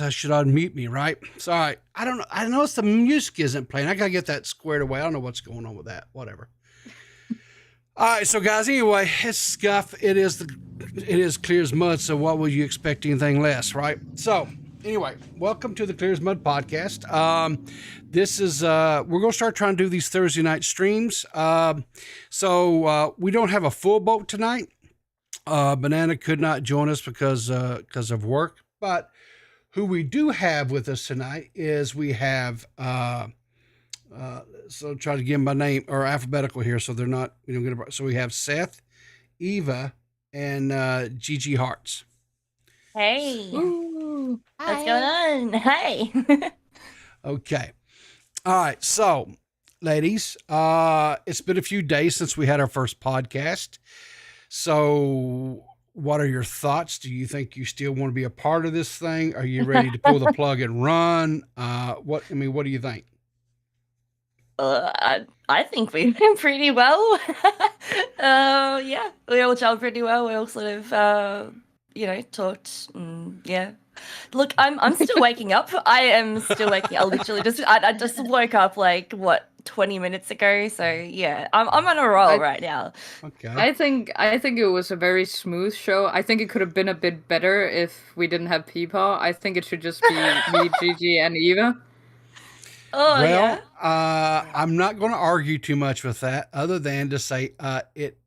I should unmute me, right? Sorry. I don't know. I noticed the music isn't playing. I gotta get that squared away. I don't know what's going on with that. Whatever. All right, so guys, anyway, it's scuff. It is clear as mud. So what would you expect anything less, right? So anyway, welcome to the Clear as Mud podcast. This is we're gonna start trying to do these Thursday night streams. So we don't have a full boat tonight. Banana could not join us because of work, but who we do have with us tonight is we have so try to give them by name or alphabetical here, so they're not so we have Seth, Eva, and Gigi Hearts. Hey, Ooh. what's going on? Hey. Okay, all right. So, ladies, it's been a few days since we had our first podcast. So, what are your thoughts? Do you think you still want to be a part of this thing? Are you ready to pull the plug and run? What do you think? I think we went pretty well. Yeah, we all gelled pretty well. We all sort of, talked. Yeah. Look, I'm still waking up. I am still waking up. I just woke up 20 minutes ago. So yeah, I'm on a roll right now. Okay. I think it was a very smooth show. I think it could have been a bit better if we didn't have Peepaw. I think it should just be me, Gigi, and Eva. Oh Well, yeah. I'm not going to argue too much with that, other than to say it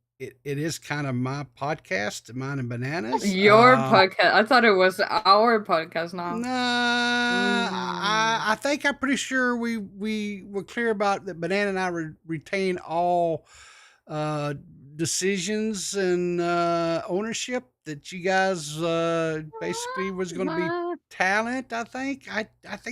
is kind of my podcast, mine and Bananas. Your podcast. I thought it was our podcast now. Nah, I think I'm pretty sure we were clear about that. Banana and I retain all decisions and ownership. That you guys basically was going to be talent. I think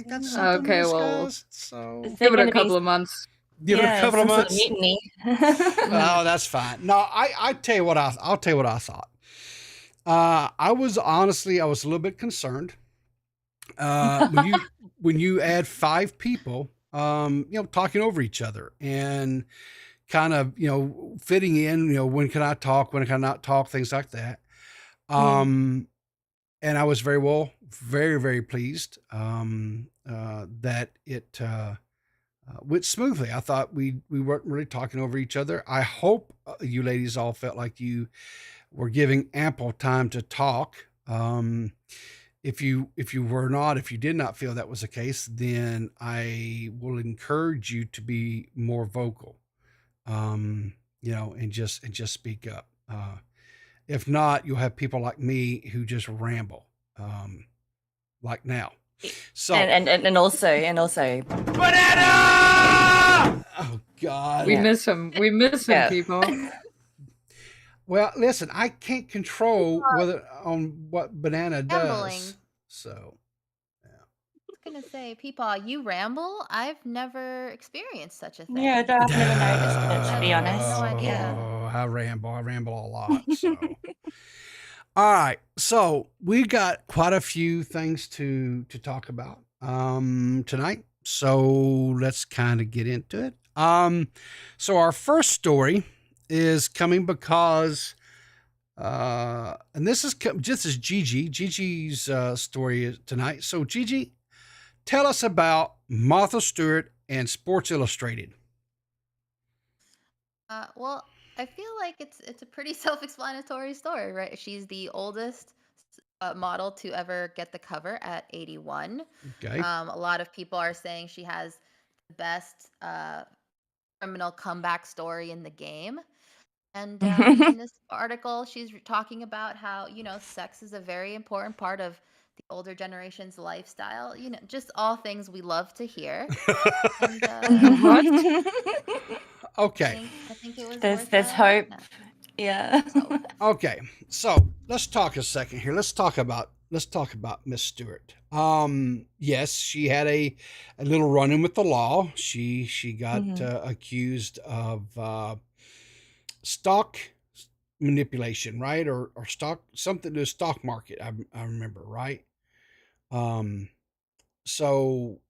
that's something Okay, we well, discussed. So give it a couple of months. give it a couple of some sort months. mutiny. Oh, that's fine. No, I'll tell you what I'll tell you what I thought. I was a little bit concerned when you add five people, talking over each other and kind of fitting in. When can I talk? When can I not talk? Things like that. And I was very, very pleased that it went smoothly. I thought we weren't really talking over each other. I hope you ladies all felt like you were giving ample time to talk. If you did not feel that was the case, then I will encourage you to be more vocal. And just speak up. If not, you'll have people like me who just ramble, like now. So and also Banana! Oh God. We miss him. We miss him, Yeah. people. Well, listen, I can't control what Banana Rambling. does. So I was gonna say, Peepaw, you ramble? I've never experienced such a thing. Yeah, I've never noticed it, to be honest. No idea. I ramble a lot. So. All right, so we got quite a few things to talk about tonight. So let's kind of get into it. So our first story is coming because, and this is just as Gigi's story tonight. So Gigi, tell us about Martha Stewart and Sports Illustrated. Well, I feel like it's a pretty self-explanatory story, right? She's the oldest model to ever get the cover at 81. Okay. A lot of people are saying she has the best criminal comeback story in the game. And in this article, she's talking about how, sex is a very important part of the older generation's lifestyle. Just all things we love to hear. And What? Okay. I think it was There's worth hope. no. Yeah. Okay. So let's talk a second here. Let's talk about Miss Stewart. Yes, she had a little run-in with the law. She got accused of stock manipulation, right? Or stock, something to the stock market. I remember, right? So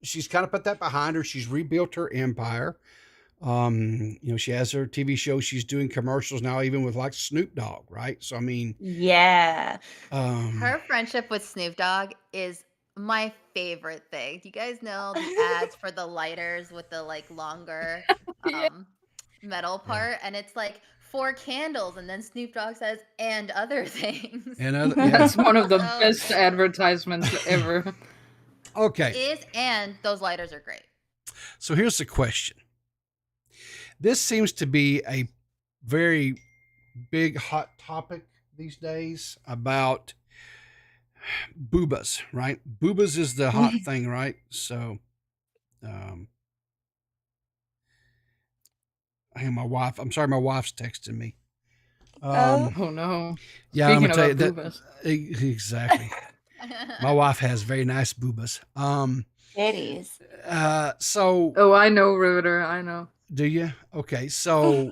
she's kind of put that behind her. She's rebuilt her empire. She has her TV show. She's doing commercials now, even with like Snoop Dogg, right? So I mean, Yeah. Her friendship with Snoop Dogg is my favorite thing. Do you guys know the ads for the lighters with the like longer Yeah. metal Yeah. part? And it's like 4 candles, and then Snoop Dogg says, and other things. And That's one of the So best advertisements ever. okay. and those lighters are great. So here's the question. This seems to be a very big hot topic these days about boobas, right? Boobas is the hot thing, right? So, hey, my wife. I'm sorry, my wife's texting me. Oh. Oh no. Yeah, I'm Speaking gonna tell you about that boobas. exactly. My wife has very nice boobas. It is. So Oh, I know, Riveter. I know. do you? Okay, so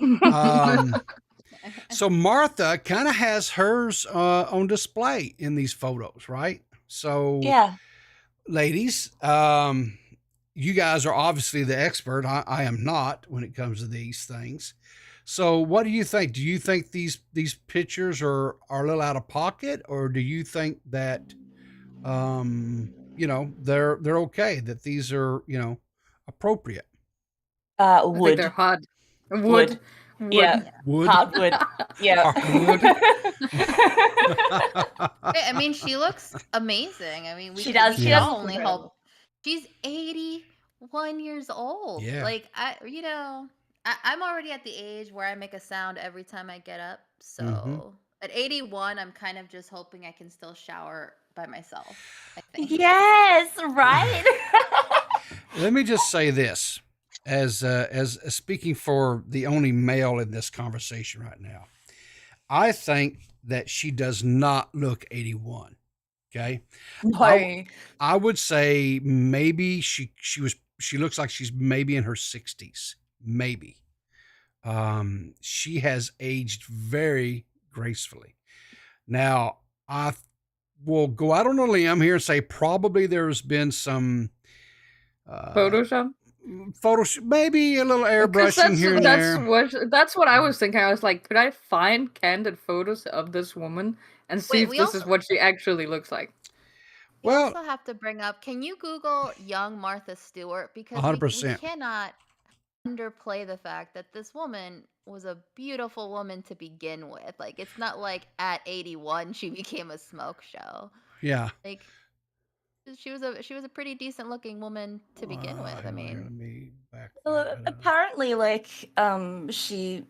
so Martha kind of has hers on display in these photos, right? So Yeah. ladies, you guys are obviously the expert. I am not when it comes to these things. So what do you think? Do you think these pictures are a little out of pocket, or do you think that they're okay, that these are, appropriate? I think Wood. they're hot. Wood. Wood. Yeah. Wood? Hardwood. Yeah. Hardwood? I mean, she looks amazing. I mean, She does. we She can does. only hope. She's 81 years old. Yeah. Like I'm already at the age where I make a sound every time I get up. So Mhm. at 81, I'm kind of just hoping I can still shower by myself, I think. Yes, right? Let me just say this, as speaking for the only male in this conversation right now. I think that she does not look 81. Okay. No. I would say maybe she looks like she's maybe in her 60s. Maybe. She has aged very gracefully. Now, I will go out on a limb here and say probably there's been some Photoshop? maybe a little 'Cause airbrushing here and there. That's what I was thinking. I was like, could I find candid photos of this woman and see Wait, if we this is also what she actually looks like? we Well, also have to bring up, can you Google young Martha Stewart? Because we 100%. cannot underplay the fact that this woman was a beautiful woman to begin with. Like, it's not like at 81 she became a smoke show. Yeah. Like, she was a pretty decent looking woman to begin with. I Hang on here, mean, let me back Well, that up. apparently, like, she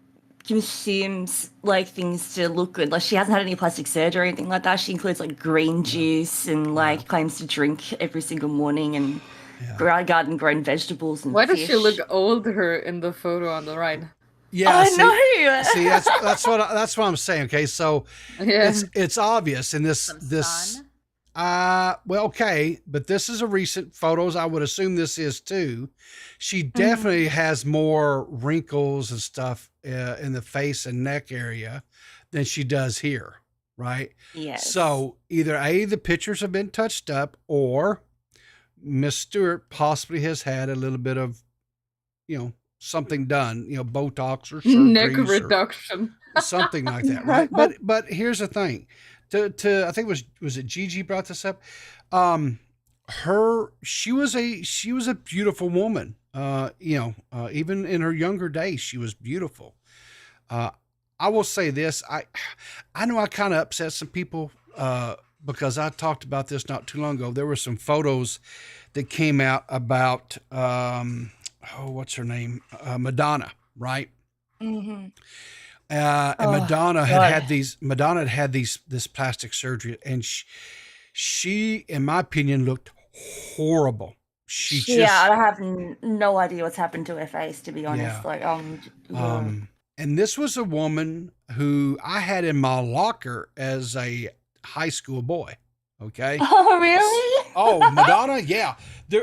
consumes like things to look good. Like, she hasn't had any plastic surgery or anything like that. She includes like green juice and like claims to drink every single morning and garden grown vegetables and Why does fish. she look older in the photo on the right? Yeah, I see, know. see, that's what I'm saying. Okay, so Yeah. it's obvious in this some sun. well, okay, but this is a recent photos. I would assume this is too. She definitely has more wrinkles and stuff in the face and neck area than she does here, right? Yes. So either the pictures have been touched up, or Miss Stewart possibly has had a little bit of, something done, Botox or Neck surgeries reduction. or something like that, right? But here's the thing. To I think was it Gigi brought this up? She was a beautiful woman. Even in her younger days, she was beautiful. I will say this. I know I kind of upset some people because I talked about this not too long ago. There were some photos that came out about what's her name? Madonna, right? Mm-hmm. And Madonna had had this plastic surgery, and she, in my opinion, looked horrible. I have no idea what's happened to her face, to be honest. Yeah. Like, and this was a woman who I had in my locker as a high school boy. Okay. Oh, really? Oh, Madonna. Yeah.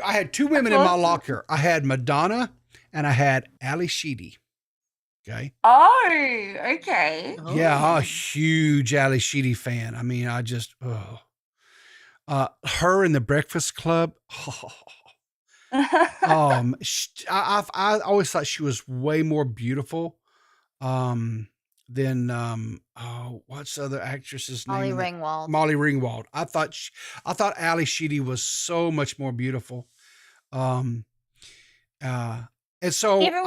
I had two women in my locker. I had Madonna and I had Ali Sheedy. Okay. Oh, okay. Yeah. I'm a huge Ali Sheedy fan. I mean, I just, her in the Breakfast Club. I always thought she was way more beautiful. than what's the other actress's Molly name? Ringwald. Molly Ringwald. I thought Ali Sheedy was so much more beautiful. And so even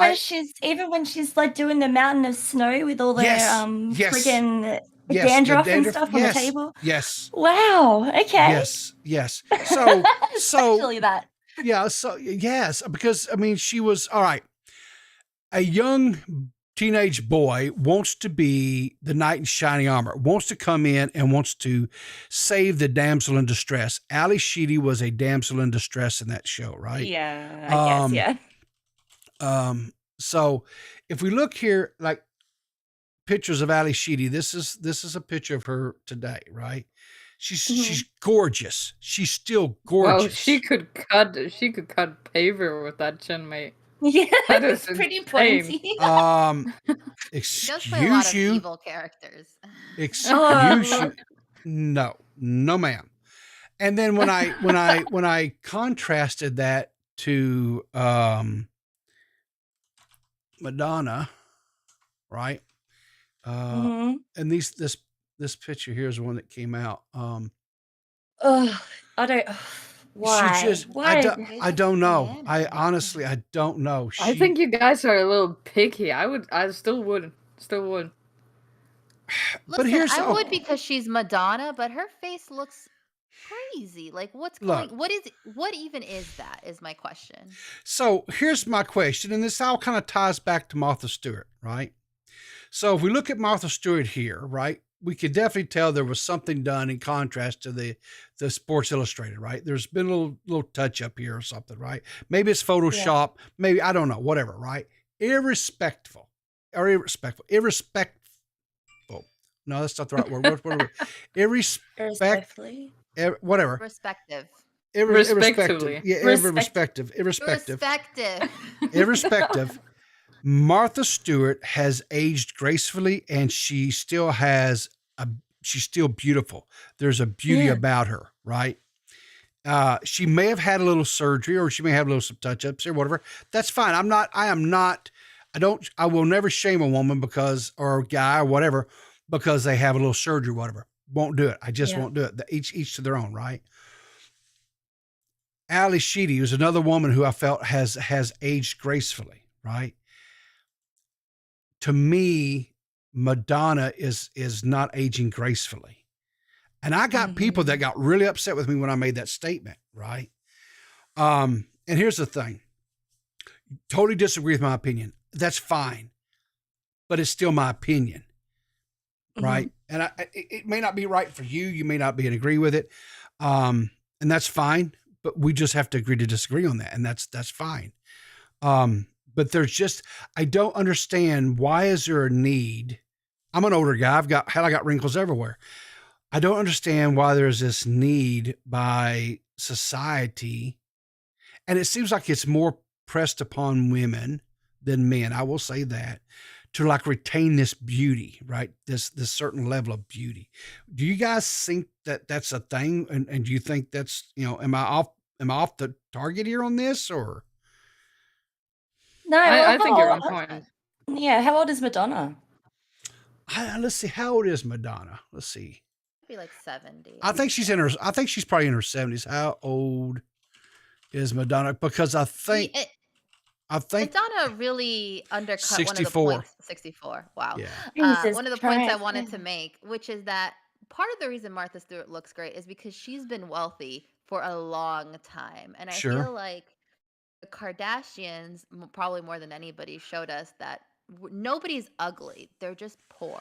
when she's like doing the mountain of snow with all the yes, friggin' the dandruff and stuff on the table. Yes. Wow. Okay. Yes. So Especially that. yeah. So yes, because I mean, she was all right. A young teenage boy wants to be the knight in shining armor, wants to come in and wants to save the damsel in distress. Ali Sheedy was a damsel in distress in that show, right? Yeah, I guess, yeah. So if we look here, like pictures of Ali Sheedy, this is a picture of her today, right? She's gorgeous. She's still gorgeous. Oh, she could cut paver with that chin, mate. Yeah, That is pretty insane. pointy. She does play a lot Excuse of you. evil characters. Excuse you. No, ma'am. And then when I contrasted that to Madonna, right? And this picture here is one that came out. I don't. Why? Why? I don't know. I honestly, I don't know. I think you guys are a little picky. I still would. Listen, But here's I would because she's Madonna, but her face looks crazy. Like what's going? What even is that? Is my question. So here's my question, and this all kind of ties back to Martha Stewart, right? So if we look at Martha Stewart here, right, we could definitely tell there was something done in contrast to the Sports Illustrated, right? There's been a little touch up here or something, right? Maybe it's Photoshop, maybe I don't know, whatever, right? Irrespectful. No, that's not the right word. Irrespectively. Whatever. Respective. Irrespective. Yeah, irrespective. Irrespective. Martha Stewart has aged gracefully, and she's still beautiful. There's a beauty about her, right? She may have had a little surgery, or she may have a little some touch-ups or whatever. That's fine. I will never shame a woman or a guy or whatever, because they have a little surgery or whatever. Won't do it. I just won't do it. Each to their own, right? Ali Sheedy is another woman who I felt has aged gracefully, right? To me, Madonna is not aging gracefully. And I got people that got really upset with me when I made that statement, right? And here's the thing. Totally disagree with my opinion. That's fine. But it's still my opinion, right? And it may not be right for you. You may not be in agree with it. And that's fine. But we just have to agree to disagree on that. And that's fine. But I don't understand, why is there a need? I'm an older guy. I got wrinkles everywhere. I don't understand why there's this need by society. And it seems like it's more pressed upon women than men. I will say that, to like retain this beauty, right? This certain level of beauty. Do you guys think that that's a thing? And do you think that's, am I off the target here on this, or? No, I think you're on point. Yeah, how old is Madonna? Let's see. How old is Madonna? Let's see. Be like 70. I think she's probably in her 70s. How old is Madonna? Because I think Madonna really undercut 64. One of the points. 64. Wow. Yeah. One of the points I wanted to make, which is that part of the reason Martha Stewart looks great is because she's been wealthy for a long time. And I feel like the Kardashians, probably more than anybody, showed us that nobody's ugly. They're just poor.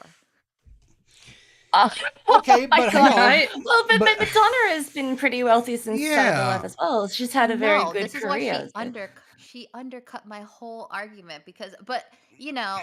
Okay, but right? Well, but Madonna has been pretty wealthy since life as well. She's had a very good career. She undercut my whole argument but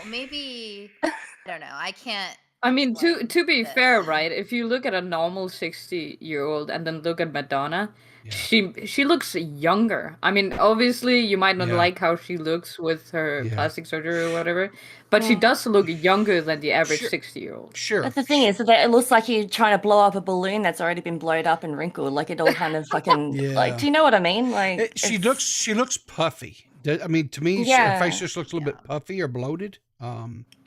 maybe I don't know. I can't. I mean, to be fair, right? If you look at a normal 60-year-old and then look at Madonna, she looks younger. I mean, obviously, you might not like how she looks with her plastic surgery or whatever, but she does look younger than the average 60-year-old. Sure. But the thing is that it looks like you're trying to blow up a balloon that's already been blown up and wrinkled. Like it all kind of fucking like. Do you know what I mean? Like she looks puffy. I mean, to me, her face just looks a little bit puffy or bloated.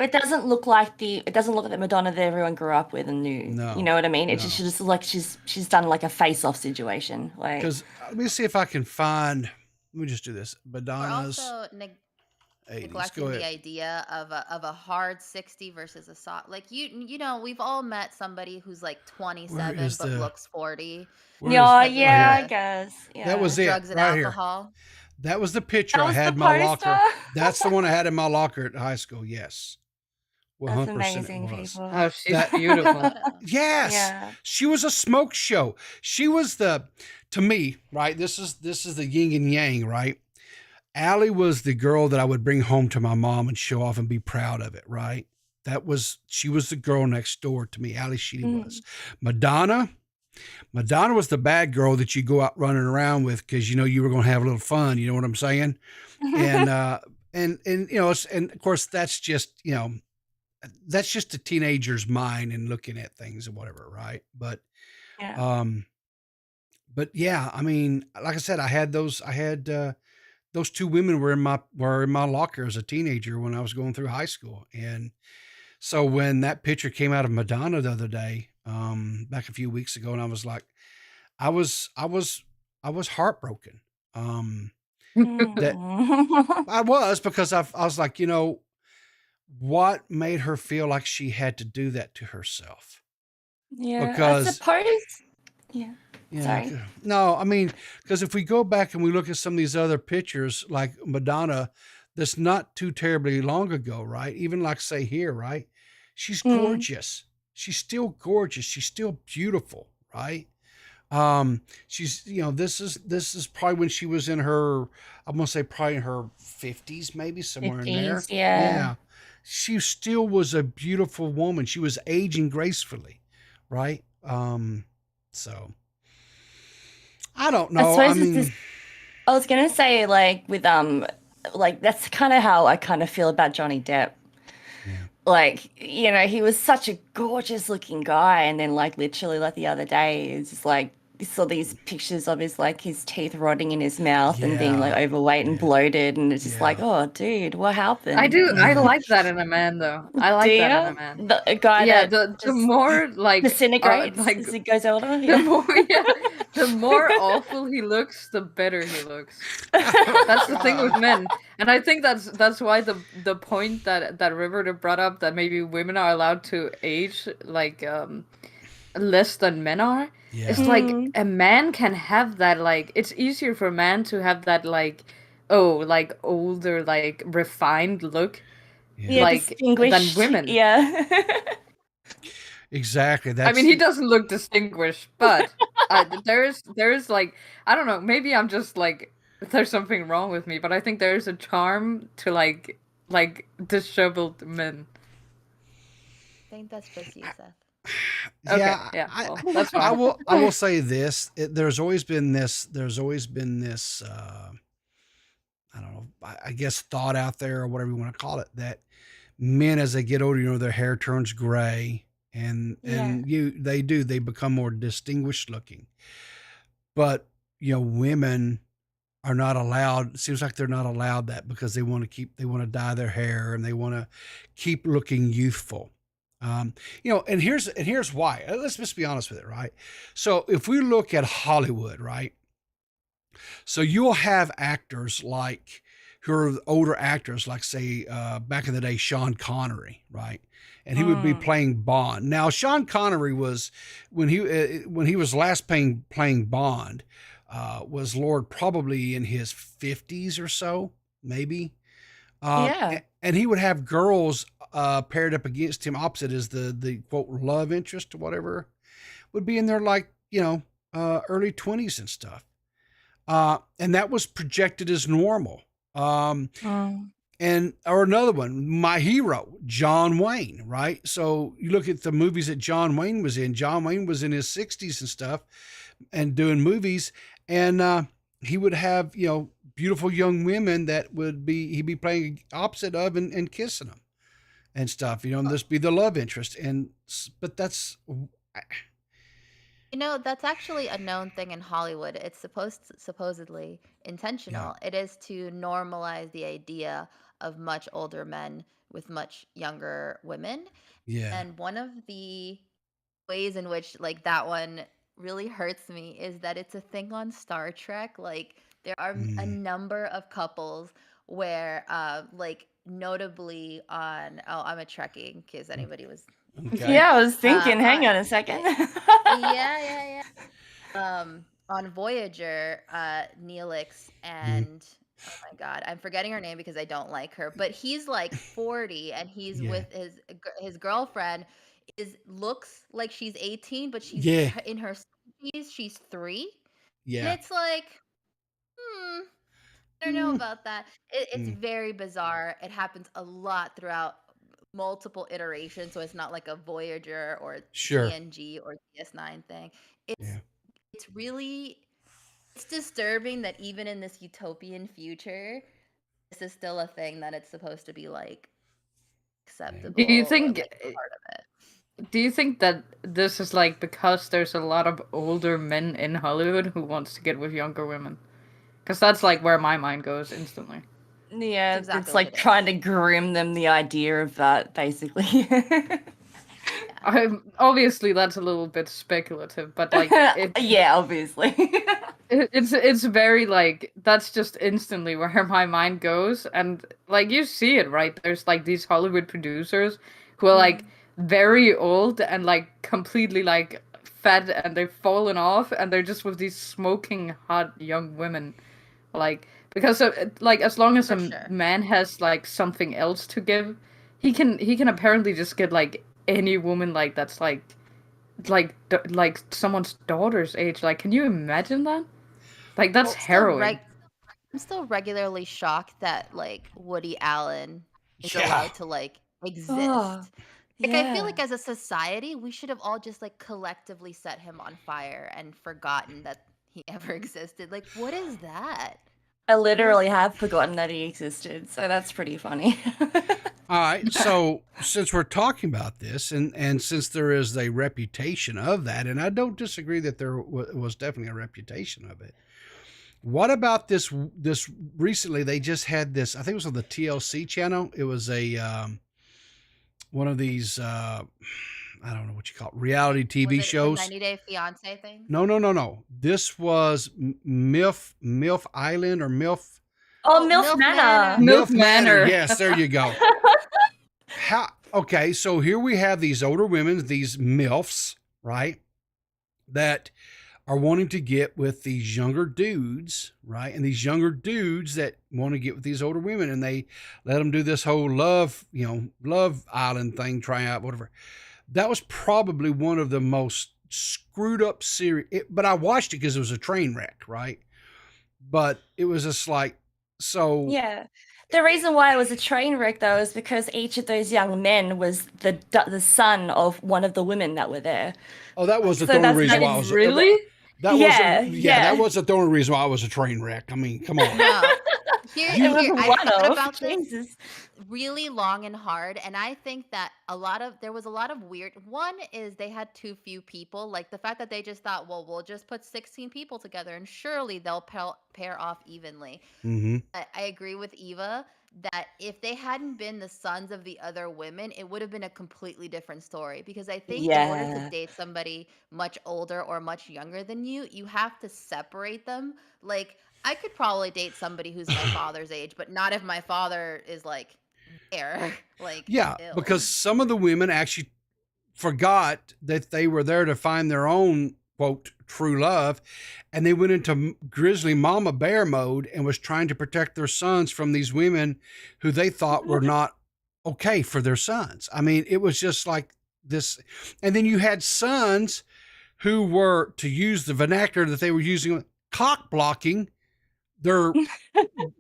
It doesn't look like the Madonna that everyone grew up with and knew. No, You know what I mean? It no. just like she's done like a face-off situation. Like, Because let me see if I can find. Let me just do this. We're Madonna's also 80s. Go neglecting the ahead. idea of a hard 60 versus a soft. Like you know, we've all met somebody who's like Where 27 is but the? looks 40 Where yeah, is? because of yeah, I Right guess. here. That was the it. drugs and Right here. alcohol. That was the picture That I was had the in my locker. poster. That's the one I had in my locker at high school. Yes. That's 100% it amazing, was. people. Oh, she's That beautiful. yes, Yeah. she was a smoke show. She was to me, right? This is the yin and yang, right? Allie was the girl that I would bring home to my mom and show off and be proud of it, right? She was the girl next door to me. Allie Sheedy was. Madonna was the bad girl that you go out running around with because you know you were going to have a little fun. You know what I'm saying? And and you know, and of course that's just that's just a teenager's mind and looking at things and whatever, right? Yeah. But yeah, I mean, like I said, I had those two women were in my locker as a teenager when I was going through high school. And so when that picture came out of Madonna the other day, back a few weeks ago, and I was like, I was heartbroken. That I was because I was like, what made her feel like she had to do that to herself? Yeah, I Because suppose. Yeah. yeah, Sorry. no, I mean, because if we go back and we look at some of these other pictures, like Madonna, that's not too terribly long ago, right? Even like say here, right? She's gorgeous. She's still gorgeous. She's still beautiful, right? She's this is probably when she was in her, I'm gonna say probably in her 50s, maybe somewhere in there. 50s, yeah. Yeah. She still was a beautiful woman. She was aging gracefully, right? So I don't I know. suppose I it's mean, I was gonna say like with like that's kind of how I kind of feel about Johnny Depp. yeah. Like, he was such a gorgeous looking guy, and then like literally like the other day it's just like you saw these pictures of his teeth rotting in his mouth and being like Yeah. overweight and Yeah. bloated, and it's just like, Yeah. oh dude, what happened? I do. I Yeah. like that in a man, though. I Do like that in a you? man. The guy Yeah, that the just more like disintegrates like as he goes older. the Yeah. more the more awful he looks, the better he looks. That's the thing with men, and I think that's why the point that River brought up, that maybe women are allowed to age like less than men are. Yeah. It's like a man can have that, like it's easier for a man to have that like like older, like refined look, Yeah, like than distinguished. women. Yeah. Exactly. I mean, he doesn't look distinguished, but there's like, I don't know, maybe I'm just like, there's something wrong with me, but I think there's a charm to like disheveled men. I think that's just you, Seth. Yeah, Okay, yeah, well, that's I fine. will say this. There's always been this. I don't know. I guess thought out there or whatever you want to call it, that men as they get older, their hair turns gray, and Yeah. they become more distinguished looking. But women are not allowed. It seems like they're not allowed that because they want to dye their hair and they want to keep looking youthful. And here's why. Let's just be honest with it, right? So if we look at Hollywood, right? So you'll have actors like who are older actors, like say back in the day, Sean Connery, right? And he would be playing Bond. Now Sean Connery was when he was last playing Bond, was Lord probably in his 50s or so, maybe. Yeah. And he would have girls paired up against him opposite as the quote love interest or whatever, would be in their like early 20s and stuff. And that was projected as normal. And or another one, my hero, John Wayne, right? So you look at the movies that John Wayne was in. John Wayne was in his 60s and stuff and doing movies, and he would have beautiful young women that he'd be playing opposite of and kissing them and stuff, and this be the love interest. But that's That's actually a known thing in Hollywood. It's supposedly intentional. It is to normalize the idea of much older men with much younger women. Yeah. And one of the ways in which like that one really hurts me is that it's a thing on Star Trek. Like there are a Mm, number of couples where like notably on I'm a Trekkie in case anybody was okay. Yeah, I was thinking, uh hang on a second. yeah, on Voyager, Neelix Mm, and oh my god, I'm forgetting her name because I don't like her, but he's like 40 and he's yeah. with his girlfriend is looks like she's 18, but she's Yeah. in her 70s, she's 3. And Yeah. it's like, hmm, I don't know Mm, about that. It's mm, very bizarre. It happens a lot throughout multiple iterations, so it's not like a Voyager or sure. TNG or DS9 thing. It's Yeah. it's really it's disturbing that even in this utopian future, this is still a thing that it's supposed to be like Do you acceptable or think like part of it. do you think that this is like because there's a lot of older men in Hollywood who wants to get with younger women? Because that's like where my mind goes instantly. That's Yeah, exactly it's what like it trying is. to groom them the idea of that, basically. Yeah. Obviously that's a little bit speculative, but like Yeah, obviously. it's very like that's just instantly where my mind goes, and like you see it, right? There's like these Hollywood producers who are like very old and like completely like fat and they've fallen off and they're just with these smoking hot young women, like because like as long as For a sure. man has like something else to give, he can apparently just get like any woman like that's like someone's daughter's age. Like, can you imagine that? Like, that's Well, still harrowing. I'm still regularly shocked that like Woody Allen is Yeah. allowed to like Oh, exist. Like I feel yeah. like as a society, we should have all just like collectively set him on fire and forgotten that he ever existed. Like what is that? I literally have forgotten that he existed, so that's pretty funny. All right. So since we're talking about this, and since there is a reputation of that, and I don't disagree that there was definitely a reputation of it. What about this recently? They just had this. I think it was on the TLC channel. It was a one of these. I don't know what you call it, reality Was TV it the shows. 90 Day Fiance thing? No, no, no, no. This was MILF Island or MILF Oh, Oh, MILF MILF Manor. Manor. MILF Manor. Yes, there you go. Okay, so here we have these older women, these MILFs, right? That are wanting to get with these younger dudes, right? And these younger dudes that want to get with these older women, and they let them do this whole love island thing, try out, whatever. That was probably one of the most screwed up series. But I watched it because it was a train wreck, right? But it was just like, so. Yeah. The reason why it was a train wreck, though, is because each of those young men was the son of one of the women that were there. Oh, that wasn't So the only that's reason not why I was. Really? That Yeah, wasn't. yeah. That wasn't the only reason why I was a train wreck. I mean, come on. No. It was I one thought of. about this Jesus. really long and hard, and I think that there was a lot of weird. One is they had too few people, like the fact that they just thought, well, we'll just put 16 people together and surely they'll pair off evenly. Mm-hmm. I agree with Eva that if they hadn't been the sons of the other women, it would have been a completely different story. Because I think in order to Yeah. date somebody much older or much younger than you have to separate them. Like, I could probably date somebody who's my father's age, but not if my father is like there. Like, Yeah, ew. because some of the women actually forgot that they were there to find their own quote true love, and they went into grizzly mama bear mode and was trying to protect their sons from these women who they thought were not okay for their sons. I mean, it was just like this. And then you had sons who were, to use the vernacular that they were using, cock blocking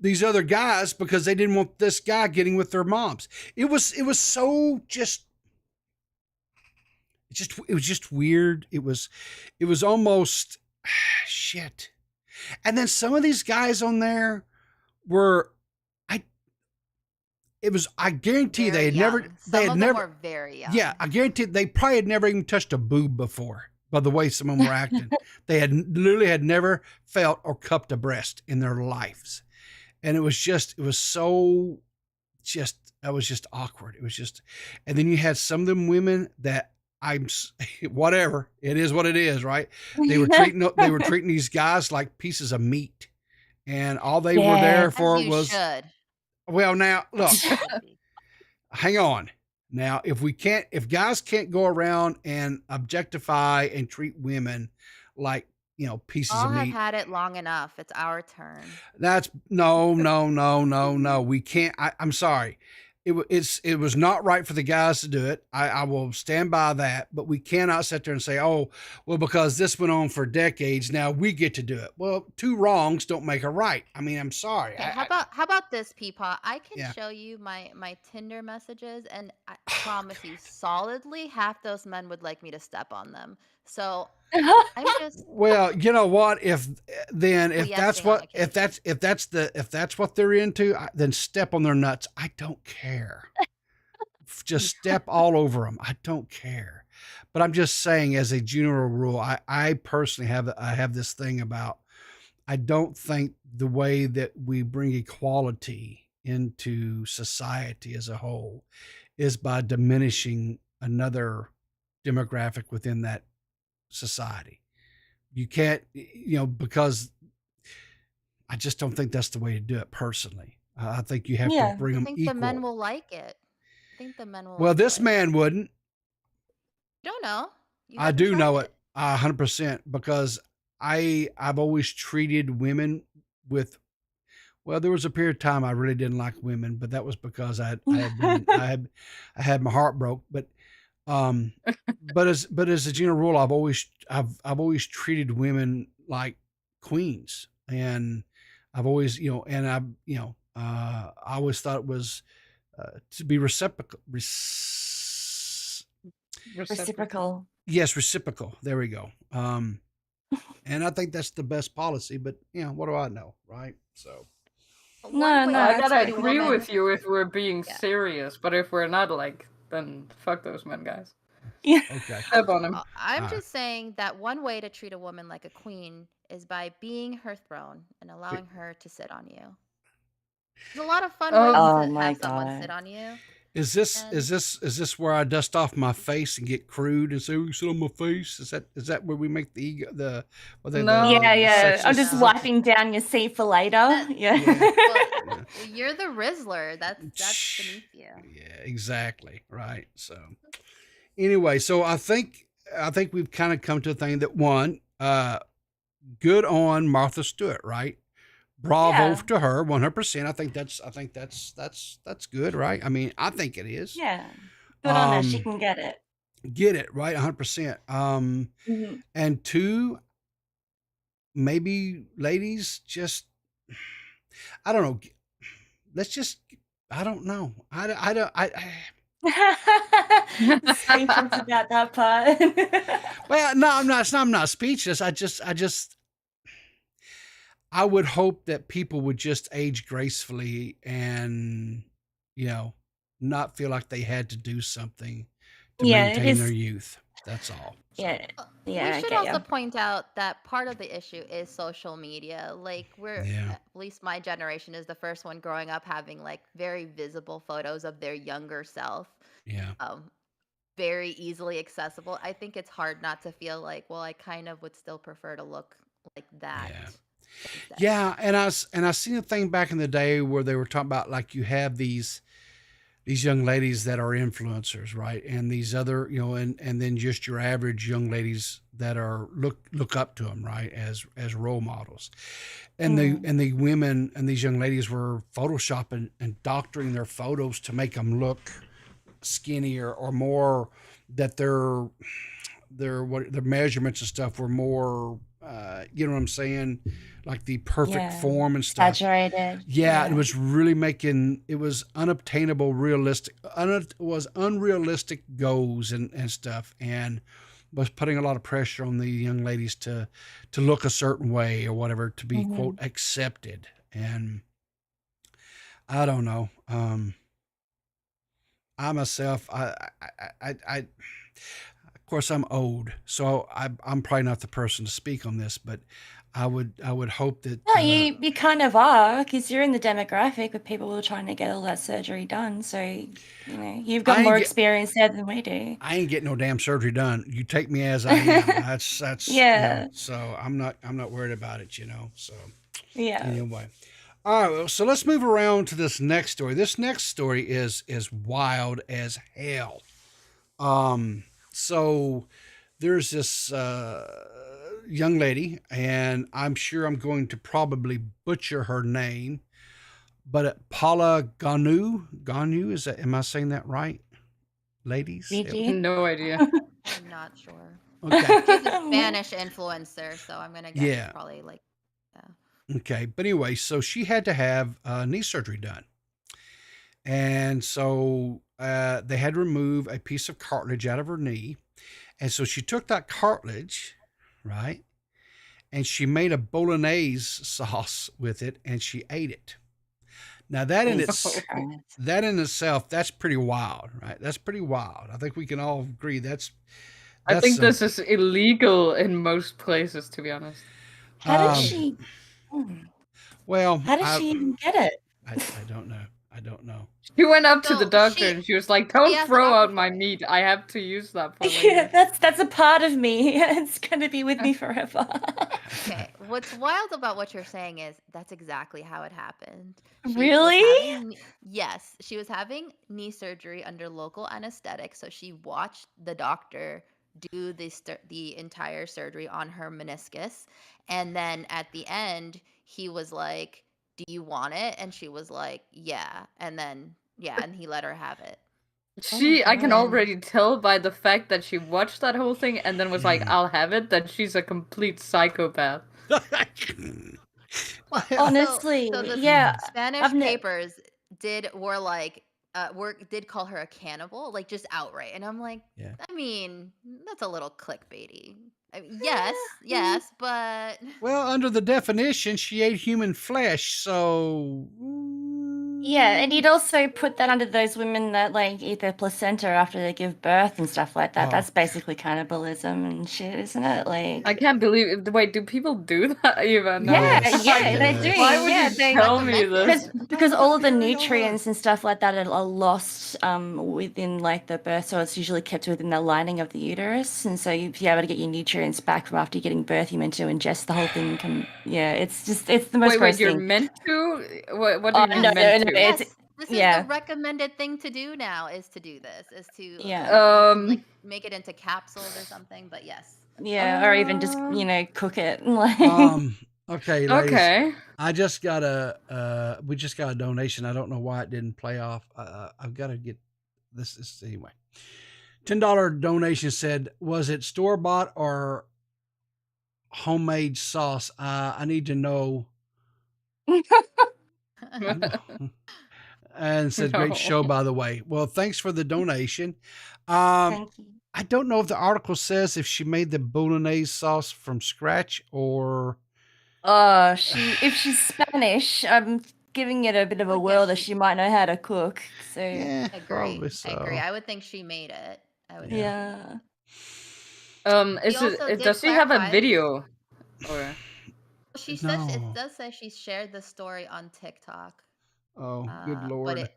these other guys because they didn't want this guy getting with their moms. It was so it was just weird. It was almost shit. And then some of these guys on there were I guarantee Very they young. Some of them were very young. yeah, I guarantee they probably had never even touched a boob before by the way some of them were acting. They had never felt or cupped a breast in their lives. And it was so that was just awkward. It was just, and then you had some of them women that whatever, it is what it is, right? They were treating these guys like pieces of meat, and all they were there for was, should. well, now look, hang on. Now, if guys can't go around and objectify and treat women like, pieces All of have meat, had it long enough. It's our turn. that's no. We can't. I'm sorry. It was not right for the guys to do it. I will stand by that. But we cannot sit there and say, oh, well, because this went on for decades, now we get to do it. Well, two wrongs don't make a right. I mean, I'm sorry. Okay, how about this, Peapod? I can show you my Tinder messages, and I promise you, solidly half those men would like me to step on them. So I'm just well, you know what? If that's what they're into, then step on their nuts. I don't care. Just step all over them. I don't care. But I'm just saying, as a general rule, I personally have this thing about, I don't think the way that we bring equality into society as a whole is by diminishing another demographic within that society. You can't, because I just don't think that's the way to do it personally. I think you have to bring them equal. the men will like it. I think the men will. Well, this man wouldn't. You don't know. I do know it 100%, because I've always treated women with, well, there was a period of time I really didn't like women, but that was because I had my heart broke. But as a general rule, I've always treated women like queens, and I've always, I always thought it was to be reciprocal. Reciprocal. Yes, reciprocal. There we go. And I think that's the best policy, but what do I know, right? So. No, I gotta agree with you if we're being serious, but if we're not, then fuck those men, guys. Yeah. Okay. Step on them. I'm just saying that one way to treat a woman like a queen is by being her throne and allowing her to sit on you. There's a lot of fun ways to have someone sit on you. Is this where I dust off my face and get crude and say, "Oh, you sit on my face"? Is that where we make the ego No. I'm just wiping down your seat for later. Yeah. Well, you're the Rizzler. That's beneath you. Yeah, exactly. Right. So anyway, so I think we've kind of come to a thing that, one, good on Martha Stewart, right? Bravo to her, 100%. I think that's good, right? I mean, I think it is. Yeah. Good on her. She can get it. Get it, right? 100%. And two, maybe ladies, just, I don't know. Let's just, I don't know. Speechless about that part. Well, no, I'm not speechless. I would hope that people would just age gracefully and, not feel like they had to do something to maintain their youth. That's all. So. Yeah. We should also point out that part of the issue is social media. At least my generation is the first one growing up having very visible photos of their younger self. Yeah. Very easily accessible. I think it's hard not to feel like, well, I kind of would still prefer to look like that. Yeah, and I seen a thing back in the day where they were talking about, you have these young ladies that are influencers, right? And these other, and then just your average young ladies that are look up to them, right, as role models. And the women and these young ladies were photoshopping and doctoring their photos to make them look skinnier or more, that their measurements and stuff were more, you know what I'm saying? Like the perfect form and stuff. Saturated. Yeah, it was really it was unobtainable, unrealistic goals and stuff, and was putting a lot of pressure on the young ladies to look a certain way or whatever, to be quote accepted. And I don't know. I myself, of course, I'm old, so I'm probably not the person to speak on this, but I would hope that. No, you kind of are, because you're in the demographic of people who are trying to get all that surgery done. So, you've got more experience there than we do. I ain't getting no damn surgery done. You take me as I am. That's Yeah. so I'm not worried about it, So Yeah. anyway. All right, so let's move around to this next story. This next story is wild as hell. So there's this young lady, and I'm sure I'm going to probably butcher her name, but Paula Ganu, is that? Am I saying that right, ladies? No idea. I'm not sure. Okay. She's a Spanish influencer, so I'm gonna guess it's probably like. Okay, but anyway, so she had to have knee surgery done, and so they had to remove a piece of cartilage out of her knee, and so she took that cartilage, right, and she made a bolognese sauce with it, and she ate it. Now that in itself, that's pretty wild, right? That's pretty wild. I think we can all agree that's I think this is illegal in most places, to be honest. How did she? Well, how did she even get it? I don't know. I don't know. She went up to the doctor and she was like, "Don't throw out my meat. I have to use that for later." Yeah, that's a part of me. It's going to be with me forever. Okay, what's wild about what you're saying is that's exactly how it happened. Really? Yes, she was having knee surgery under local anesthetic, so she watched the doctor do the entire surgery on her meniscus, and then at the end, he was like, "Do you want it?" And she was like, "Yeah," and then and he let her have it. I can already tell by the fact that she watched that whole thing and then was like, "I'll have it," that she's a complete psychopath. Honestly, so the yeah. Spanish papers did call her a cannibal, like just outright, and I'm like, I mean, that's a little clickbaity. I mean, yes, but well, under the definition, she ate human flesh, so yeah, and you'd also put that under those women that like eat their placenta after they give birth and stuff like that. That's basically cannibalism and shit, isn't it? Like, I can't believe it. Wait, do people do that even? Yeah, they do. Why would you tell me this? Because all of the nutrients and stuff like that are lost within like the birth, so it's usually kept within the lining of the uterus, and so if you're able to get your nutrients back from after you're getting birth, you're meant to ingest the whole thing. It's the most gross you're thing. meant to? What do you mean meant to? Yes, this is the recommended thing to do now, is to do this, is to like make it into capsules or something, but yes. Yeah, or even just, cook it. Okay, ladies. Okay. I just got we just got a donation. I don't know why it didn't play off. I've got to get this anyway. $10 donation said, "Was it store-bought or homemade sauce? I need to know." And said, "Great show, by the way." Well, thanks for the donation. Thank you. I don't know if the article says if she made the bolognese sauce from scratch or. If she's Spanish, I'm giving it a bit of a whirl that she might know how to cook. So yeah, agree. So. I agree. I would think she made it. I would. Yeah. Does she have a video? Or she says it does say she shared the story on TikTok. Oh, good Lord.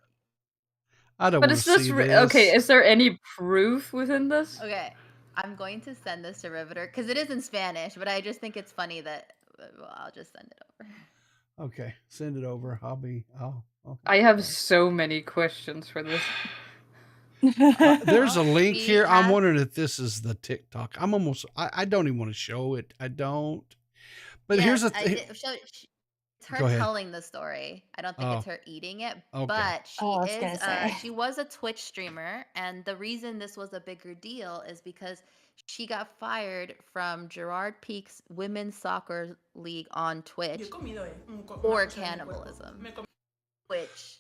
I don't want to see this. Okay, is there any proof within this? Okay, I'm going to send this to Riveter because it is in Spanish, but I just think it's funny that I'll just send it over. Okay, send it over. I have so many questions for this. There's a link here. I'm wondering if this is the TikTok. I don't even want to show it. I don't. But here's the thing. It's her telling the story. I don't think it's her eating it, but she was a Twitch streamer, and the reason this was a bigger deal is because she got fired from Gerard Pique's women's soccer league on Twitch for cannibalism, which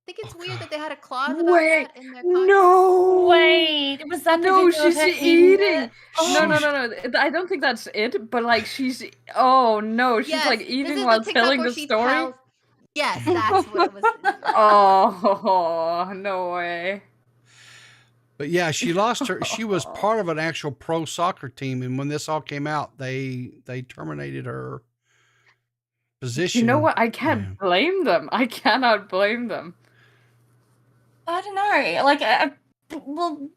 I think it's weird that they had a clause about that in their contract. No, wait, was that she's eating? No. I don't think that's it. But like she's like eating while telling the story. Yes, that's what it was. Oh, no way. But yeah, she lost her. She was part of an actual pro soccer team, and when this all came out, they terminated her position. You know what? I can't blame them. I cannot blame them. I don't know. Like, well,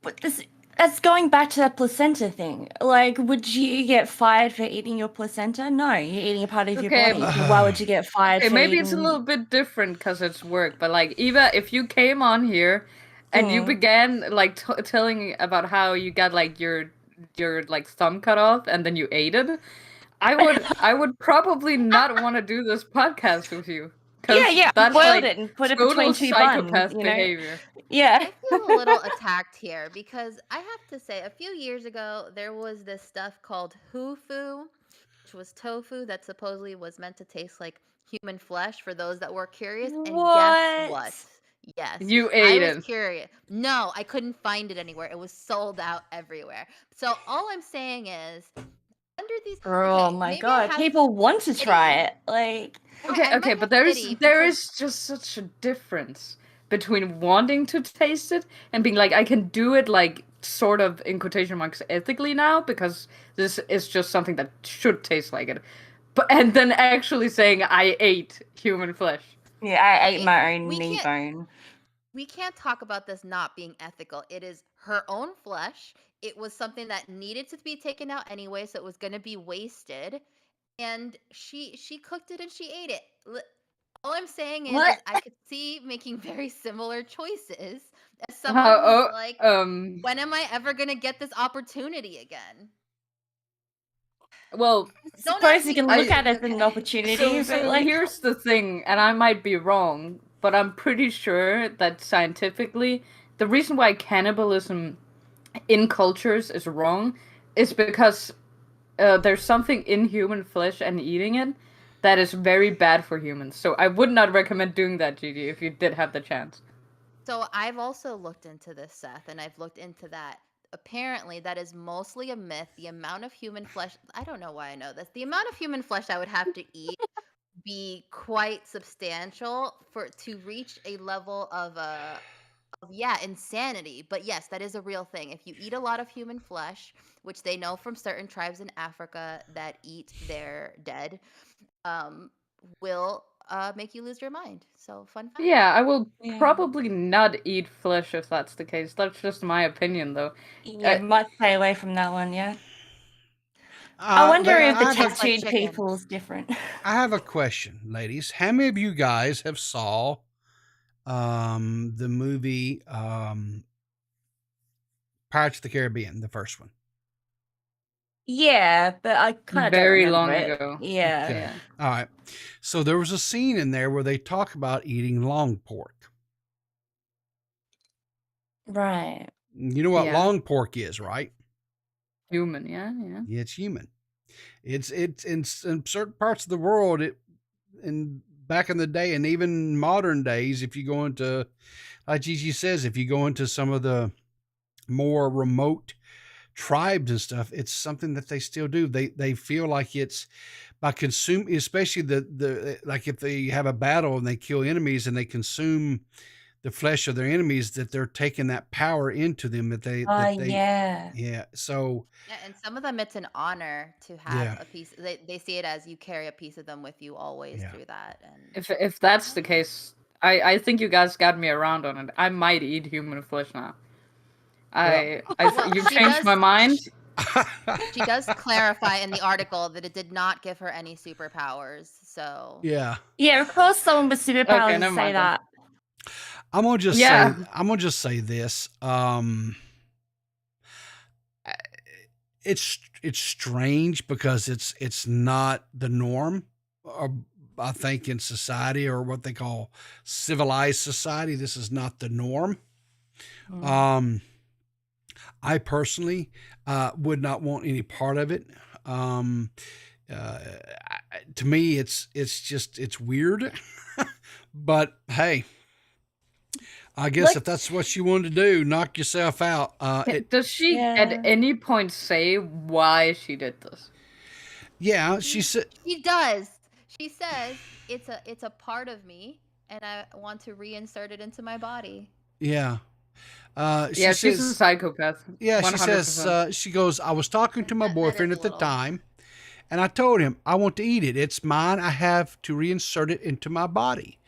that's going back to that placenta thing. Like, would you get fired for eating your placenta? No, you're eating a part of your body. Why would you get fired? Okay, for maybe eating... it's a little bit different because it's work. But like, Eva, if you came on here and you began like telling about how you got like your like thumb cut off and then you ate it, I would probably not want to do this podcast with you. Yeah, that's boiled like it and put it total between two psychopath buns, behavior. Yeah. I feel a little attacked here because I have to say, a few years ago, there was this stuff called hufu, which was tofu that supposedly was meant to taste like human flesh for those that were curious. And guess what? Yes. You ate I it. was curious. No, I couldn't find it anywhere. It was sold out everywhere. So all I'm saying is, under these... Oh my god, people want to try it. Like... Okay, but there is just such a difference between wanting to taste it and being like, I can do it like sort of in quotation marks ethically now because this is just something that should taste like it. And then actually saying I ate human flesh. Yeah, I ate my own knee bone. We can't talk about this not being ethical. It is her own flesh. It was something that needed to be taken out anyway, so it was going to be wasted. And she cooked it and she ate it. All I'm saying is I could see making very similar choices as someone who's like, when am I ever going to get this opportunity again? Well, suppose you can look at it as an opportunity. So here's the thing, and I might be wrong, but I'm pretty sure that scientifically, the reason why cannibalism in cultures is wrong is because there's something in human flesh and eating it that is very bad for humans. So I would not recommend doing that, Gigi, if you did have the chance. So I've also looked into this, Seth, and I've looked into that. Apparently, that is mostly a myth. The amount of human flesh, I don't know why I know this. The amount of human flesh I would have to eat be quite substantial to reach a level of insanity. But yes, that is a real thing. If you eat a lot of human flesh, which they know from certain tribes in Africa that eat their dead, will make you lose your mind. So fun fact. Yeah, I will probably not eat flesh if that's the case. That's just my opinion, though. Yeah, might stay away from that one, yeah. I wonder if the tattooed people is different. I have a question, ladies. How many of you guys have saw the movie Pirates of the Caribbean, the first one? Yeah, but I kind of very long ago. Yeah. Okay. All right. So there was a scene in there where they talk about eating long pork. Right. You know what long pork is, right? Human, yeah. Yeah, it's human. It's in certain parts of the world. Back in the day, and even modern days, if you go into, like Gigi says, if you go into some of the more remote tribes and stuff, it's something that they still do. They feel like it's by consuming, especially the like if they have a battle and they kill enemies and they consume the flesh of their enemies, that they're taking that power into them. So and some of them it's an honor to have a piece. They see it as you carry a piece of them with you always through that. And if that's the case, I think you guys got me around on it. I might eat human flesh now. You've changed my mind. She does clarify in the article that it did not give her any superpowers. So yeah, of course, someone with superpowers would say that. I'm gonna just say this. It's strange because it's not the norm. I think in society, or what they call civilized society, this is not the norm. I personally would not want any part of it. To me, it's weird. But hey, I guess if that's what you want to do, knock yourself out. Does she at any point say why she did this? Yeah, she said. She does. She says it's a part of me, and I want to reinsert it into my body. Yeah. Yeah, she's a psychopath. Yeah, she 100%. says, she goes, I was talking to my That is boyfriend a at the little- time, and I told him, I want to eat it. It's mine. I have to reinsert it into my body.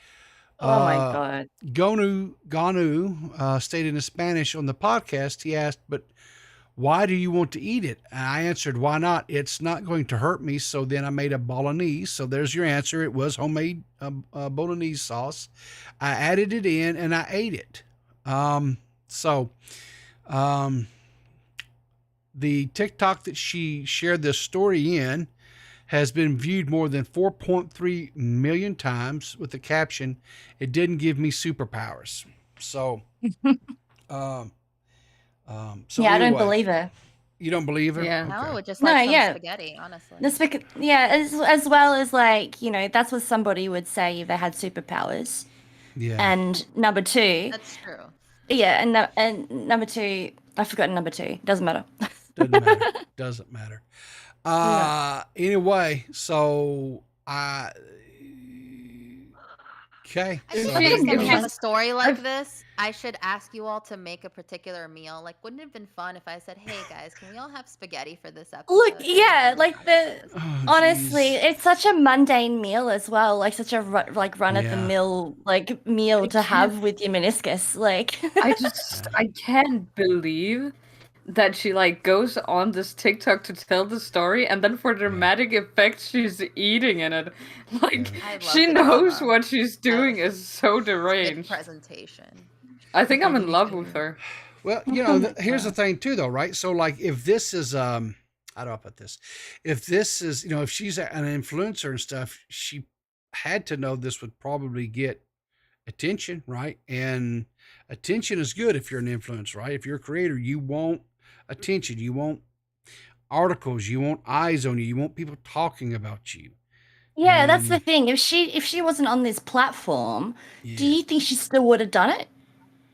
Oh my god. Ganu stated in Spanish on the podcast. He asked, but why do you want to eat it? And I answered, why not? It's not going to hurt me. So then I made a bolognese. So there's your answer. It was homemade bolognese sauce. I added it in and I ate it. The TikTok that she shared this story in has been viewed more than 4.3 million times with the caption, "It didn't give me superpowers." So, so Yeah, I don't anyway, believe her. You don't believe her? Yeah. Now I Okay. would just No, like some yeah. spaghetti, honestly. As well as like, you know, that's what somebody would say if they had superpowers. Yeah. And number two, That's true. yeah, and number two, I've forgotten number two. Doesn't matter. Doesn't matter. Doesn't matter. Anyway, so okay. I feel So like she- next time we if have a she's- story like this, I should ask you all to make a particular meal. Like, wouldn't it have been fun if I said, "Hey guys, can we all have spaghetti for this episode?" Look, And yeah, we like talk the about this? Oh, honestly, geez. it's such a mundane meal as well. Like such a run of the mill meal to have with your meniscus. Like I can't believe that she like goes on this TikTok to tell the story, and then for dramatic effect, she's eating in it. Like I love she the knows drama. what she's doing is so Good deranged. presentation. I think I'm in love with her. Well, you know, here's the thing too, though, right? So, like, if this is, how do I put this? If this is, you know, if she's an influencer and stuff, she had to know this would probably get attention, right? And attention is good if you're an influencer, right? If you're a creator, you want attention, you want articles, you want eyes on you, you want people talking about you. yeah, that's the And- thing. If she wasn't on this platform, do Yeah. you think she still would have done it?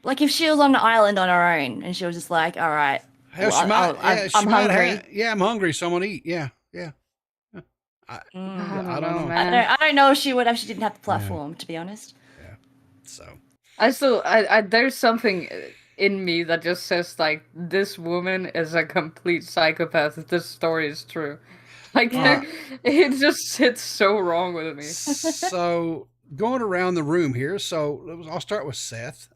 Like if she was on an island on her own and she was just like, all right, Hell, well, she might. Yeah, she I'm might hungry. have. Yeah, I'm hungry. So I'm gonna eat. Yeah, yeah. I I don't know. man. I don't know if she would have. She didn't have the platform, to be honest. So I there's something in me that just says like this woman is a complete psychopath if this story is true. Like it just sits so wrong with me. so going around the room here. So I'll start with Seth.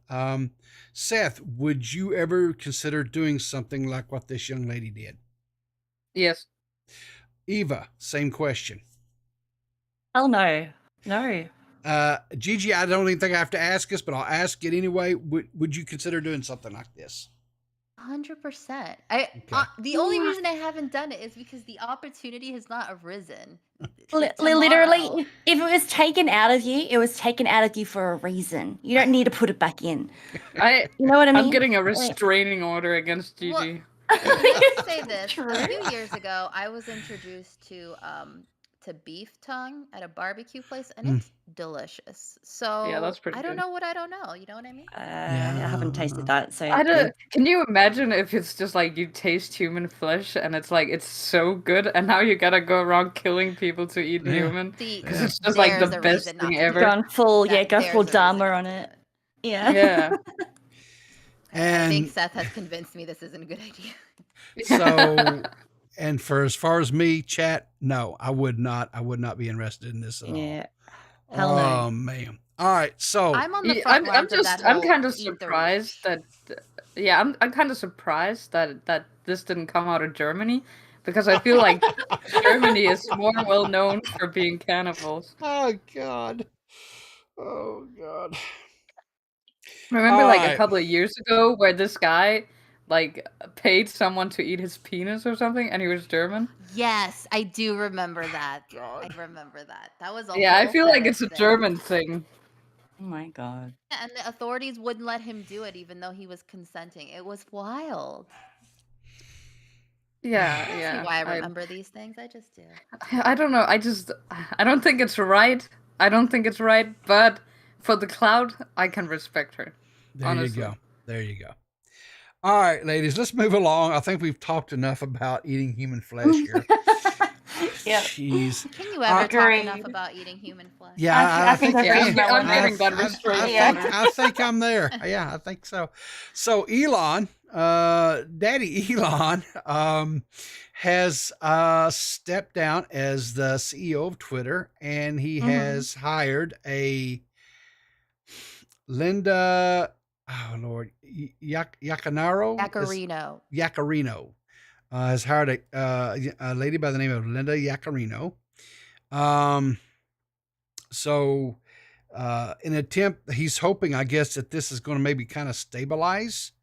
Seth, would you ever consider doing something like what this young lady did? Yes. Eva, same question. Hell no, no. Gigi, I don't even think I have to ask this, but I'll ask it anyway. Would you consider doing something like this? 100%. Okay. The only reason I haven't done it is because the opportunity has not arisen. Literally, if it was taken out of you, it was taken out of you for a reason. You don't need to put it back in. You know what I mean? I'm getting a restraining order against Gigi. Well, I will say this: True. a few years ago, I was introduced to beef tongue at a barbecue place, and it's delicious. So that's pretty I don't good. know what I don't know. You know what I mean? I haven't tasted that, so I don't. Can you imagine if it's just like you taste human flesh and it's like it's so good, and now you gotta go around killing people to eat human? See, Because it's just like the there's a best reason not thing to do ever. it. gone full, That- go there's full a reason Dharma not on to do it. Yeah. Yeah. I think And Seth has convinced me this isn't a good idea. so, and for as far as me, chat, no, I would not be interested in this at Yeah. all. Hell no. Oh man. All right. So I'm on the Yeah, front I'm lines of just that I'm whole kind of eat the surprised rich. that I'm kind of surprised that this didn't come out of Germany because I feel like Germany is more well known for being cannibals. Oh God. Oh God. Remember like a Alright. couple of years ago where this guy like paid someone to eat his penis or something and he was German? Yes, I do remember that. God. I remember that. That was a Yeah, I whole feel like fetish it's a thing. German thing. Oh my god. Yeah, and the authorities wouldn't let him do it even though he was consenting. It was wild. Yeah, See yeah. why I remember these things? I just do. I don't know. I don't think it's right. I don't think it's right, but for the cloud, I can respect her. There Honestly. you go. There you go. All right, ladies, let's move along. I think we've talked enough about eating human flesh here. Yeah. Jeez. Can you ever talk enough Agreed. about eating human flesh? Yeah, I think I've Yeah, reached my I'm limit. getting that restraint. Yeah. I think I'm there. Yeah, I think so. So Elon, Daddy Elon, has stepped down as the CEO of Twitter, and he has hired a Linda, oh Lord, Yacarino has hired a lady by the name of Linda Yacarino. So in an attempt, he's hoping, I guess, that this is going to maybe kind of stabilize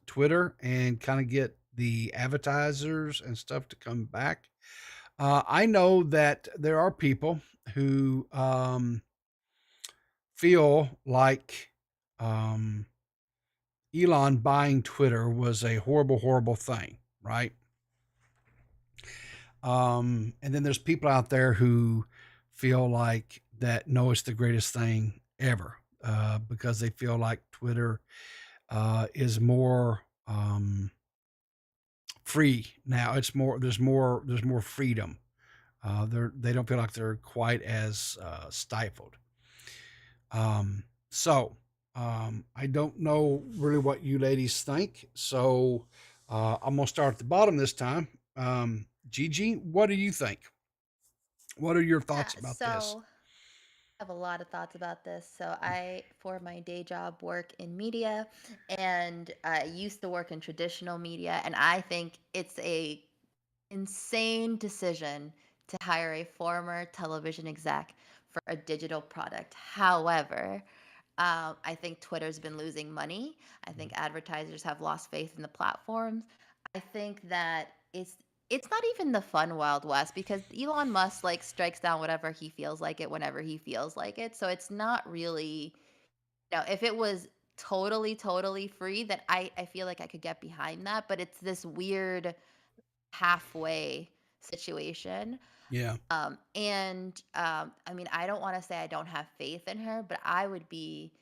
Twitter and kind of get the advertisers and stuff to come back. I know that there are people who feel like Elon buying Twitter was a horrible, horrible thing, right? And then there's people out there who feel like that no, it's the greatest thing ever because they feel like Twitter is more free now. It's more there's more freedom. They don't feel like they're quite as stifled. I don't know really what you ladies think. So I'm gonna start at the bottom this time. Gigi, what do you think? What are your thoughts about this? I have a lot of thoughts about this. So I, for my day job, work in media, and I used to work in traditional media, and I think it's a insane decision to hire a former television exec for a digital product. However, I think Twitter's been losing money. I think advertisers have lost faith in the platforms. I think that it's not even the fun Wild West because Elon Musk like strikes down whatever he feels like it whenever he feels like it. So it's not really, if it was totally free, then I feel like I could get behind that. But it's this weird halfway situation. Yeah. I mean, I don't want to say I don't have faith in her, but I would be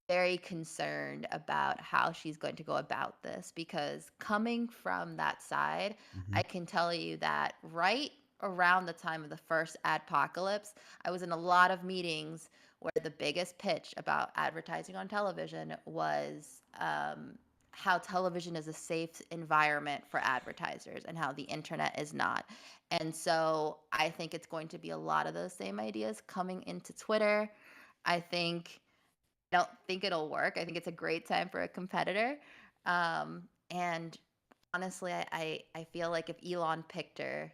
very concerned about how she's going to go about this because coming from that side, I can tell you that right around the time of the first adpocalypse, I was in a lot of meetings where the biggest pitch about advertising on television was how television is a safe environment for advertisers and how the internet is not. And so I think it's going to be a lot of those same ideas coming into Twitter. I don't think it'll work. I think it's a great time for a competitor. And honestly, I feel like if Elon picked her,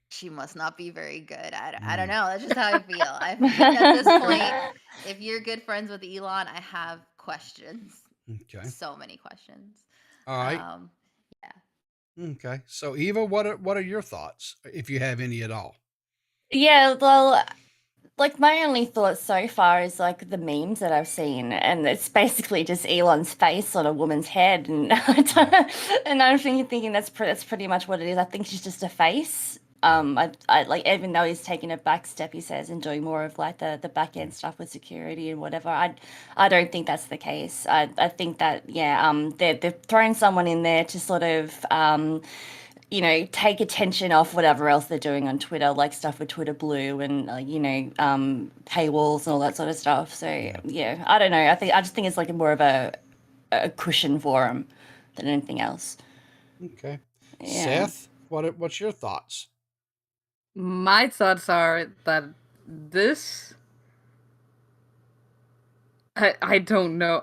she must not be very good. I don't know. That's just how I feel. I think at this point, if you're good friends with Elon, I have questions. Okay. So many questions. All right. Yeah. Okay. So Eva, what are your thoughts, if you have any at all? Yeah, well, like my only thought so far is like the memes that I've seen, and it's basically just Elon's face on a woman's head, and I'm thinking that's pretty much what it is. I think she's just a face. I like, even though he's taking a back step, he says, and doing more of like the back end stuff with security and whatever. I don't think that's the case. I think that they've thrown someone in there to sort of take attention off whatever else they're doing on Twitter, like stuff with Twitter Blue and paywalls and all that sort of stuff. So yeah, I don't know. I just think it's like more of a cushion for them than anything else. Okay. Yeah. Seth, what's your thoughts? My thoughts are that this. I don't know.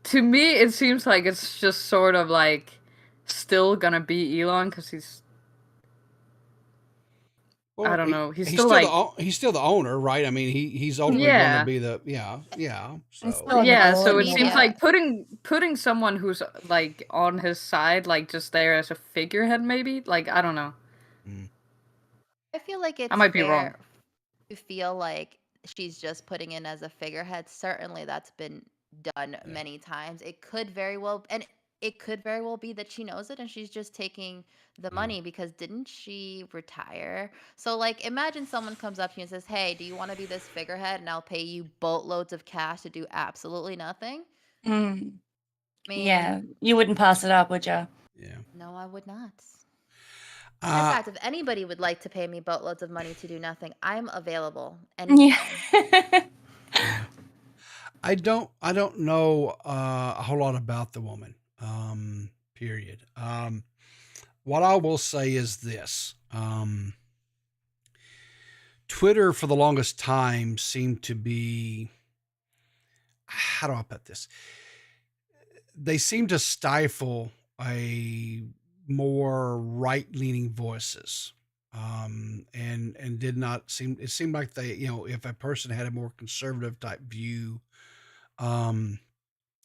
To me, it seems like it's just sort of like still gonna be Elon because he's. Well, I don't know. He's still the owner, right? I mean, he's ultimately going to be the So it Yeah. seems like putting someone who's like on his side, like just there as a figurehead, maybe. Like I don't know. I feel like it's I might be wrong. fair to feel like she's just putting in as a figurehead. Certainly, that's been done many times. It could very well be that she knows it and she's just taking the money because didn't she retire? So like imagine someone comes up to you and says, "Hey, do you want to be this figurehead and I'll pay you boatloads of cash to do absolutely nothing?" I mean, Yeah, you wouldn't pass it up, would you? Yeah. No, I would not. In Uh, fact, if anybody would like to pay me boatloads of money to do nothing, I'm available Yeah. anytime. yeah. I don't know a whole lot about the woman. Period. What I will say is this. Twitter for the longest time seemed to be, how do I put this? They seem to stifle a more right-leaning voices. And did not seem, it seemed like they, if a person had a more conservative type view, um,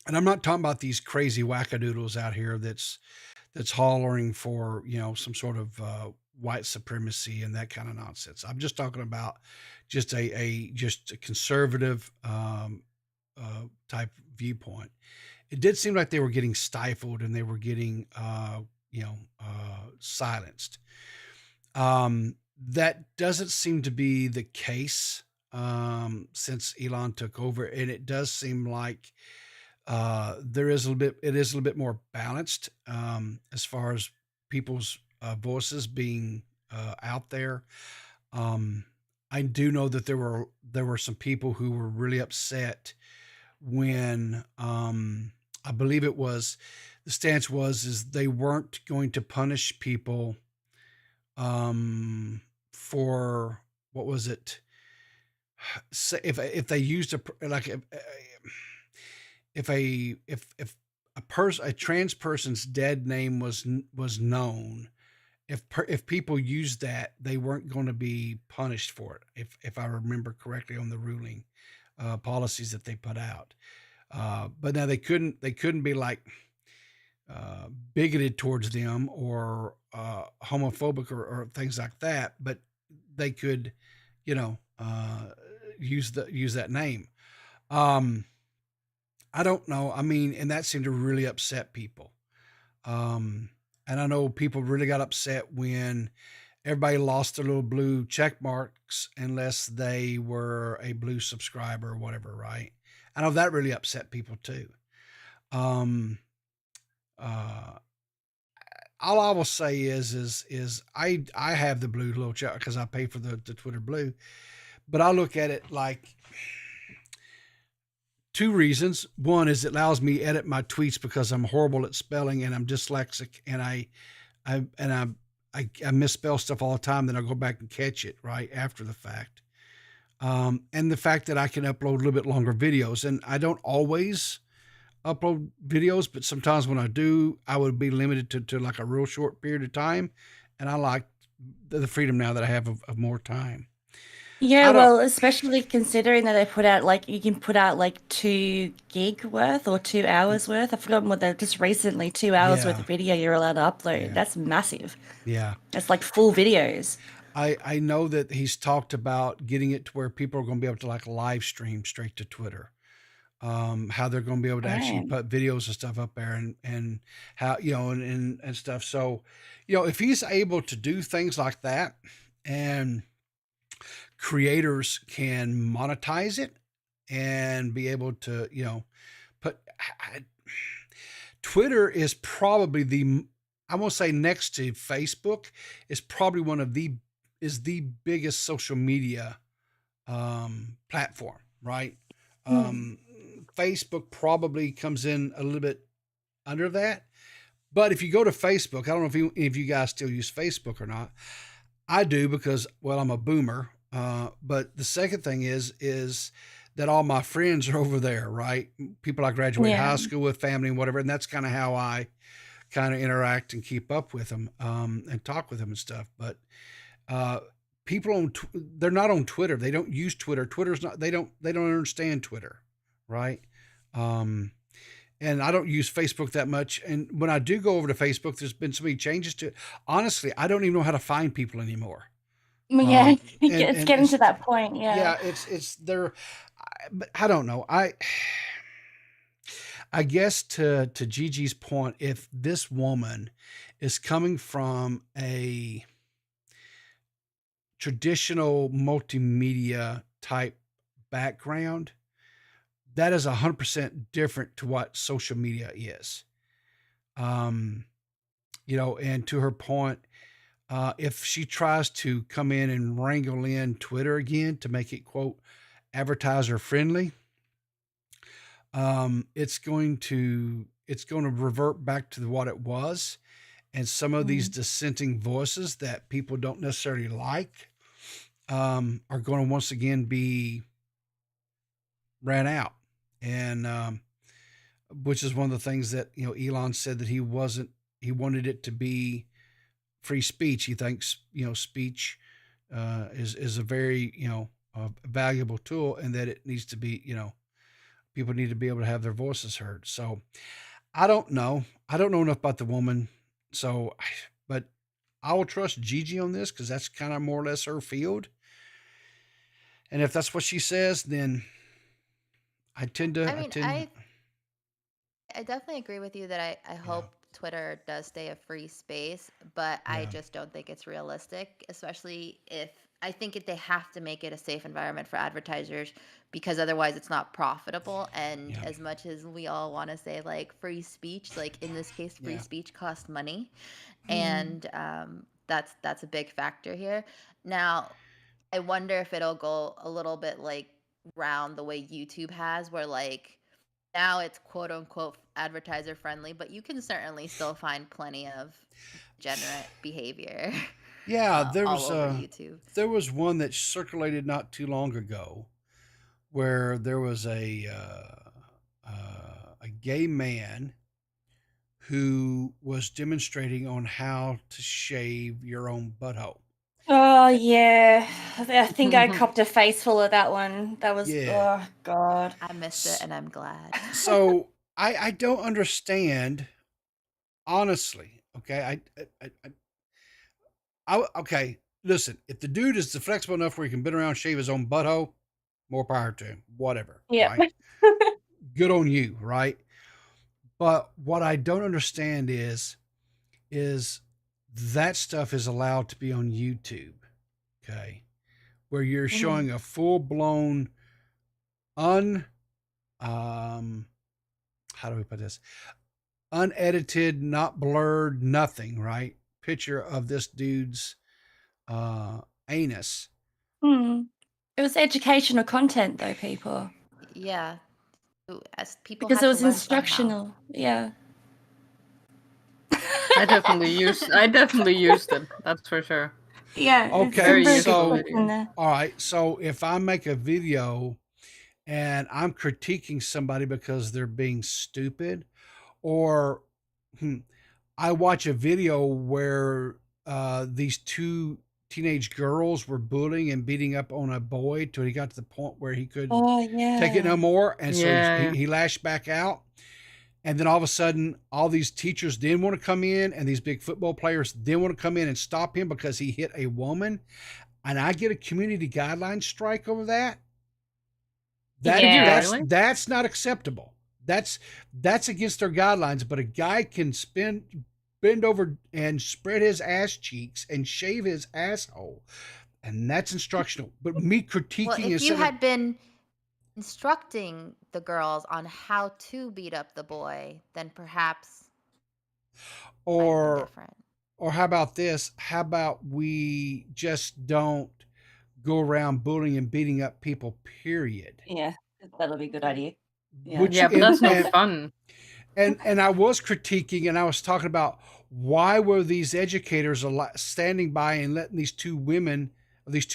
and I'm not talking about these crazy wackadoodles out here that's hollering for, some sort of white supremacy and that kind of nonsense. I'm just talking about just just a conservative type viewpoint. It did seem like they were getting stifled and they were getting silenced. That doesn't seem to be the case since Elon took over, and it does seem like it is a little bit more balanced as far as people's voices being out there. Um, I do know that there were some people who were really upset when I believe it was the stance was is they weren't going to punish people for what was it? Say if they used like if a trans person's dead name was known, if people used that, they weren't going to be punished for it. If I remember correctly on the ruling policies that they put out, but now they couldn't be like bigoted towards them or homophobic or things like that, but they could, you know, use that name. I don't know. I mean, and that seemed to really upset people. And I know people really got upset when everybody lost their little blue check marks unless they were a blue subscriber or whatever, right? I know that really upset people too. Um, uh, all I will say is I have the blue little check because I pay for the Twitter blue, but I look at it like two reasons. One is it allows me to edit my tweets because I'm horrible at spelling and I'm dyslexic and I misspell stuff all the time. Then I go back and catch it right after the fact. And the fact that I can upload a little bit longer videos, and I don't always upload videos, but sometimes when I do, I would be limited to like a real short period of time. And I like the freedom now that I have of more time. Yeah, well, especially considering that they put out you can put out 2 gig worth or 2 hours worth. I've forgotten what they're just recently 2 hours worth of video you're allowed to upload. Yeah. That's massive. Yeah. That's like full videos. I know that he's talked about getting it to where people are going to be able to like live stream straight to Twitter. How they're going to be able to actually put videos and stuff up there and how, and stuff. So, if he's able to do things like that and creators can monetize it and be able to, put Twitter is probably I won't say next to Facebook, is probably is the biggest social media platform, right? Facebook probably comes in a little bit under that. But if you go to Facebook, I don't know if you guys still use Facebook or not. I do because, well, I'm a boomer. But the second thing is that all my friends are over there, right? People I graduated high school with, family and whatever. And that's kind of how I kind of interact and keep up with them and talk with them and stuff. But people they're not on Twitter. They don't use Twitter. They don't understand Twitter, right? And I don't use Facebook that much. And when I do go over to Facebook, there's been so many changes to it. Honestly, I don't even know how to find people anymore. Yeah, it's getting to that point. Yeah. Yeah, it's there, but I don't know. I guess to Gigi's point, if this woman is coming from a traditional multimedia type background, that is 100% different to what social media is. And to her point, if she tries to come in and wrangle in Twitter again to make it quote advertiser friendly, it's going to revert back to what it was, and some of these dissenting voices that people don't necessarily like are going to once again be ran out, and which is one of the things that Elon said that he wanted it to be free speech. He thinks speech is a very a valuable tool, and that it needs to be people need to be able to have their voices heard. So I don't know enough about the woman, but I will trust Gigi on this because that's kind of more or less her field. And if that's what she says, then I definitely agree with you that I hope Twitter does stay a free space, but I just don't think it's realistic, especially if I think they have to make it a safe environment for advertisers, because otherwise it's not profitable. And as much as we all want to say like free speech, like in this case, free speech costs money, and that's a big factor here. Now, I wonder if it'll go a little bit like round the way YouTube has, where like now it's quote unquote advertiser friendly, but you can certainly still find plenty of degenerate behavior. Yeah, there all was over YouTube. There was one that circulated not too long ago, where there was a gay man who was demonstrating on how to shave your own butthole. Oh yeah, I think I copped a face full of that one. That was oh god. I missed it, and I'm glad. So I don't understand, honestly. Okay, okay. Listen, if the dude is flexible enough where he can bend around and shave his own butthole, more power to him. Whatever. Yeah. Right? Good on you, right? But what I don't understand is that stuff is allowed to be on YouTube, okay, where you're showing a full blown how do we put this? Unedited, not blurred, nothing, right? Picture of this dude's anus. It was educational content, though, people. Yeah, as people because had it was to learn instructional. somehow. Yeah. I definitely used it. That's for sure. Yeah. Okay, so all right. So if I make a video and I'm critiquing somebody because they're being stupid, or I watch a video where these two teenage girls were bullying and beating up on a boy till he got to the point where he couldn't take it no more, and so he lashed back out. And then all of a sudden, all these teachers didn't want to come in, and these big football players didn't want to come in and stop him because he hit a woman. And I get a community guideline strike over that. That's not acceptable. That's against their guidelines. But a guy can bend over and spread his ass cheeks and shave his asshole, and that's instructional. But me critiquing, well, if you had been instructing the girls on how to beat up the boy, then perhaps or how about this? How about we just don't go around bullying and beating up people, period? Yeah, that'll be a good idea. Yeah, but that's no fun. And I was critiquing, and I was talking about why were these educators standing by and letting these two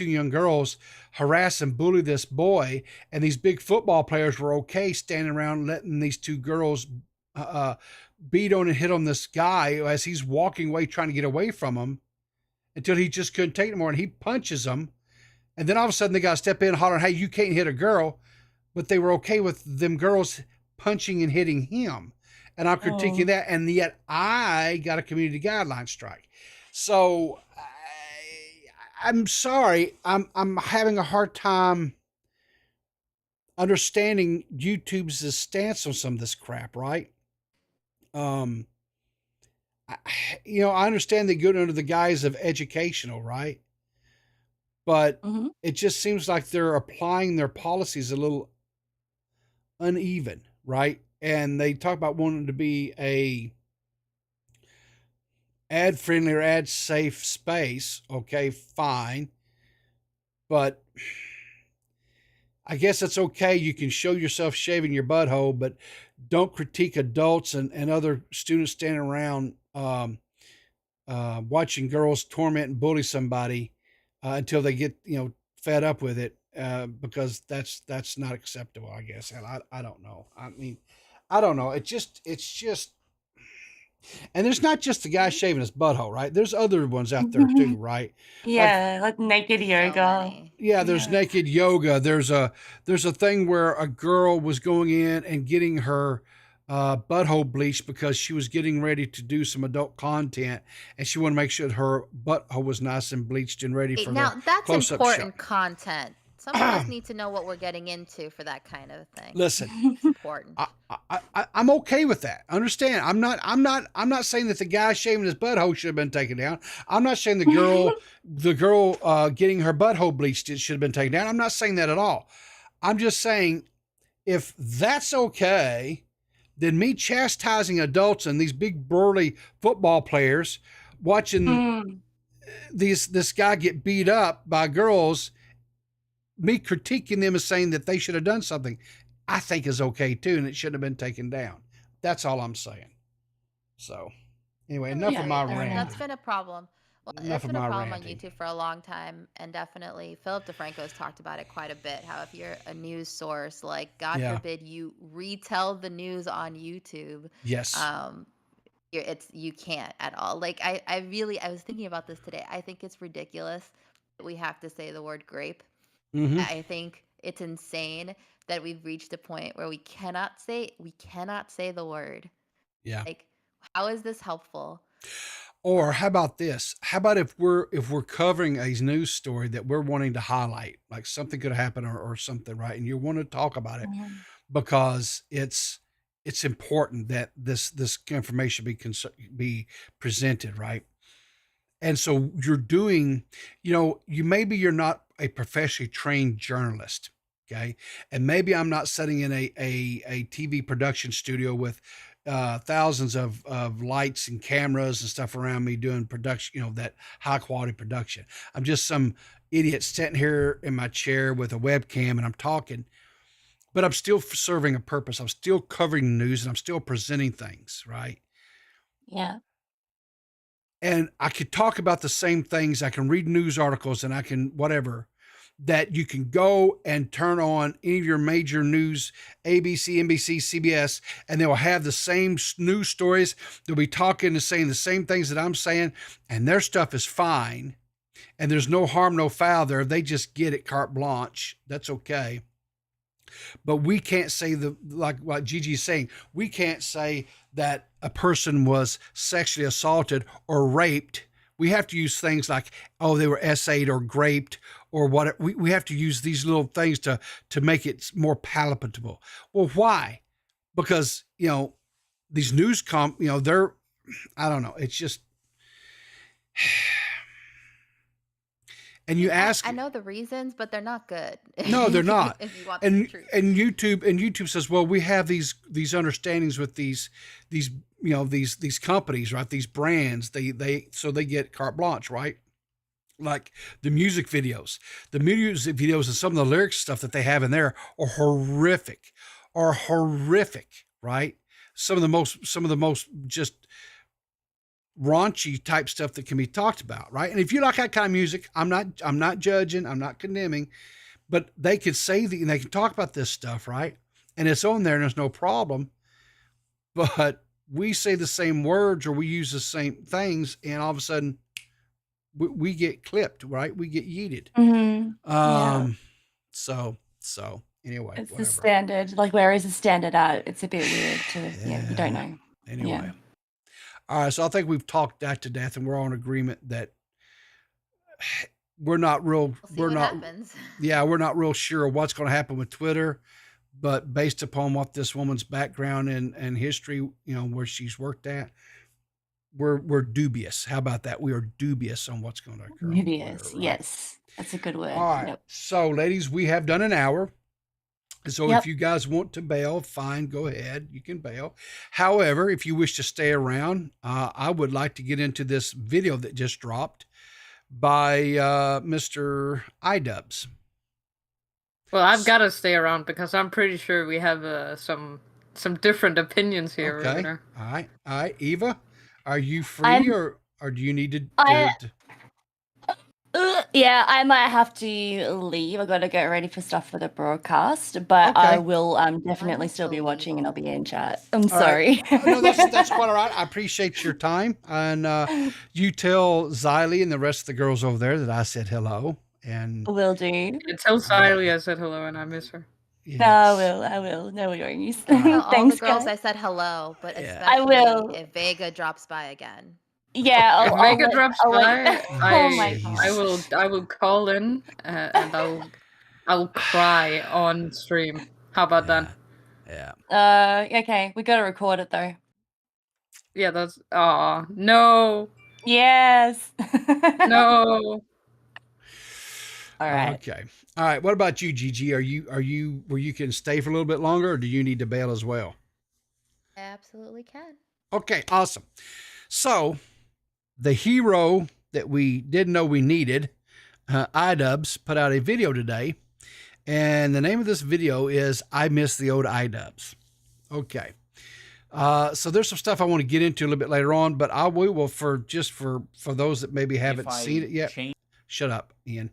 young girls harass and bully this boy, and these big football players were okay standing around letting these two girls beat on and hit on this guy as he's walking away trying to get away from him, until he just couldn't take it anymore, and he punches them. And then all of a sudden they got to step in hollering, hey, you can't hit a girl. But they were okay with them girls punching and hitting him. And I'm critiquing that, and yet I got a community guideline strike. So I'm sorry, I'm having a hard time understanding YouTube's stance on some of this crap, right? I understand they go under the guise of educational, right? But it just seems like they're applying their policies a little uneven, right? And they talk about wanting to be ad friendly or ad safe space, okay, fine. But I guess it's okay. You can show yourself shaving your butthole, but don't critique adults and other students standing around watching girls torment and bully somebody until they get fed up with it, because that's not acceptable, I guess. And I don't know. I mean, I don't know. It's just, and there's not just the guy shaving his butthole, right? There's other ones out there too, right? Yeah, like naked So yoga. many. Yeah, there's Yeah. naked yoga. There's a thing where a girl was going in and getting her butthole bleached because she was getting ready to do some adult content, and she wanted to make sure that her butthole was nice and bleached and ready for Now the that's close-up shot. important content. Some of us need to know what we're getting into for that kind of thing. Listen, It's important. I'm okay with that. Understand? I'm not saying that the guy shaving his butthole should have been taken down. I'm not saying the girl getting her butthole bleached should have been taken down. I'm not saying that at all. I'm just saying, if that's okay, then me chastising adults and these big burly football players watching this guy get beat up by girls, me critiquing them as saying that they should have done something, I think is okay too, and it shouldn't have been taken down. That's all I'm saying. So, anyway, enough of my fair rant. enough. That's been a problem. Well, Enough that's of been a my problem on ranting. YouTube for a long time, and definitely Philip DeFranco's talked about it quite a bit. How if you're a news source, like God Yeah. forbid you retell the news on YouTube, Yes. you can't at all. Like I was thinking about this today. I think it's ridiculous that we have to say the word grape. Mm-hmm. I think it's insane that we've reached a point where we cannot say the word. Yeah. Like, how is this helpful? Or how about this? How about if we're covering a news story that we're wanting to highlight, like something could happen or something, right? And you want to talk about it because it's important that this information be presented, right? And so you're doing, you're not a professionally trained journalist, okay? And maybe I'm not sitting in a TV production studio with thousands of lights and cameras and stuff around me doing production, that high quality production. I'm just some idiot sitting here in my chair with a webcam and I'm talking, but I'm still serving a purpose. I'm still covering news and I'm still presenting things, right? Yeah. And I could talk about the same things. I can read news articles and I can whatever, that you can go and turn on any of your major news, ABC, NBC, CBS, and they will have the same news stories. They'll be talking and saying the same things that I'm saying, and their stuff is fine. And there's no harm, no foul there. They just get it carte blanche. That's okay. But we can't say like what Gigi's saying, we can't say that a person was sexually assaulted or raped. We have to use things like, oh, they were essayed or graped or what. We have to use these little things to make it more palatable. Well, why? Because, these news they're, I don't know. It's just, and you ask, I know the reasons, but they're not good. No, they're not. If you want and the truth. and YouTube says, well, we have these understandings with these companies, right? These brands, they get carte blanche, right? Like the music videos and some of the lyrics stuff that they have in there are horrific, right? Some of the most just raunchy type stuff that can be talked about, right? And if you like that kind of music, I'm not judging, I'm not condemning, but they could say that and they can talk about this stuff, right? And it's on there and there's no problem. But we say the same words or we use the same things, and all of a sudden we get clipped, right? We get yeeted. So anyway, It's whatever. the standard. Like, where is the standard at? It's a bit weird to, you don't know. Anyway. Yeah. All right. So I think we've talked that to death and we're all in agreement that we're not real, We'll see what happens. Yeah, we're not real sure what's going to happen with Twitter, but based upon what this woman's background and history, where she's worked at, we're dubious. How about that? We are dubious on what's going to occur. Dubious. Right? Yes. That's a good word. All right. Yep. So, ladies, we have done an hour. So Yep. if you guys want to bail, fine, go ahead. You can bail. However, if you wish to stay around, I would like to get into this video that just dropped by Mr. iDubbbz. Well, I've got to stay around because I'm pretty sure we have some different opinions here. Okay. Ritter. All right. Eva, are you free or do you need to? Yeah, I might have to leave. I got to get ready for stuff for the broadcast, but Okay. I will definitely still be watching and I'll be in chat. I'm sorry. No, that's quite all right. I appreciate your time, and you tell Xylee and the rest of the girls over there that I said hello. And will do. Yeah, tell Xylee I said hello and I miss her. yes. I will. No worries. Tell all Thanks, the girls guys. I said hello, but Yeah. especially I will. if Vega drops by again. Yeah, If Vega drops by, oh my god. I will call in and I'll cry on stream. How about that? Yeah. Okay, we gotta record it though. Yeah, that's no. Yes. No. All right. Okay. All right. What about you, Gigi? Are you where you can stay for a little bit longer, or do you need to bail as well? I absolutely can. Okay. Awesome. So, the hero that we didn't know we needed, iDubbbz, put out a video today, and the name of this video is "I Miss the Old iDubbbz." Okay. So there's some stuff I want to get into a little bit later on, but we will for those that maybe haven't seen it yet. Shut up, Ian.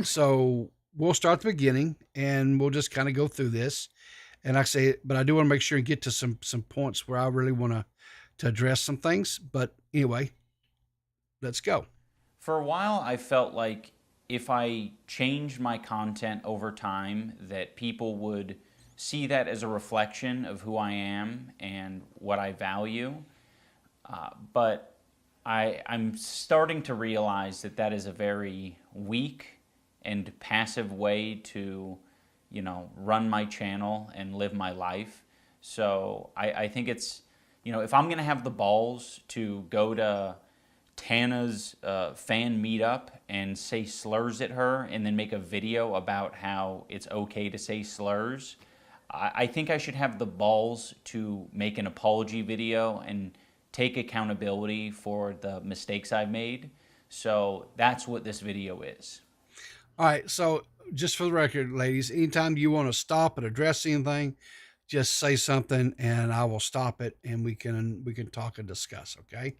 So we'll start at the beginning and we'll just kind of go through this. And I say, but I do want to make sure and get to some points where I really want to address some things. But anyway, let's go. For a while, I felt like if I changed my content over time, that people would see that as a reflection of who I am and what I value. But I'm starting to realize that that is a very weak and passive way to, run my channel and live my life. So I think it's, if I'm going to have the balls to go to Tana's fan meetup and say slurs at her and then make a video about how it's okay to say slurs, I think I should have the balls to make an apology video and take accountability for the mistakes I've made. So that's what this video is. All right. So just for the record, ladies, anytime you want to stop and address anything, just say something and I will stop it and we can talk and discuss. Okay.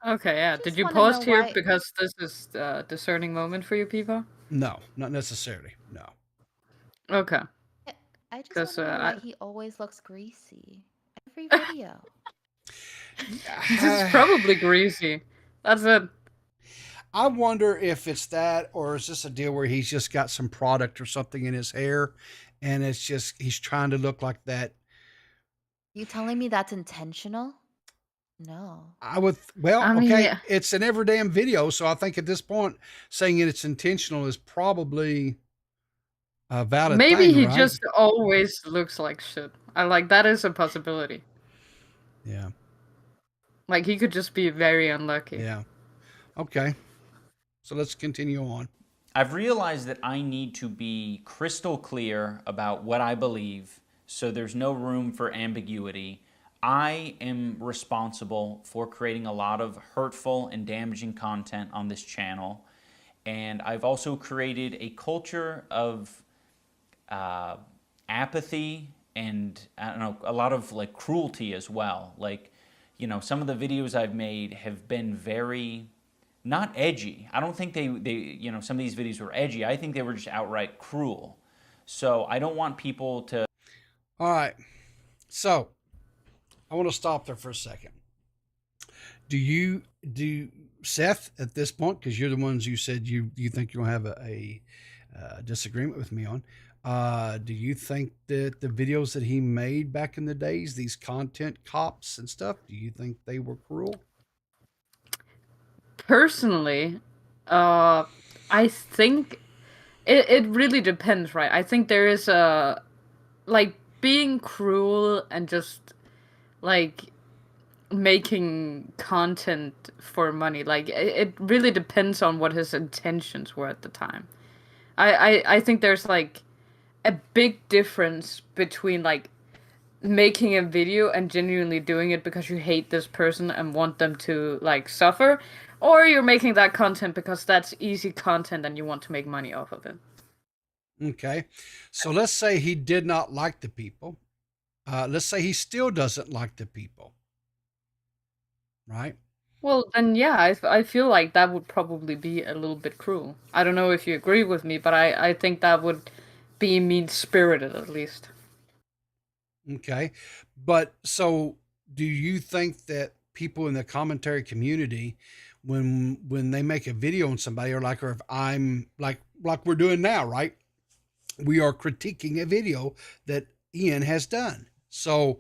Okay. Yeah. Just Did you wanna pause know here why- because this is a discerning moment for you people? No, not necessarily. No. Okay. I just 'Cause, want to know why I- he always looks greasy. Every video. It's probably greasy. That's it. I wonder if it's that, or is this a deal where he's just got some product or something in his hair and it's just, he's trying to look like that. You telling me that's intentional? No. I mean, okay, yeah. It's an every damn video. So I think at this point saying it's intentional is probably a valid maybe thing, he right? just always looks like shit. That is a possibility. Yeah. Like he could just be very unlucky. Yeah. Okay. So let's continue on. I've realized that I need to be crystal clear about what I believe, so there's no room for ambiguity. I am responsible for creating a lot of hurtful and damaging content on this channel, and I've also created a culture of apathy and, I don't know, a lot of like cruelty as well. Like, some of the videos I've made have been very not edgy. I don't think they some of these videos were edgy. I think they were just outright cruel. So I don't want people to. All right. So I want to stop there for a second. Do Seth at this point, because you're the ones you said you think you'll have a disagreement with me on. Do you think that the videos that he made back in the days, these content cops and stuff, do you think they were cruel? Personally, I think it really depends, right? I think there is like being cruel and just like making content for money. Like it really depends on what his intentions were at the time. I think there's like a big difference between like making a video and genuinely doing it because you hate this person and want them to like suffer, or you're making that content because that's easy content and you want to make money off of it. Okay. So let's say he did not like the people. Let's say he still doesn't like the people. Right? Well, then yeah, I feel like that would probably be a little bit cruel. I don't know if you agree with me, but I think that would be mean-spirited at least. Okay. But so do you think that people in the commentary community, when they make a video on somebody, or like, or if I'm like we're doing now, right? We are critiquing a video that Ian has done. So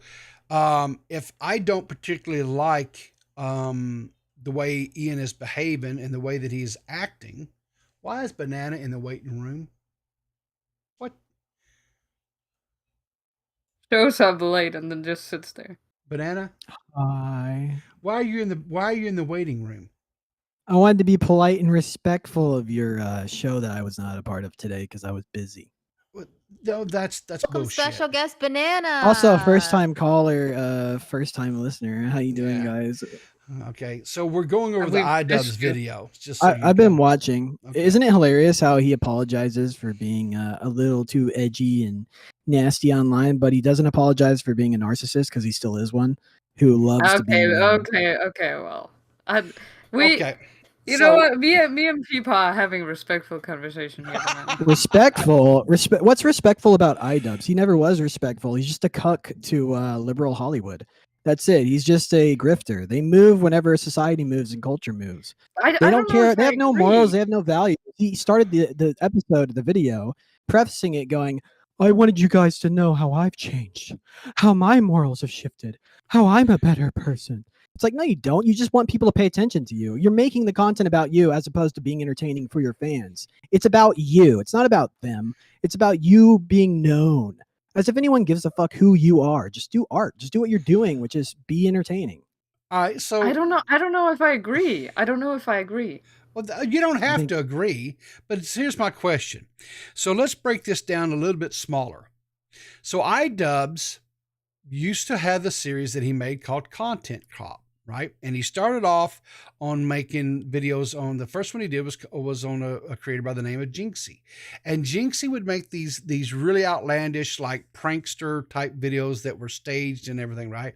if I don't particularly like the way Ian is behaving and the way that he's acting, why is Banana in the waiting room? What? Shows up late and then just sits there. Banana? Hi. Why are you in the waiting room? I wanted to be polite and respectful of your show that I was not a part of today because I was busy. No, that's Welcome, bullshit. special guest Banana. Also, first time caller, first time listener. How you doing, guys? Okay, so we're going over the iDubbbz video. Just so I've been watching. Okay. Isn't it hilarious how he apologizes for being a little too edgy and nasty online, but he doesn't apologize for being a narcissist because he still is one who loves to be. Okay. Well, okay. You know what? Me and Peepaw are having a respectful conversation here. Respectful? What's respectful about iDubbbz? He never was respectful. He's just a cuck to liberal Hollywood. That's it. He's just a grifter. They move whenever society moves and culture moves. They don't care. They have no morals. They have no value. He started the episode, the video, prefacing it going, I wanted you guys to know how I've changed, how my morals have shifted, how I'm a better person. It's like, no, you don't. You just want people to pay attention to you. You're making the content about you as opposed to being entertaining for your fans. It's about you. It's not about them. It's about you being known. As if anyone gives a fuck who you are. Just do art. Just do what you're doing, which is be entertaining. All right, so I don't know if I agree. Well, you don't have to agree, but here's my question. So let's break this down a little bit smaller. So iDubbbz used to have the series that he made called Content Cop, right? And he started off on making videos on, the first one he did was on a creator by the name of Jinxie. And Jinxie would make these really outlandish, like prankster type videos that were staged and everything, right?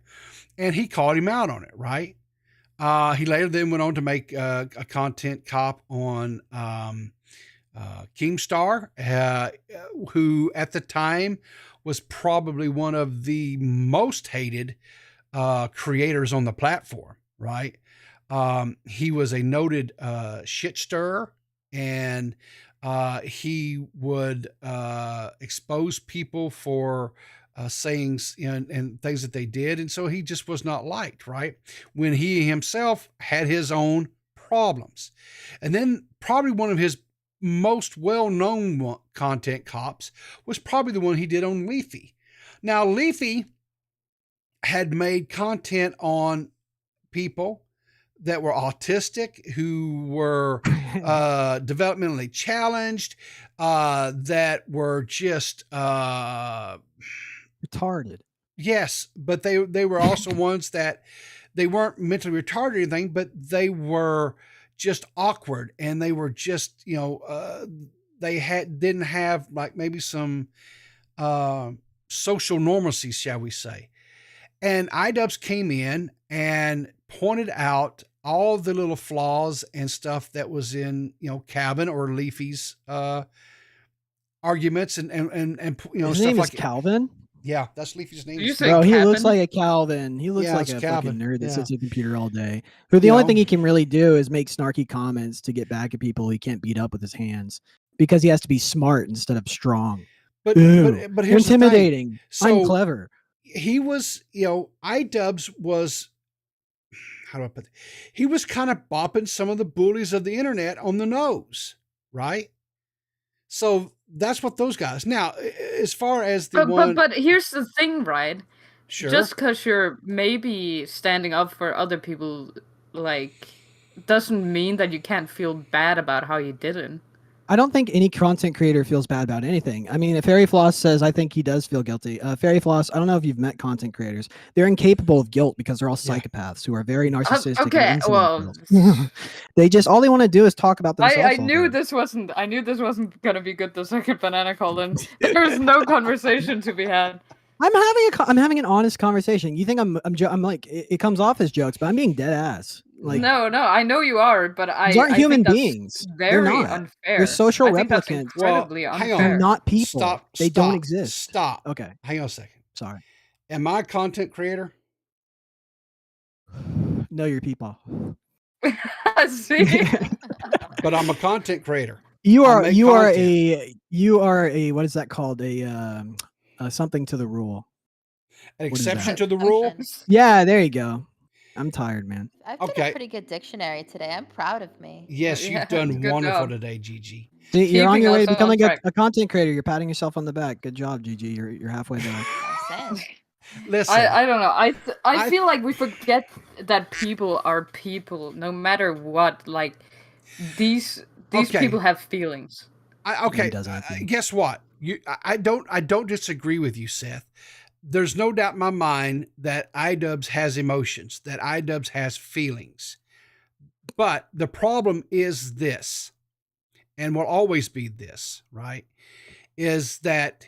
And he called him out on it, right? He later then went on to make a Content Cop on Keemstar, who at the time was probably one of the most hated creators on the platform, right? He was a noted shit stirrer, and he would expose people for sayings and things that they did. And so he just was not liked, right? When he himself had his own problems. And then probably one of his most well-known Content Cops was probably the one he did on Leafy. Now, Leafy had made content on people that were autistic, who were developmentally challenged, that were just retarded. Yes, but they were also ones that they weren't mentally retarded or anything, but they were just awkward, and they were just, they didn't have like maybe some social normalcy, shall we say. And iDubbbz came in and pointed out all the little flaws and stuff that was in, Cabin or Leafy's arguments and his stuff name like is Calvin. Yeah, that's Leafy's name. Bro, he looks like a Calvin. He looks like a fucking nerd that sits at a computer all day. Who the only thing he can really do is make snarky comments to get back at people he can't beat up with his hands because he has to be smart instead of strong. But here's intimidating. So I'm clever. He was, iDubbbz was, how do I put it? He was kind of bopping some of the bullies of the internet on the nose, right? So that's what those guys. Now, as far as the but here's the thing, right? Sure. Just because you're maybe standing up for other people, like, doesn't mean that you can't feel bad about how you did it. I don't think any content creator feels bad about anything. I mean, if Fairy Floss says, I think he does feel guilty. Fairy Floss, I don't know if you've met content creators. They're incapable of guilt because they're all Yeah. psychopaths who are very narcissistic. Okay, and into well, themselves. They just all they want to do is talk about themselves. I all knew day. this wasn't. I knew this wasn't gonna be good. The second banana Colin. There's no conversation to be had. I'm having an honest conversation. You think I'm like it comes off as jokes, but I'm being dead ass. Like No, I know you are, but these aren't human think that's beings. very They're not. unfair. They're social I think that's replicants. incredibly Well, hang on. They're unfair. not people. Stop. They don't stop, exist. Stop. Okay, Hang on a second. sorry. Am I a content creator? No, you're people. See, But I'm a content creator. You I are make you are content. a what is that called? Something to the rule. An What is that? exception to the rule. Exception. Yeah, there you go. I'm tired, man. I've done Okay. a pretty good dictionary today. I'm proud of me. Yes, Yeah, you've done good wonderful job. today, Gigi. See, you're on Keeping your way us to on becoming track. a content creator. You're patting yourself on the back. Good job, Gigi. You're halfway there. I'm saying. Listen, I don't know. I I- feel like we forget that people are people, no matter what. Like these Okay. people have feelings. okay. doesn't have to. Guess what? I don't disagree with you, Seth. There's no doubt in my mind that iDubbbz has emotions, that iDubbbz has feelings. But the problem is this, and will always be this, right? Is that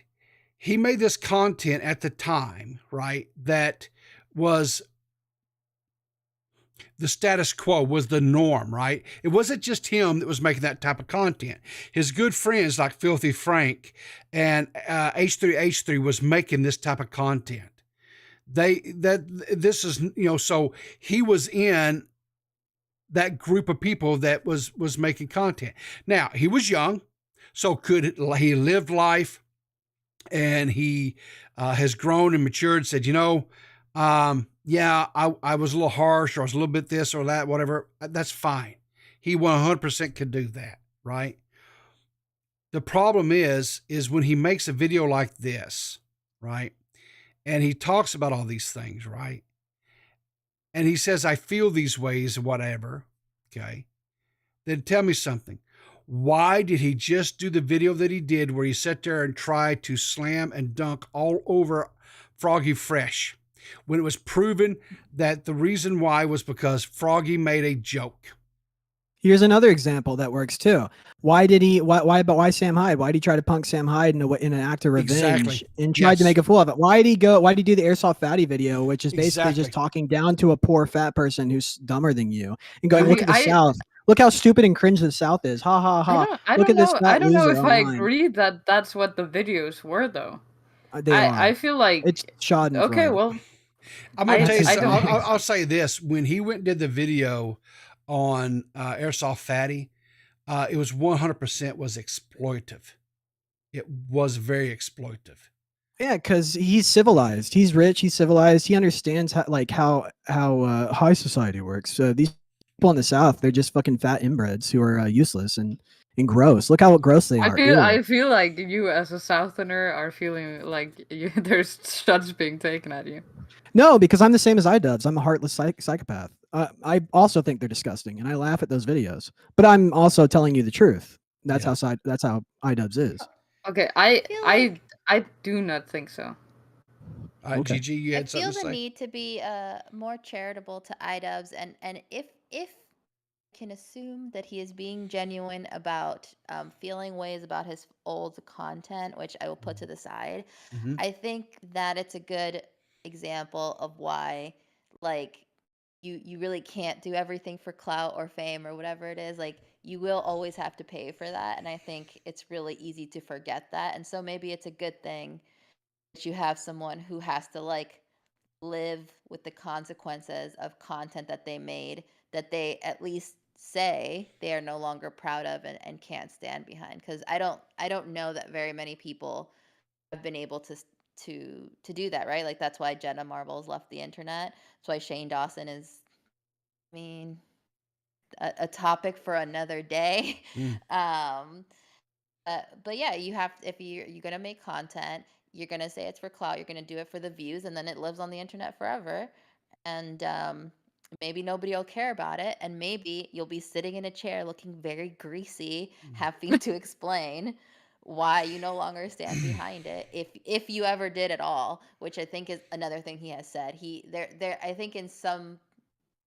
he made this content at the time, right? That was the status quo, was the norm, right? It wasn't just him that was making that type of content. His good friends like Filthy Frank and H3H3 was making this type of content. This is, so he was in that group of people that was making content. Now, he was young, so he lived life, and he has grown and matured, said, yeah, I was a little harsh, or I was a little bit this or that, whatever. That's fine. He 100% could do that, right? The problem is when he makes a video like this, right? And he talks about all these things, right? And he says, I feel these ways, whatever, okay? Then tell me something. Why did he just do the video that he did where he sat there and tried to slam and dunk all over Froggy Fresh, when it was proven that the reason why was because Froggy made a joke? Here's another example that works too. Why why Sam Hyde? Why did he try to punk Sam Hyde in an act of revenge Exactly. and tried to Yes. make a fool of it? Why did he do the airsoft fatty video, which is basically Exactly. just talking down to a poor fat person who's dumber than you and going, I look mean, at the South. Look how stupid and cringe the South is. Ha ha ha. I Look don't at this know. fat I don't know loser if I online. agree that that's what the videos were, though. They are. I feel like It's Schadenfreude. okay. Well, I'm going to tell you I something. don't think I'll say this. When he went and did the video on Airsoft Fatty, it was 100% was exploitive. It was very exploitive. Yeah, because he's civilized. He's rich. He's civilized. He understands how high society works. These people in the South, they're just fucking fat inbreds who are useless and gross. Look how gross they are. I feel like you, as a Southerner, are feeling like there's shots being taken at you. No, because I'm the same as iDubbbz. I'm a heartless psychopath. I also think they're disgusting, and I laugh at those videos. But I'm also telling you the truth. That's how iDubbbz is. Okay, feel like- I do not think so. Okay. Gigi, you I had feel something to the say? need to be more charitable to iDubbbz, and if can assume that he is being genuine about feeling ways about his old content, which I will put to the side. Mhm. I think that it's a good example of why, like, you really can't do everything for clout or fame or whatever it is. Like, you will always have to pay for that, and I think it's really easy to forget that. And so maybe it's a good thing that you have someone who has to, like, live with the consequences of content that they made, that they at least say they are no longer proud of and can't stand behind. Because I don't know that very many people have been able to do that, right? Like, that's why Jenna Marbles left the internet. That's why Shane Dawson is, I mean, a topic for another day. But yeah, you have, if you're gonna make content, you're gonna say it's for clout, you're gonna do it for the views, and then it lives on the internet forever. And Maybe nobody will care about it, and maybe you'll be sitting in a chair looking very greasy, having to explain why you no longer stand behind it, if you ever did at all, which I think is another thing he has said. There I think in some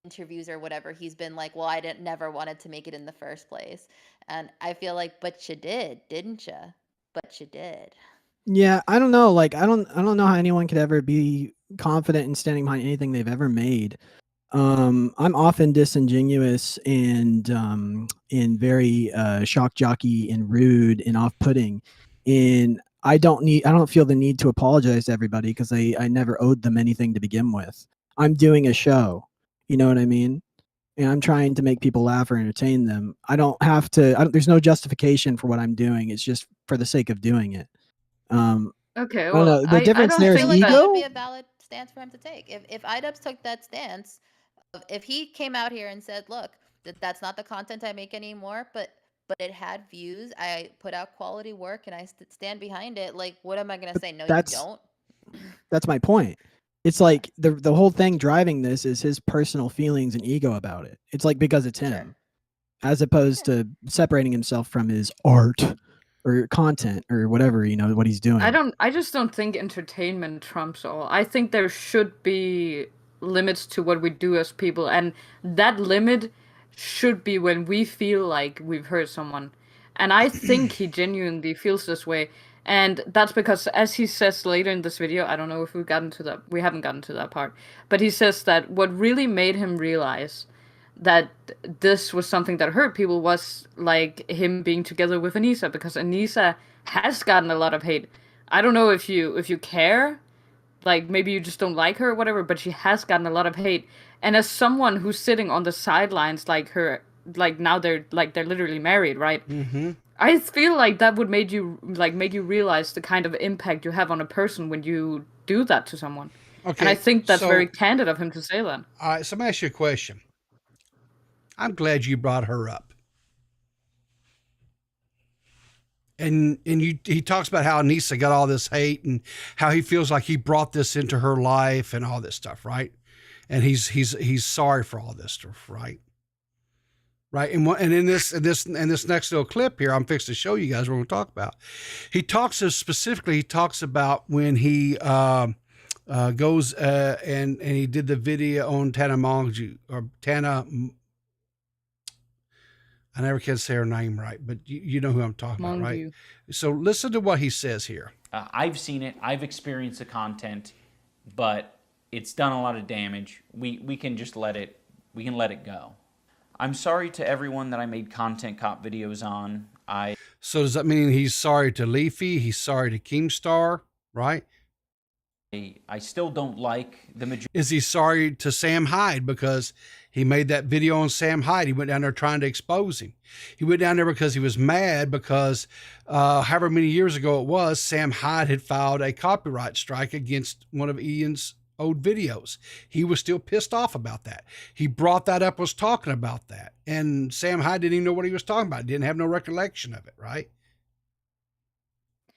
interviews or whatever, he's been like, "Well, I didn't never wanted to make it in the first place." And I feel like, "But you did, didn't you? But you did." Yeah, I don't know. Like, I don't know how anyone could ever be confident in standing behind anything they've ever made. I'm often disingenuous and very shock jockey and rude and off-putting, and I don't feel the need to apologize to everybody because I never owed them anything to begin with. I'm doing a show, you know what I mean? And I'm trying to make people laugh or entertain them. I don't have to. There's no justification for what I'm doing. It's just for the sake of doing it. Okay, I don't well, know. The I difference don't there I is feel think like that would ego. be a valid stance for him to take. If iDubbbz took that stance, if he came out here and said, "Look, that's not the content I make anymore, but it had views. I put out quality work, and I stand behind it." Like, what am I gonna say? No, you That's don't. that's my point. It's like the whole thing driving this is his personal feelings and ego about it. It's like because it's him, Sure. as opposed to separating himself from his art or content or whatever, what he's doing. I just don't think entertainment trumps all. I think there should be limits to what we do as people, and that limit should be when we feel like we've hurt someone. And I think he genuinely feels this way. And that's because, as he says later in this video, I don't know if we haven't gotten to that part, but he says that what really made him realize that this was something that hurt people was like him being together with Anissa, because Anissa has gotten a lot of hate. I don't know if you care, like maybe you just don't like her or whatever, but she has gotten a lot of hate. And as someone who's sitting on the sidelines, like now they're literally married, right? Mm-hmm. I feel like that would make you realize the kind of impact you have on a person when you do that to someone. Okay. And I think that's so, very candid of him to say that. All right. So let me ask you a question. I'm glad you brought her up. And he talks about how Anissa got all this hate and how he feels like he brought this into her life and all this stuff, right? And he's sorry for all this stuff, right? Right. And in this next little clip here, I'm fixing to show you guys what we're going to talk about. He talks about when he goes and he did the video on Tana Mongju or Tana. I never can say her name right, but you know who I'm talking about, right? So listen to what he says here. I've seen it. I've experienced the content, but it's done a lot of damage. We can just let it go. I'm sorry to everyone that I made content cop videos on. So does that mean he's sorry to Leafy? He's sorry to Keemstar, right? I still don't like the majority. Is he sorry to Sam Hyde because he made that video on Sam Hyde? He went down there trying to expose him. He went down there because he was mad because however many years ago it was, Sam Hyde had filed a copyright strike against one of Ian's old videos. He was still pissed off about that. He brought that up, was talking about that. And Sam Hyde didn't even know what he was talking about. Didn't have no recollection of it, right?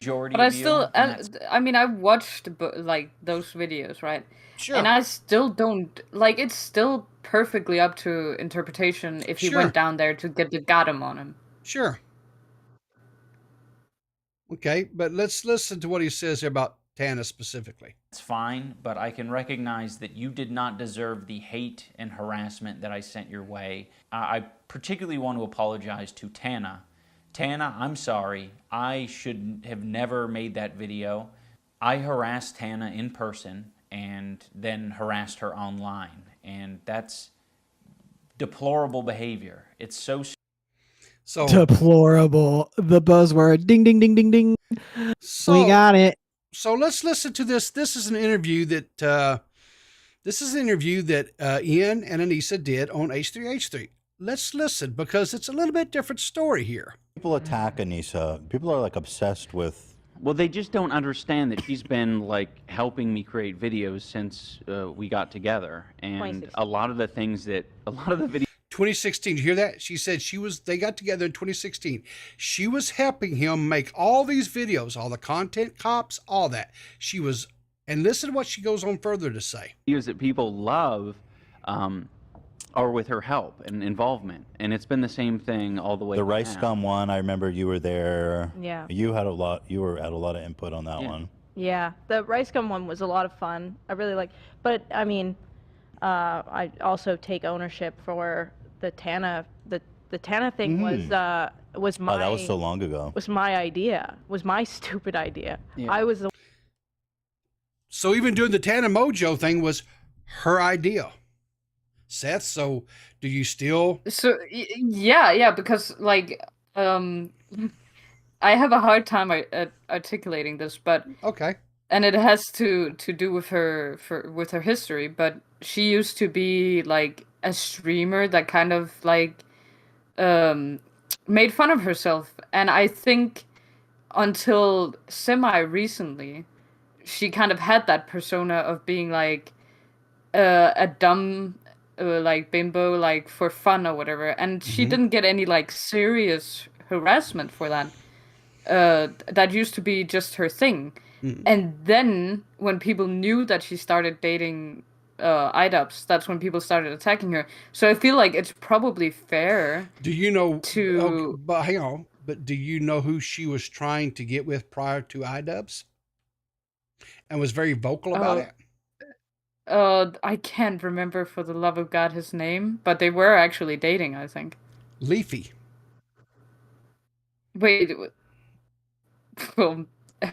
But I still, I mean, I watched like those videos, right? Sure. And I still don't like. It's still perfectly up to interpretation if he went down there to get the Gotham on him. Sure. Okay, but let's listen to what he says here about Tana specifically. It's fine, but I can recognize that you did not deserve the hate and harassment that I sent your way. I particularly want to apologize to Tana. Tana, I'm sorry. I should have never made that video. I harassed Tana in person and then harassed her online. And that's deplorable behavior. It's so deplorable. The buzzword. Ding, ding, ding, ding, ding. So, we got it. So let's listen to this. This is an interview that Ian and Anissa did on H3H3. Let's listen because it's a little bit different story here. People attack Anissa. People are like obsessed with. Well, they just don't understand that she's been like helping me create videos since we got together, and a lot of the videos. 2016. Did you hear that? She said they got together in 2016. She was helping him make all these videos, all the content cops, all that. She was, and listen to what she goes on further to say. Videos that people love, or with her help and involvement. And it's been the same thing all the way. The to Rice now. Gum one, I remember you were there. Yeah. You were at a lot of input on that one. Yeah, the Rice Gum one was a lot of fun. I really like, but I mean, I also take ownership for the Tana. The Tana thing was my. Oh, that was so long ago. Was my idea. Was my stupid idea. Yeah. I was the. So even doing the Tana Mojo thing was her idea. Seth, so do you still? So yeah, because like I have a hard time articulating this, but Okay. and it has to do with her with her history. But she used to be like a streamer that kind of like made fun of herself, and I think until semi recently, she kind of had that persona of being like a dumb like bimbo, like for fun or whatever, and she didn't get any like serious harassment for that. That used to be just her thing. And then when people knew that she started dating IDubs, that's when people started attacking her. So I feel like it's probably fair. Do you know to? Okay, but hang on. But do you know who she was trying to get with prior to iDubbbz? And was very vocal about it? I can't remember for the love of God his name, but they were actually dating, I think. Leafy. Wait, well,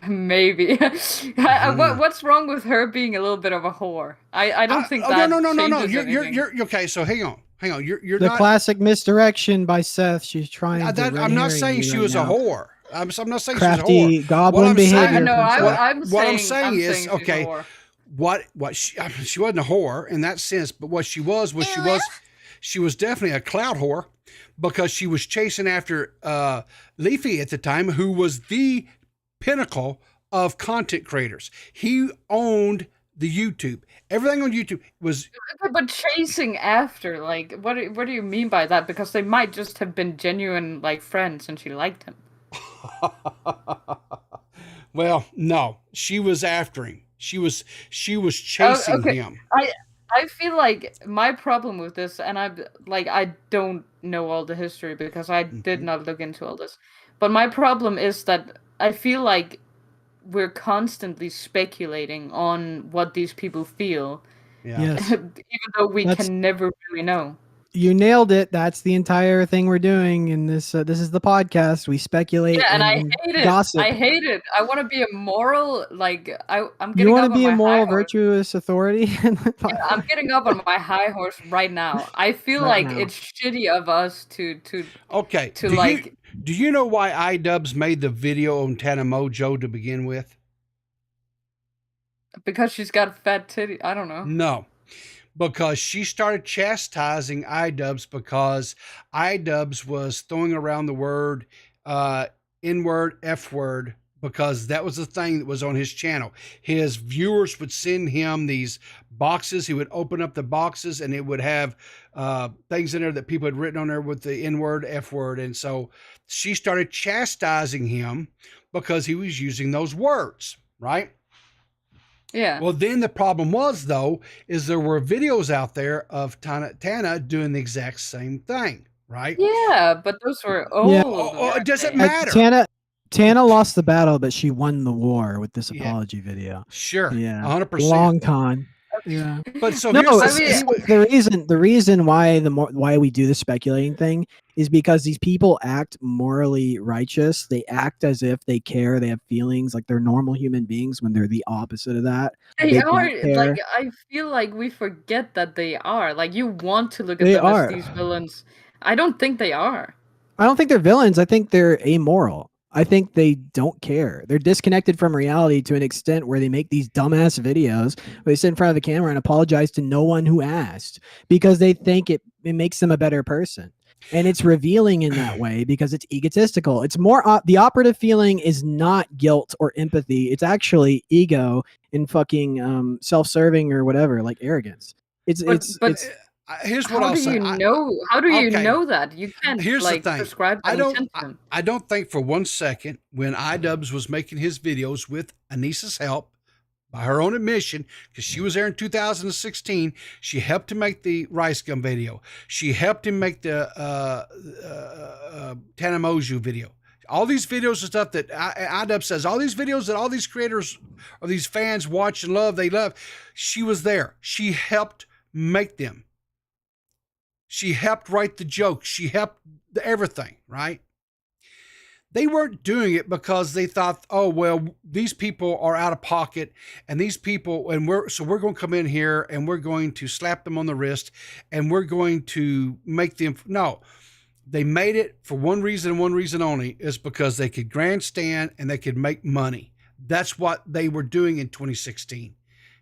maybe. What's wrong with her being a little bit of a whore? I don't think that. No. You're okay. So hang on. You're The not classic misdirection by Seth. She's trying to. I'm not saying she was a whore. I'm not saying Crafty she was a whore. goblin behavior. No, I'm saying she's is okay. a whore. What she wasn't a whore in that sense, but what she was definitely a clout whore, because she was chasing after Leafy at the time, who was the pinnacle of content creators. He owned the YouTube. Everything on YouTube was. But chasing after, like, what do you mean by that? Because they might just have been genuine like friends, and she liked him. Well, no, she was after him. She was chasing him. I feel like my problem with this, and I don't know all the history because I did not look into all this, but my problem is that I feel like we're constantly speculating on what these people feel, Yes. even though we can never really know. You nailed it. That's the entire thing we're doing in this. This is the podcast. We speculate. Yeah, and I hate it. Gossip. I hate it. I want to be a moral, like I'm getting. You want to be a moral, virtuous authority? Yeah, I'm getting up on my high horse right now. I feel Right like now. it's shitty of us to Okay. to do you know why iDubbbz made the video on Tana Mojo to begin with? Because she's got fat titty. I don't know. No, because she started chastising iDubbbz because iDubbbz was throwing around the word N-word, F-word, because that was the thing that was on his channel. His viewers would send him these boxes. He would open up the boxes and it would have things in there that people had written on there with the N-word, F-word. And so she started chastising him because he was using those words, right? Yeah. Well, then the problem was, though, is there were videos out there of Tana doing the exact same thing, right? Yeah, but those were old. Yeah. It doesn't matter. Tana lost the battle, but she won the war with this apology video. Sure. Yeah. 100%. Long con. Yeah. But so no, here's the reason why we do the speculating thing is because these people act morally righteous. They act as if they care, they have feelings, like they're normal human beings, when they're the opposite of that. They are, like, I feel like we forget that they are. Like, you want to look at them as these villains. I don't think they are. I don't think they're villains. I think they're amoral. I think they don't care. They're disconnected from reality to an extent where they make these dumbass videos where they sit in front of the camera and apologize to no one who asked because they think it makes them a better person. And it's revealing in that way because it's egotistical. It's more the operative feeling is not guilt or empathy. It's actually ego and fucking self-serving or whatever, like arrogance. It's here's what I'll say. How do you know that? You can't prescribe that. I don't think for 1 second when iDubbbz was making his videos with Anissa's help, by her own admission, because she was there in 2016. She helped to make the Rice Gum video. She helped him make the Tanamoju video. All these videos and stuff that iDub says, all these videos that all these creators or these fans watch and love, they love. She was there. She helped make them. She helped write the jokes. She helped everything, right? They weren't doing it because they thought, oh, well, these people are out of pocket and these people, and we're going to come in here and we're going to slap them on the wrist and we're going to make them. No, they made it for one reason and one reason only, is because they could grandstand and they could make money. That's what they were doing in 2016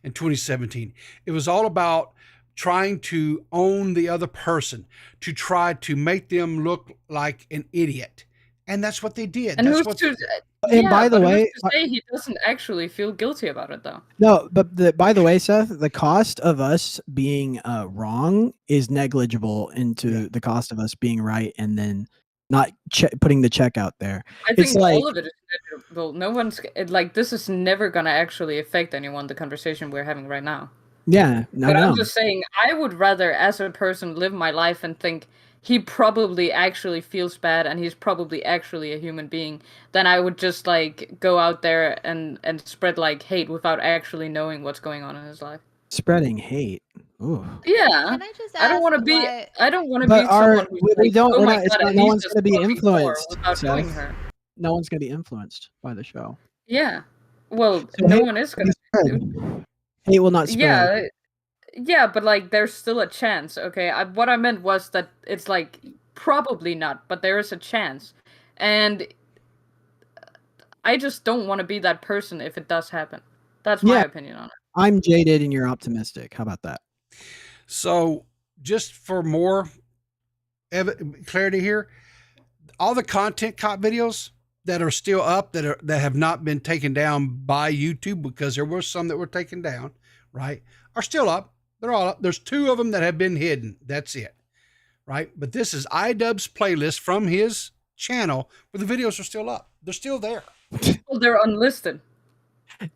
and 2017. It was all about trying to own the other person, to try to make them look like an idiot. And that's what they did. And that's who's what to, And by the way, who's to say he doesn't actually feel guilty about it, though? no, but by the way, Seth, the cost of us being wrong is negligible into the cost of us being right, and then not putting the check out there. I think It's like, all of it is negligible. No one's like, this is never gonna actually affect anyone. The conversation we're having right now. yeah, no, But no. I'm just saying, I would rather, as a person, live my life and think he probably actually feels bad and he's probably actually a human being, than I would just like go out there and spread like hate without actually knowing what's going on in his life. Spreading hate. Ooh. Yeah, Can I just I don't ask want to be. why? I don't want to But be someone who's we like, don't. oh We're my not. It's god, not. No he's one's just going to be fucking whore influenced. without knowing Seth. her. No one's going to be influenced by the show. Yeah. Well, So no hate one is will gonna. not spread. Hate will not spread. Yeah, but like, there's still a chance. Okay, what I meant was that it's like probably not, but there is a chance, and I just don't want to be that person if it does happen. That's my opinion on it. I'm jaded and you're optimistic. How about that? So, just for more clarity here, all the content cop videos that are still up, that have not been taken down by YouTube, because there were some that were taken down, right, are still up. They're all up. There's 2 of them that have been hidden. That's it, right? But this is iDubbbz's playlist from his channel where the videos are still up. They're still there. Well, they're unlisted.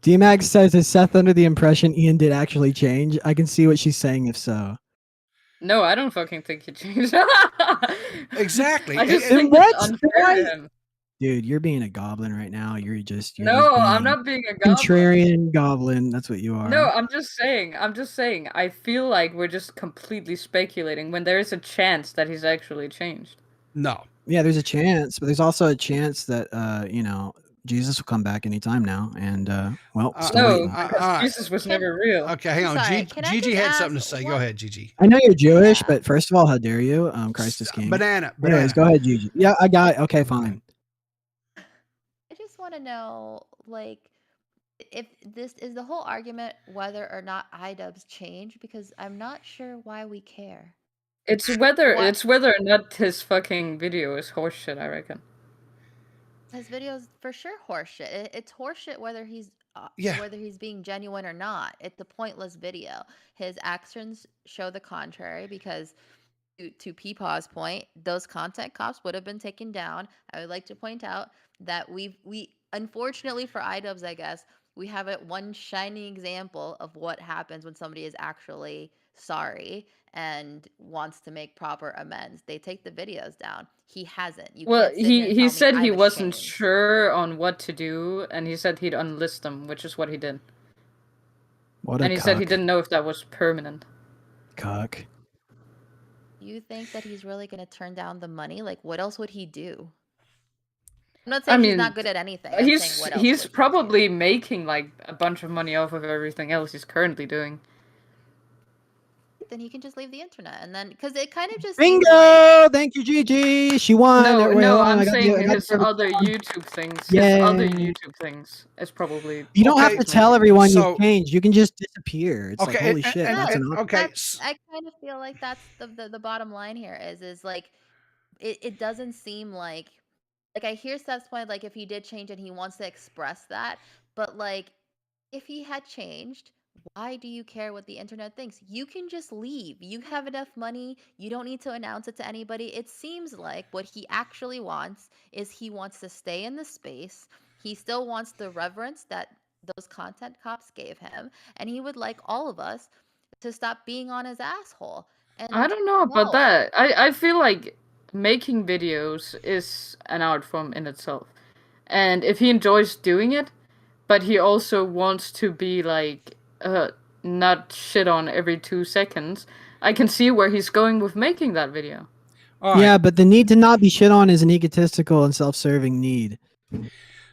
DMax says, is Seth under the impression Ian did actually change? I can see what she's saying if so. No, I don't fucking think he changed. Exactly. I just And think what? it's unfair to him. Dude, you're being a goblin right now. You're just No, I'm not being a goblin. contrarian goblin. That's what you are. No, I'm just saying. I feel like we're just completely speculating when there is a chance that he's actually changed. No. Yeah, there's a chance, but there's also a chance that Jesus will come back anytime now, and still no, waiting. because Jesus was never real. Okay, hang on. Sorry, can I Gigi just had ask something to say. Go what- ahead, Gigi. I know you're Jewish, Yeah. but first of all, how dare you? Christ is King. Banana. Anyways, go ahead, Gigi. Yeah, I got it. Okay, fine. I just want to know, like, if this is the whole argument whether or not iDubbbz change, because I'm not sure why we care. It's whether What? or not his fucking video is horseshit, I reckon. His videos for sure horseshit. It's horseshit whether he's Yeah. whether he's being genuine or not. It's a pointless video. His actions show the contrary, because to Peepaw's point, those content cops would have been taken down. I would like to point out that we unfortunately for iDubbbz, I guess, we have one shining example of what happens when somebody is actually sorry and wants to make proper amends. They take the videos down. He hasn't. You Well, can't sit here and he tell me said he I'm wasn't ashamed. sure on what to do, and he said he'd unlist them, which is what he did. What a And he said he cuck. didn't know if that was permanent. Cuck. You think that he's really going to turn down the money? Like, what else would he do? I'm not saying he's not good at anything. I'm saying what else he's would he probably making like a bunch of money off of everything else he's currently doing. do? Then he can just leave the internet, and then because it kind of just seems Bingo! like Thank you, Gigi. She won. No, Wait, hold on, I'm I got the- saying I got his the- other YouTube things. Yay. His other YouTube things is probably. You don't have Okay, to tell everyone so- you've changed. You can just disappear. It's like, Okay, holy shit, that's an option. okay. I kind of feel like that's the bottom line here is like it doesn't seem like I hear Seth's point, like if he did change and he wants to express that, but like if he had changed, why do you care what the internet thinks? You can just leave. You have enough money. You don't need to announce it to anybody. It seems like what he actually wants is he wants to stay in the space. He still wants the reverence that those content cops gave him, and he would like all of us to stop being on his asshole. And I don't know about that. I feel like making videos is an art form in itself. And if he enjoys doing it, but he also wants to be like not shit on every 2 seconds, I can see where he's going with making that video. Yeah, but the need to not be shit on is an egotistical and self-serving need.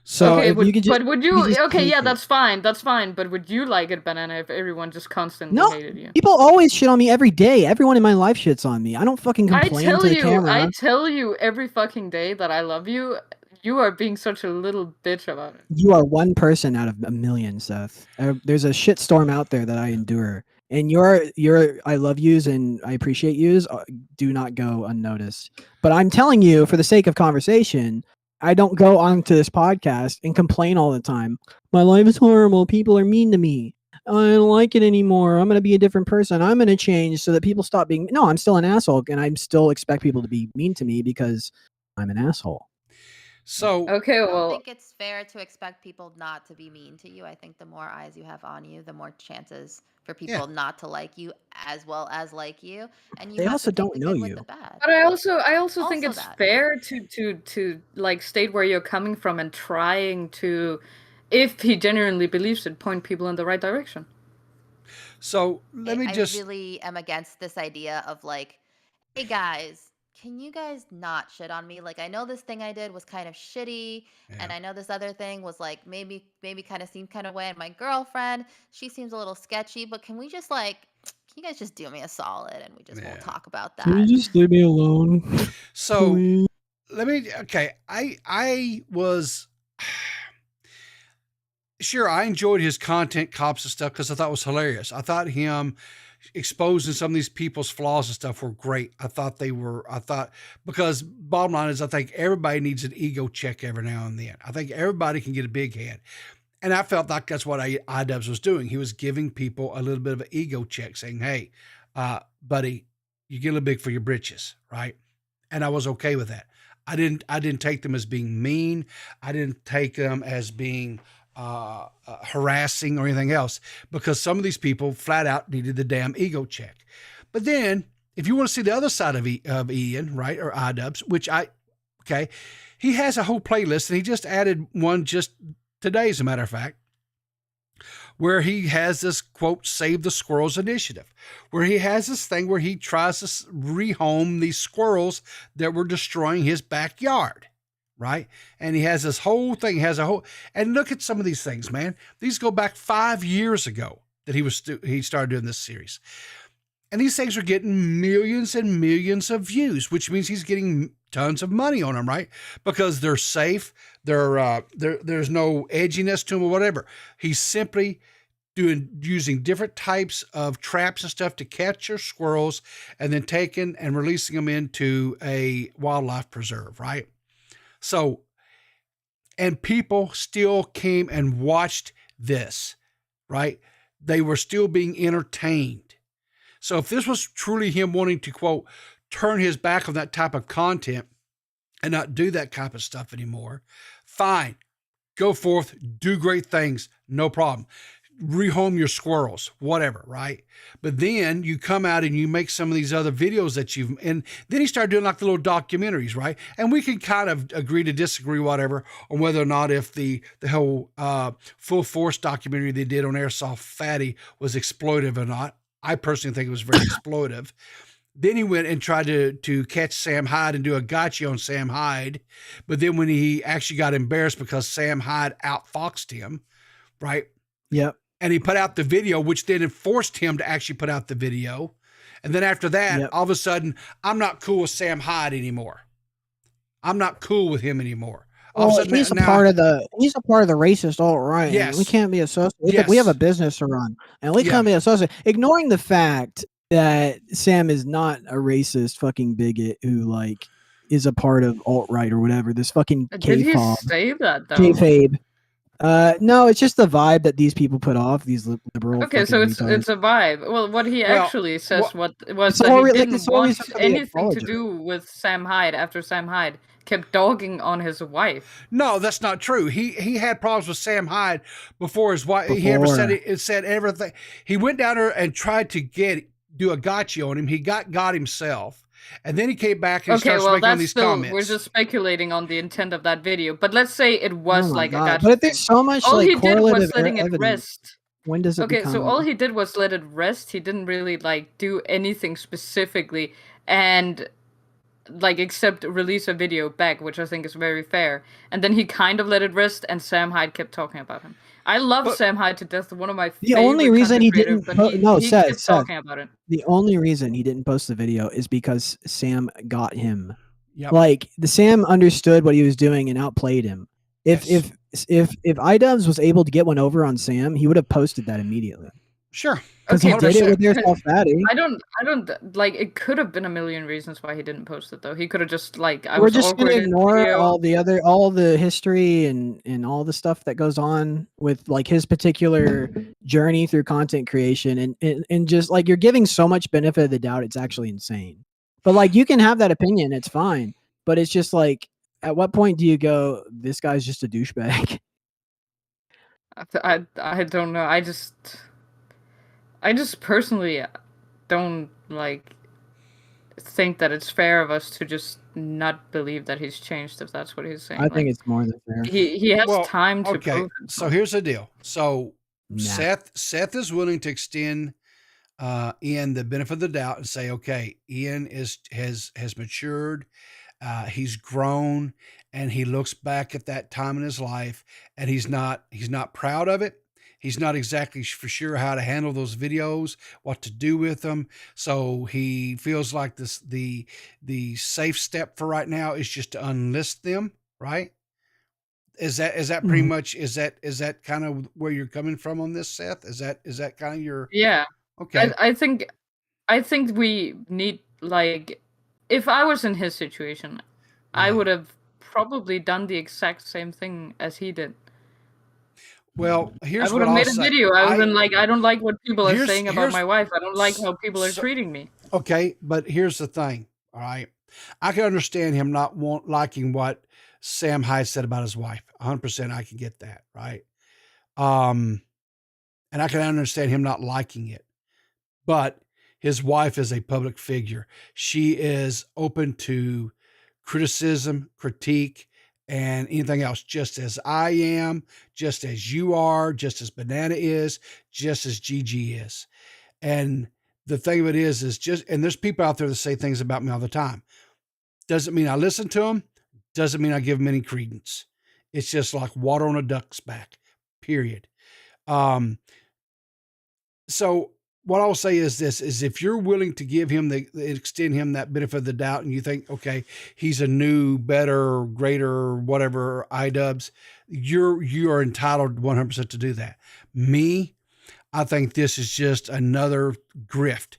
So okay, if you could just, but would you? just Okay, hate yeah, it. that's fine. That's fine. But would you like it, Banana, if everyone just constantly No, hated you? people always shit on me every day. Everyone in my life shits on me. I don't fucking complain to the camera. I tell you every fucking day that I love you. You are being such a little bitch about it. You are one person out of a million, Seth. There's a shit storm out there that I endure, and your I love yous and I appreciate yous do not go unnoticed. But I'm telling you, for the sake of conversation, I don't go onto this podcast and complain all the time. My life is horrible. People are mean to me. I don't like it anymore. I'm gonna be a different person. I'm gonna change so that people stop being. No, I'm still an asshole, and I still expect people to be mean to me because I'm an asshole. So okay, I well, don't think it's fair to expect people not to be mean to you. I think the more eyes you have on you, the more chances for people not to like you as well as like you. And you They have also to take don't the know good with you. the bad. but I also think Also it's that. fair to like state where you're coming from and trying to, if he genuinely believes it, point people in the right direction. So let me just. I really am against this idea of like, hey guys, can you guys not shit on me? Like, I know this thing I did was kind of shitty, and I know this other thing was like maybe kind of seemed kind of way. And my girlfriend, she seems a little sketchy, but can we just like, can you guys just do me a solid and we just won't talk about that? Can you just leave me alone? So Please? let me. Okay, I was. Sure, I enjoyed his content cops and stuff because I thought it was hilarious. I thought him exposing some of these people's flaws and stuff were great. I thought because bottom line is I think everybody needs an ego check every now and then. I think everybody can get a big head. And I felt like that's what iDubbbz was doing. He was giving people a little bit of an ego check saying, hey, buddy, you get a little big for your britches, right? And I was okay with that. I didn't take them as being mean. I didn't take them as being harassing or anything else, because some of these people flat out needed the damn ego check. But then if you want to see the other side of Ian, right, or iDubbbz, which he has a whole playlist, and he just added one just today, as a matter of fact, where he has this quote, Save the Squirrels initiative, where he has this thing where he tries to rehome these squirrels that were destroying his backyard. Right. And he has this whole thing, and look at some of these things, man. These go back 5 years ago that he started doing this series. And these things are getting millions and millions of views, which means he's getting tons of money on them, right? Because they're safe. There's no edginess to them or whatever. He's simply using different types of traps and stuff to catch your squirrels and then taking and releasing them into a wildlife preserve, right? So, and people still came and watched this, right? They were still being entertained. So if this was truly him wanting to, quote, turn his back on that type of content and not do that type of stuff anymore, fine. Go forth, do great things, no problem. Rehome your squirrels, whatever, right? But then you come out and you make some of these other videos and then he started doing like the little documentaries, right? And we can kind of agree to disagree, whatever, on whether or not if the whole Full Force documentary they did on Airsoft Fatty was exploitive or not. I personally think it was very exploitive. Then he went and tried to catch Sam Hyde and do a gotcha on Sam Hyde. But then when he actually got embarrassed because Sam Hyde outfoxed him, right? Yep. And he put out the video, which then forced him to actually put out the video. And then after that, all of a sudden, I'm not cool with Sam Hyde anymore. I'm not cool with him anymore. He's a part of the racist alt-right. Yes. We can't be associated. Yes. We have a business to run, and we can't be associated. Ignoring the fact that Sam is not a racist fucking bigot who like is a part of alt-right or whatever. This fucking Did he K-fob. say that though? Kayfabe. No, it's just the vibe that these people put off. These liberal. Okay, so it's retards. a vibe. Well, what he actually says was it's that always- he like, didn't it's always want somebody anything to apologize. do with Sam Hyde after Sam Hyde kept dogging on his wife. No, that's not true. He had problems with Sam Hyde before his wife. He ever said it said everything. He went down there and tried to do a gotcha on him. He got himself. And then he came back and started making all these comments. We're just speculating on the intent of that video. But let's say it was a gotcha. But if there's so much all like he did was correlative letting it evidence, rest. when does it become... so all he did was let it rest. He didn't really like do anything specifically, and like except release a video back, which I think is very fair. And then he kind of let it rest, and Sam Hyde kept talking about him. I love Sam Hyde to death. One of my the only reason he didn't kept talking about it. The only reason he didn't post the video is because Sam got him. Yep. Like the Sam understood what he was doing and outplayed him. If iDubbbz was able to get one over on Sam, he would have posted that immediately. Sure. Because he did it with yourself, Fatty. I don't like. It could have been a million reasons why he didn't post it though. He could have just like. We're just gonna ignore all the history and all the stuff that goes on with like his particular journey through content creation and just like you're giving so much benefit of the doubt. It's actually insane. But like you can have that opinion, it's fine. But it's just like, at what point do you go, this guy's just a douchebag? I don't know. I just personally don't like think that it's fair of us to just not believe that he's changed if that's what he's saying. I think it's more than fair. He has time to prove it. So here's the deal. So Seth is willing to extend Ian the benefit of the doubt and say, okay, Ian has matured, he's grown, and he looks back at that time in his life and he's not proud of it. He's not exactly for sure how to handle those videos, what to do with them. So he feels like the safe step for right now is just to unlist them, right? Is that pretty much is that kind of where you're coming from on this, Seth? Is that kind of your... Yeah. Okay. I think we need, like, if I was in his situation, I would have probably done the exact same thing as he did. Well, here's I would what have made I'll a say. video. I would have been like, I don't like what people are saying about here's- my wife. I don't like how people are treating me. Okay, but here's the thing. All right, I can understand him not liking what Sam Hyde said about his wife. 100%, I can get that, right? And I can understand him not liking it. But his wife is a public figure. She is open to criticism, critique, and anything else, just as I am, just as you are, just as Banana is, just as Gigi is. And the thing of it is just, and there's people out there that say things about me all the time. Doesn't mean I listen to them. Doesn't mean I give them any credence. It's just like water on a duck's back, period. So what I'll say is this, is if you're willing to give him extend him that benefit of the doubt and you think, okay, he's a new, better, greater, whatever, iDubbbz, you are entitled 100% to do that. Me, I think this is just another grift,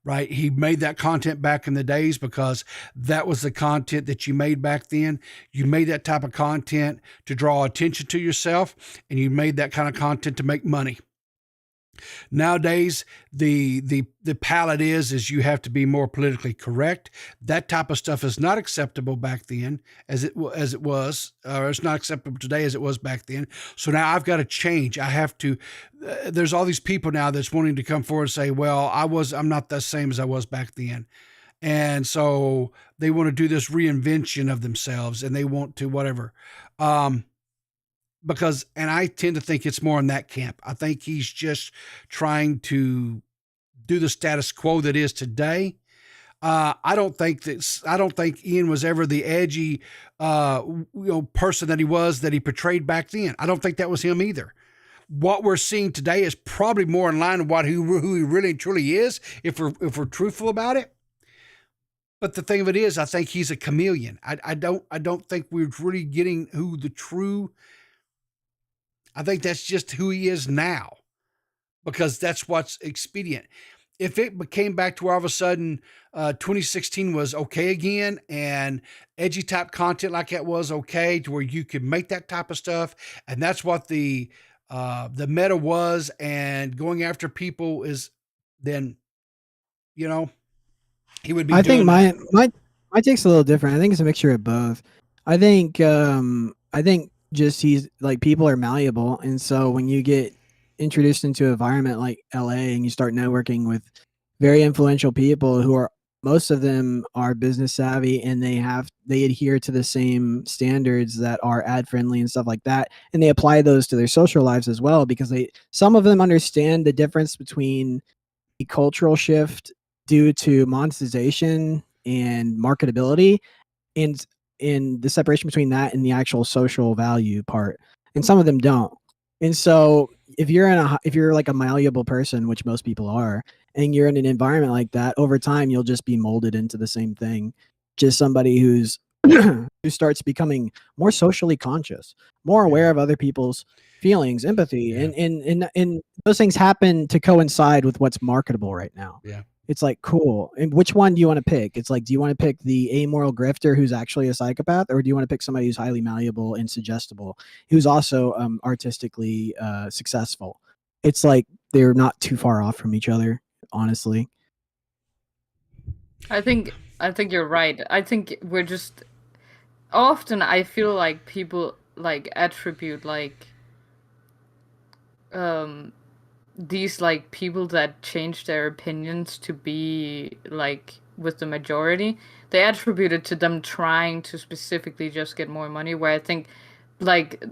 right? He made that content back in the days because that was the content that you made back then. You made that type of content to draw attention to yourself, and you made that kind of content to make money. Nowadays, the palette is you have to be more politically correct. That type of stuff is not acceptable back then as it was, or it's not acceptable today as it was back then. So now I've got to change. I have to. There's all these people now that's wanting to come forward and say, "Well, I'm not the same as I was back then," and so they want to do this reinvention of themselves, and they want to whatever. Because, and I tend to think it's more in that camp. I think he's just trying to do the status quo that is today. I don't think Ian was ever the edgy, person that he portrayed back then. I don't think that was him either. What we're seeing today is probably more in line with who he really truly is, if we're truthful about it. But the thing of it is, I think he's a chameleon. I don't think we're really getting who the true. I think that's just who he is now, because that's what's expedient. If it came back to where all of a sudden 2016 was okay again and edgy type content like that was okay, to where you could make that type of stuff, and that's what the meta was, and going after people is, then, he would be. I think my take's a little different. I think it's a mixture of both. I think just he's like people are malleable, and so when you get introduced into an environment like LA and you start networking with very influential people who are most of them are business savvy and they adhere to the same standards that are ad friendly and stuff like that, and they apply those to their social lives as well because some of them understand the difference between the cultural shift due to monetization and marketability and in the separation between that and the actual social value part, and some of them don't. And so if you're like a malleable person, which most people are, and you're in an environment like that, over time you'll just be molded into the same thing. Just somebody who's who starts becoming more socially conscious, more aware of other people's feelings, empathy, and those things happen to coincide with what's marketable right now. Yeah. It's like, cool. And which one do you want to pick? It's like, do you want to pick the amoral grifter who's actually a psychopath, or do you want to pick somebody who's highly malleable and suggestible, who's also artistically successful? It's like they're not too far off from each other, honestly. I think you're right. I think we're just often I feel like people like attribute like these like people that change their opinions to be like with the majority, they attribute it to them trying to specifically just get more money, where I think like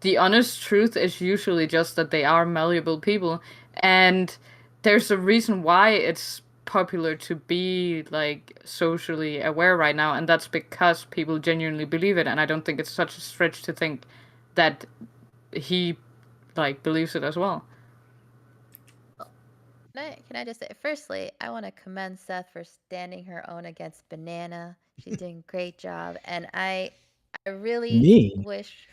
the honest truth is usually just that they are malleable people, and there's a reason why it's popular to be like socially aware right now, and that's because people genuinely believe it. And I don't think it's such a stretch to think that he like believes it as well. Can I just say, firstly, I want to commend Seth for standing her own against Banana. She's doing a great job, and I really wish.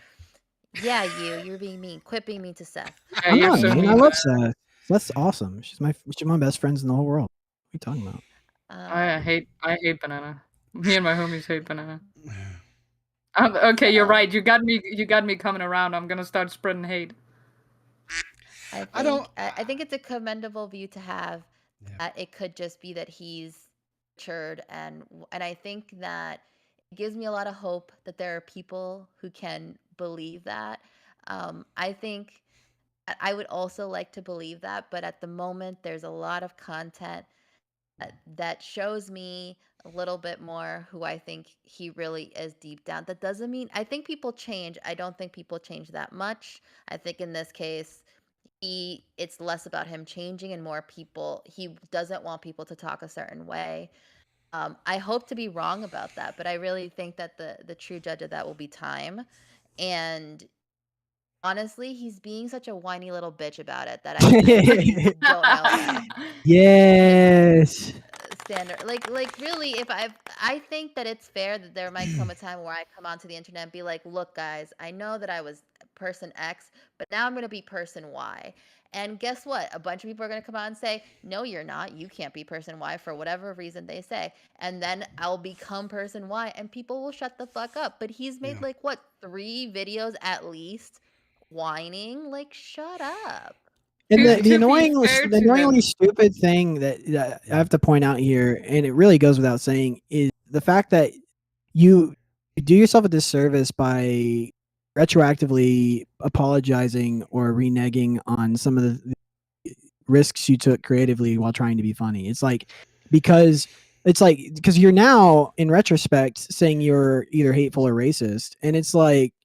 Yeah, you're being mean. Quit being mean to Seth. Yeah, I'm you're not so mean. I mean. love Seth. That's awesome. She's my best friends in the whole world. What are you talking about? I hate Banana. Me and my homies hate Banana. Okay, you're right. You got me coming around. I'm gonna start spreading hate. I think it's a commendable view to have. It could just be that he's matured, and I think that it gives me a lot of hope that there are people who can believe that. I think I would also like to believe that, but at the moment, there's a lot of content that shows me a little bit more who I think he really is deep down. That doesn't mean I think people change. I don't think people change that much. I think in this case, it's less about him changing and more people. He doesn't want people to talk a certain way. I hope to be wrong about that, but I really think that the true judge of that will be time. And honestly, he's being such a whiny little bitch about it that I really don't know. Yes. Standard, like really, if I think that it's fair that there might come a time where I come onto the internet and be like, look guys, I know that I was person X, but now I'm going to be person Y. And guess what? A bunch of people are going to come out and say, no, you're not. You can't be person Y for whatever reason they say. And then I'll become person Y and people will shut the fuck up. But he's made like, what, 3 videos at least whining? Like, shut up. And the annoyingly stupid thing that I have to point out here, and it really goes without saying, is the fact that you do yourself a disservice by retroactively apologizing or reneging on some of the risks you took creatively while trying to be funny. It's like because you're now in retrospect saying you're either hateful or racist, and it's like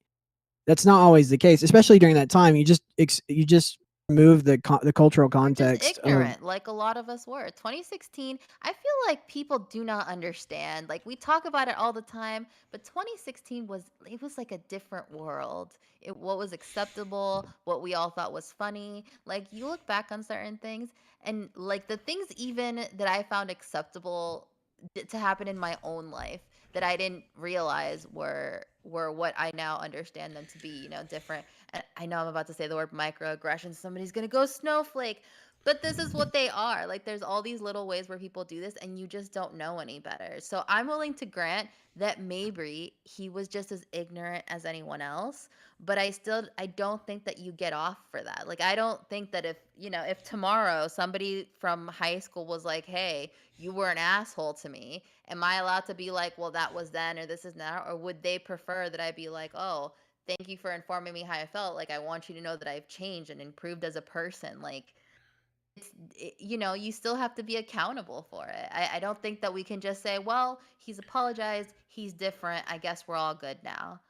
that's not always the case, especially during that time. You just remove the cultural context. Just ignorant, like a lot of us were. 2016, I feel like people do not understand. Like we talk about it all the time, but 2016 was like a different world. What was acceptable, what we all thought was funny. Like you look back on certain things, and like the things even that I found acceptable to happen in my own life that I didn't realize were what I now understand them to be, different. And I know I'm about to say the word microaggression. Somebody's gonna go snowflake, But this is what they are. Like, there's all these little ways where people do this, and you just don't know any better. So I'm willing to grant that maybe he was just as ignorant as anyone else. But I don't think that you get off for that. Like, I don't think that if tomorrow somebody from high school was like, hey, you were an asshole to me, am I allowed to be like, well, that was then, or this is now? Or would they prefer that I be like, oh, thank you for informing me how I felt. Like, I want you to know that I've changed and improved as a person. Like, you still have to be accountable for it. I don't think that we can just say, well, he's apologized, he's different, I guess we're all good now.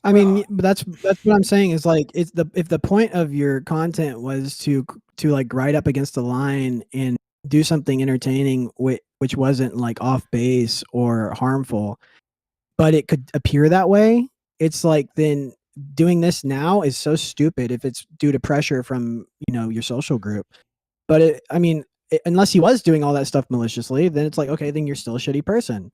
I mean, that's what I'm saying is like if the point of your content was to like ride up against the line and do something entertaining which wasn't like off base or harmful, but it could appear that way, it's like then doing this now is so stupid if it's due to pressure from your social group. But unless he was doing all that stuff maliciously, then it's like, okay, then you're still a shitty person.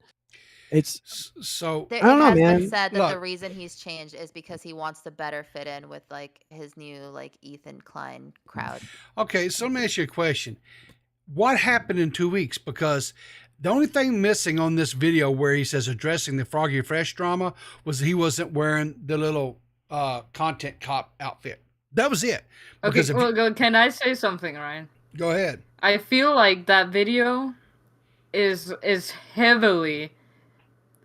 It's so It I don't know, has man. been said that Look. the reason he's changed is because he wants to better fit in with like his new like Ethan Klein crowd. Okay, so let me ask you a question. What happened in 2 weeks? Because the only thing missing on this video where he says addressing the Froggy Fresh drama was he wasn't wearing the little content cop outfit. That was it. Okay, Because well, can I say something, Ryan? Go ahead. I feel like that video is heavily,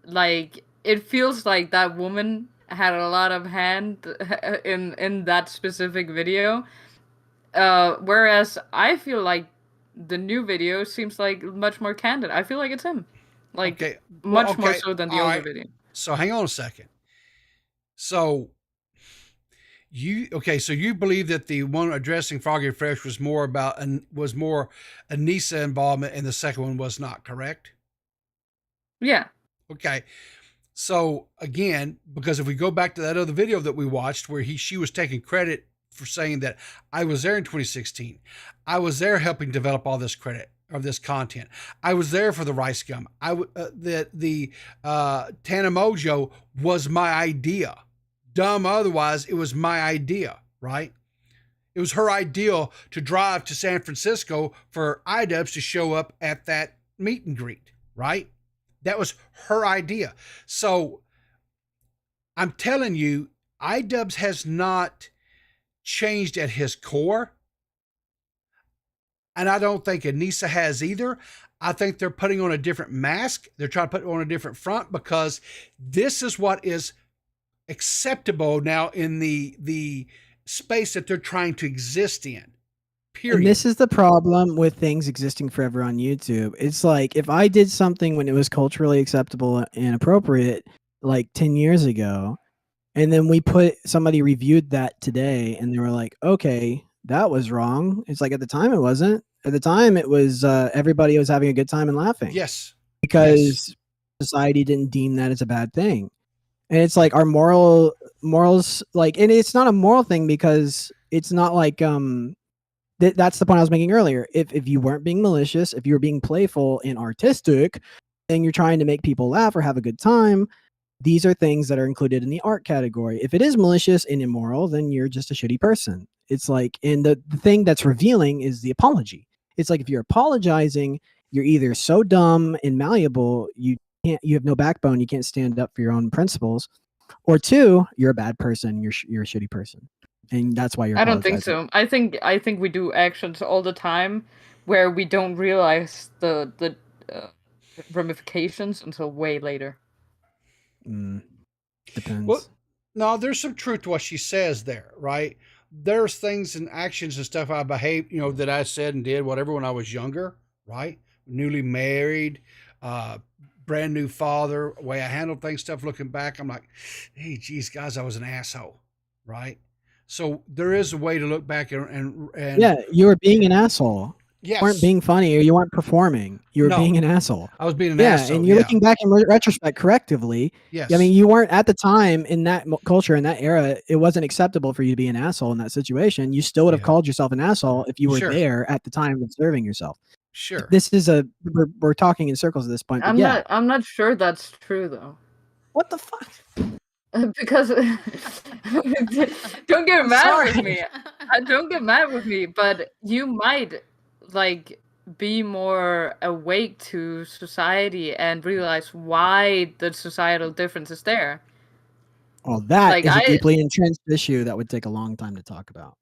like, it feels like that woman had a lot of hand in that specific video. Whereas I feel like the new video seems like much more candid. I feel like it's him. Like, Okay. much more so than the All older right. video. So hang on a second. So you believe that the one addressing Froggy Fresh was more Anissa involvement and the second one was not, correct? Yeah. Okay. So again, because if we go back to that other video that we watched where she was taking credit for saying that I was there in 2016. I was there helping develop all this credit of this content. I was there for the rice gum. The Tana Mojo was my idea. Dumb otherwise, it was my idea, right? It was her idea to drive to San Francisco for iDubbbz to show up at that meet and greet, right? That was her idea. So I'm telling you, iDubbbz has not changed at his core. And I don't think Anissa has either. I think they're putting on a different mask. They're trying to put on a different front because this is what is acceptable now in the space that they're trying to exist in. Period. And this is the problem with things existing forever on YouTube. It's like if I did something when it was culturally acceptable and appropriate like 10 years ago, and then somebody reviewed that today and they were like, okay, that was wrong. It's like at the time it wasn't. At the time it was everybody was having a good time and laughing. Yes. Because society didn't deem that as a bad thing. And it's like our morals, like, and it's not a moral thing because it's not like that's the point I was making earlier. If you weren't being malicious, if you were being playful and artistic, and you're trying to make people laugh or have a good time, these are things that are included in the art category. If it is malicious and immoral, then you're just a shitty person. It's like, and the thing that's revealing is the apology. It's like if you're apologizing, you're either so dumb and malleable, you have no backbone, you can't stand up for your own principles, or two, you're a bad person, you're a shitty person. And that's why you're I don't think so. I think we do actions all the time where we don't realize the ramifications until way later. Depends. Well, no, there's some truth to what she says there, right? There's things and actions and stuff I behaved, that I said and did, whatever, when I was younger, right? Newly married, brand new father, way I handled things, stuff looking back, I'm like, hey, geez, guys, I was an asshole, right? So there is a way to look back and yeah, you were being an asshole. Yes. You weren't being funny or you weren't performing. You were being an asshole. I was being an asshole. And you're looking back in retrospect correctively. Yes. I mean, you weren't at the time in that culture, in that era. It wasn't acceptable for you to be an asshole in that situation. You still would have called yourself an asshole if you were there at the time of observing yourself. Sure. This is we're talking in circles at this point. I'm not sure that's true though. What the fuck? Because don't get mad with me. don't get mad with me, but you might like be more awake to society and realize why the societal difference is there. Well, that Like, is a deeply entrenched issue that would take a long time to talk about.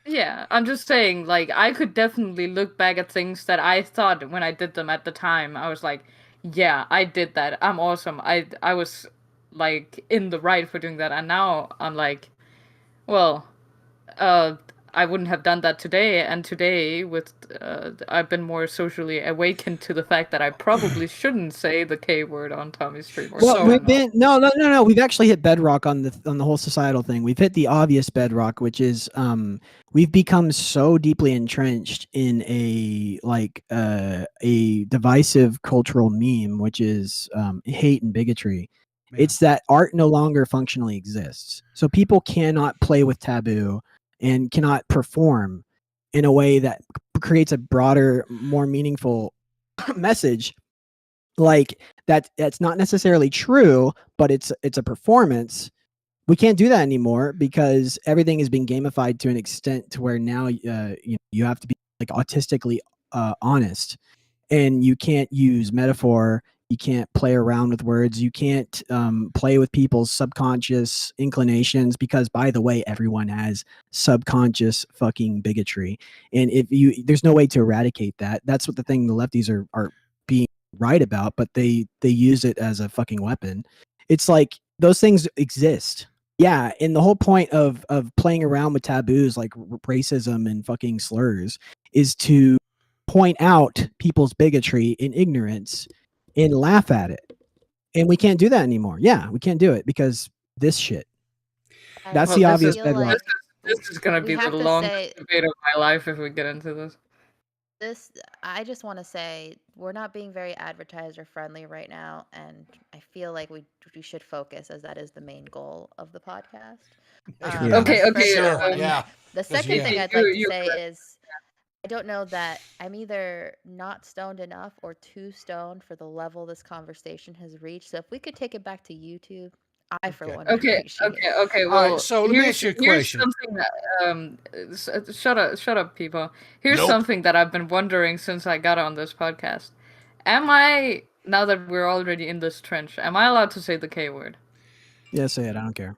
Yeah, I'm just saying, like, I could definitely look back at things that I thought when I did them at the time. I was like, yeah, I did that. I'm awesome. I was like in the right for doing that. And now I'm like, well, I wouldn't have done that today. And today, with I've been more socially awakened to the fact that I probably shouldn't say the K word on Tommy's stream. Well, we've been no. We've actually hit bedrock on the whole societal thing. We've hit the obvious bedrock, which is we've become so deeply entrenched in a divisive cultural meme, which is hate and bigotry. Yeah. It's that art no longer functionally exists, so people cannot play with taboo and cannot perform in a way that creates a broader, more meaningful message. Like that's not necessarily true, but it's a performance. We can't do that anymore because everything is being gamified to an extent to where now you have to be like autistically honest, and you can't use metaphor. You can't play around with words. You can't play with people's subconscious inclinations because, by the way, everyone has subconscious fucking bigotry, and there's no way to eradicate that. That's what the thing the lefties are being right about, but they use it as a fucking weapon. It's like those things exist. Yeah, and the whole point of playing around with taboos like racism and fucking slurs is to point out people's bigotry and ignorance and laugh at it. And we can't do that anymore. Yeah, we can't do it because this shit. That's the obvious bedrock. Like this is going to be the longest debate of my life if we get into this. I just want to say we're not being very advertiser friendly right now, and I feel like we should focus, as that is the main goal of the podcast. Okay. The second thing I'd like to say is I don't know that I'm either not stoned enough or too stoned for the level this conversation has reached. So if we could take it back to YouTube, I for one would appreciate it. Okay. Well, right, so let me ask you a question. Something that, shut up, people. Here's something that I've been wondering since I got on this podcast. Am I, now that we're already in this trench, am I allowed to say the K word? Yeah, say it. I don't care.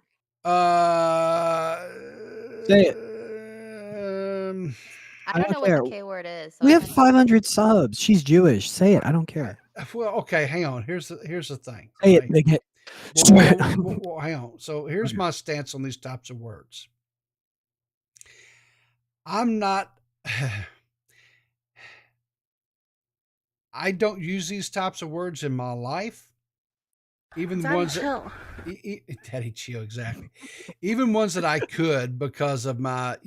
Say it. I don't know what the K word is. So we have 500 subs. She's Jewish. Say it. I don't care. Well, okay, hang on. Here's the thing. Say it, big hit. Well, hang on. So here's my stance on these types of words. I'm not. I don't use these types of words in my life. Even the ones that Daddy chill, exactly. Even ones that I could because of my,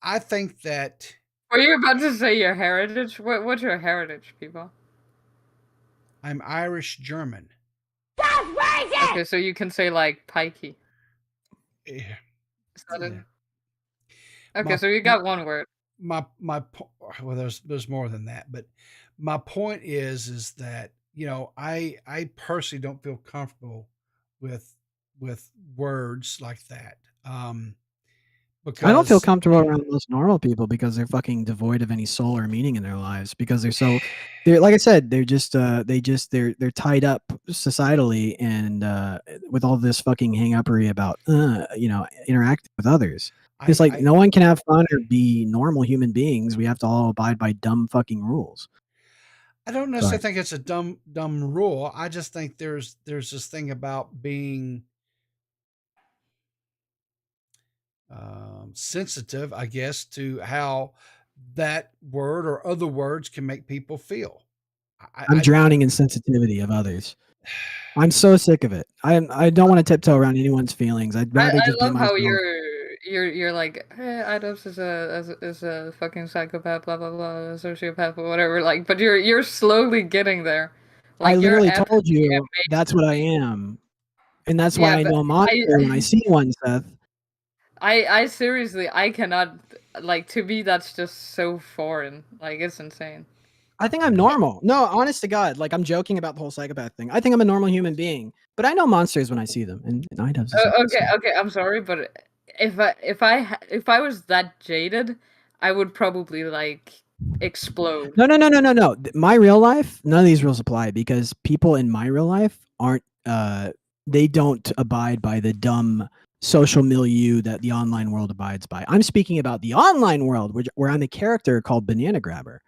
I think that. Were you about to say your heritage? What's your heritage, people? I'm Irish German. That's racist! Okay, so you can say like pikey. Yeah. Okay, so you got one word. Well, there's more than that, but my point is that I personally don't feel comfortable with words like that. Because I don't feel comfortable around most normal people because they're fucking devoid of any soul or meaning in their lives because they're like I said, they're just they're tied up societally and with all this fucking hang-uppery about interacting with others. It's like no one can have fun or be normal human beings. We have to all abide by dumb fucking rules. I don't necessarily think it's a dumb rule. I just think there's this thing about being sensitive, I guess, to how that word or other words can make people feel. I'm drowning in sensitivity of others. I'm so sick of it. I don't want to tiptoe around anyone's feelings. I'd rather just be myself. I love how you're like, hey, Idubs is a fucking psychopath, blah blah blah, a sociopath or whatever. Like, but you're slowly getting there. Like, I literally told you that's what I am, and that's why I know a monster when I see one, Seth. I seriously, I cannot, like, to me that's just so foreign. Like, it's insane. I think I'm normal. No, honest to God, like I'm joking about the whole psychopath thing. I think I'm a normal human being, but I know monsters when I see them, and iDubbbz is Okay. I'm sorry, but if I was that jaded, I would probably like explode. No. My real life, none of these rules apply because people in my real life aren't. They don't abide by the dumb social milieu that the online world abides by. I'm speaking about the online world, where I'm a character called Banana Grabber.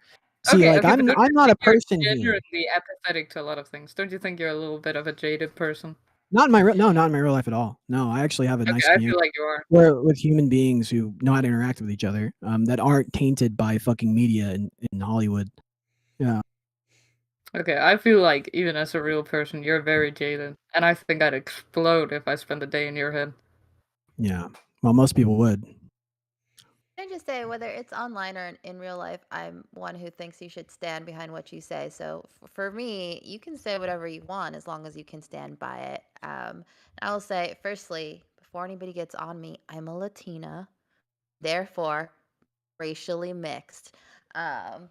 See, like but don't I'm you not a think you're person here. genuinely apathetic to a lot of things? Don't you think you're a little bit of a jaded person? Not in my real life at all. No, I actually have a nice I community feel like you are. with human beings who know how to interact with each other, that aren't tainted by fucking media in Hollywood. Yeah. Okay, I feel like even as a real person, you're very jaded, and I think I'd explode if I spent a day in your head. Yeah. Well, most people would. Can I just say, whether it's online or in real life, I'm one who thinks you should stand behind what you say. So for me, you can say whatever you want as long as you can stand by it. I will say, firstly, before anybody gets on me, I'm a Latina, therefore racially mixed. Um,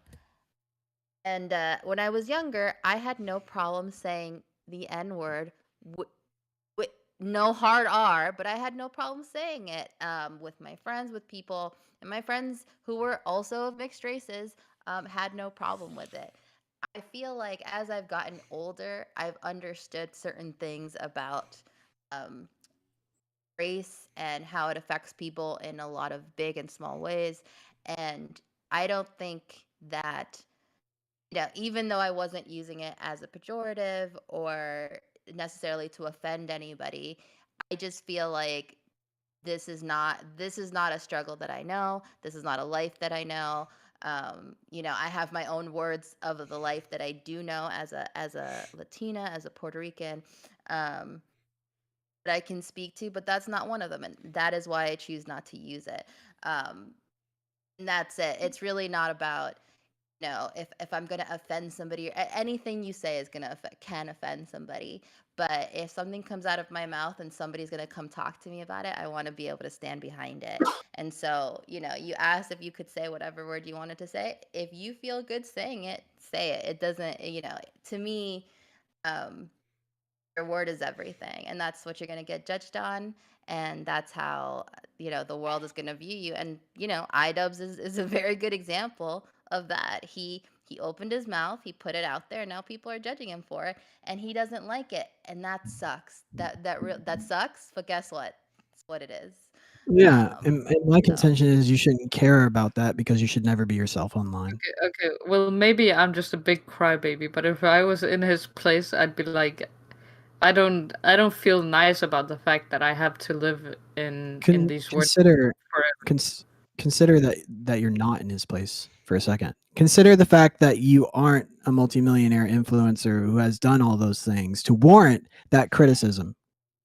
and when I was younger, I had no problem saying the N word. No hard R, but I had no problem saying it with my friends, with people, and my friends who were also of mixed races had no problem with it. I feel like as I've gotten older, I've understood certain things about um, race and how it affects people in a lot of big and small ways. And I don't think that, even though I wasn't using it as a pejorative or necessarily to offend anybody, I just feel like this is not a struggle that I know. This is not a life that I know. I have my own words of the life that I do know as a Latina, as a Puerto Rican, that I can speak to, but that's not one of them, and that is why I choose not to use it. Um, and that's it. It's really not about if I'm going to offend somebody, or anything you say is going to can offend somebody. But if something comes out of my mouth and somebody's going to come talk to me about it, I want to be able to stand behind it. And so, you asked if you could say whatever word you wanted to say. If you feel good saying it, say it. It doesn't, to me, um, your word is everything, and that's what you're going to get judged on, and that's how the world is going to view you. And iDubbbz is a very good example of that. He opened his mouth, he put it out there, and now people are judging him for it, and he doesn't like it, and that sucks. That sucks, but guess what? It's what it is. Yeah, and my so contention is you shouldn't care about that because you should never be yourself online. Okay. Well, maybe I'm just a big crybaby, but if I was in his place, I'd be like, I don't feel nice about the fact that I have to live in these words Consider forever. consider that you're not in his place for a second. Consider the fact that you aren't a multimillionaire influencer who has done all those things to warrant that criticism,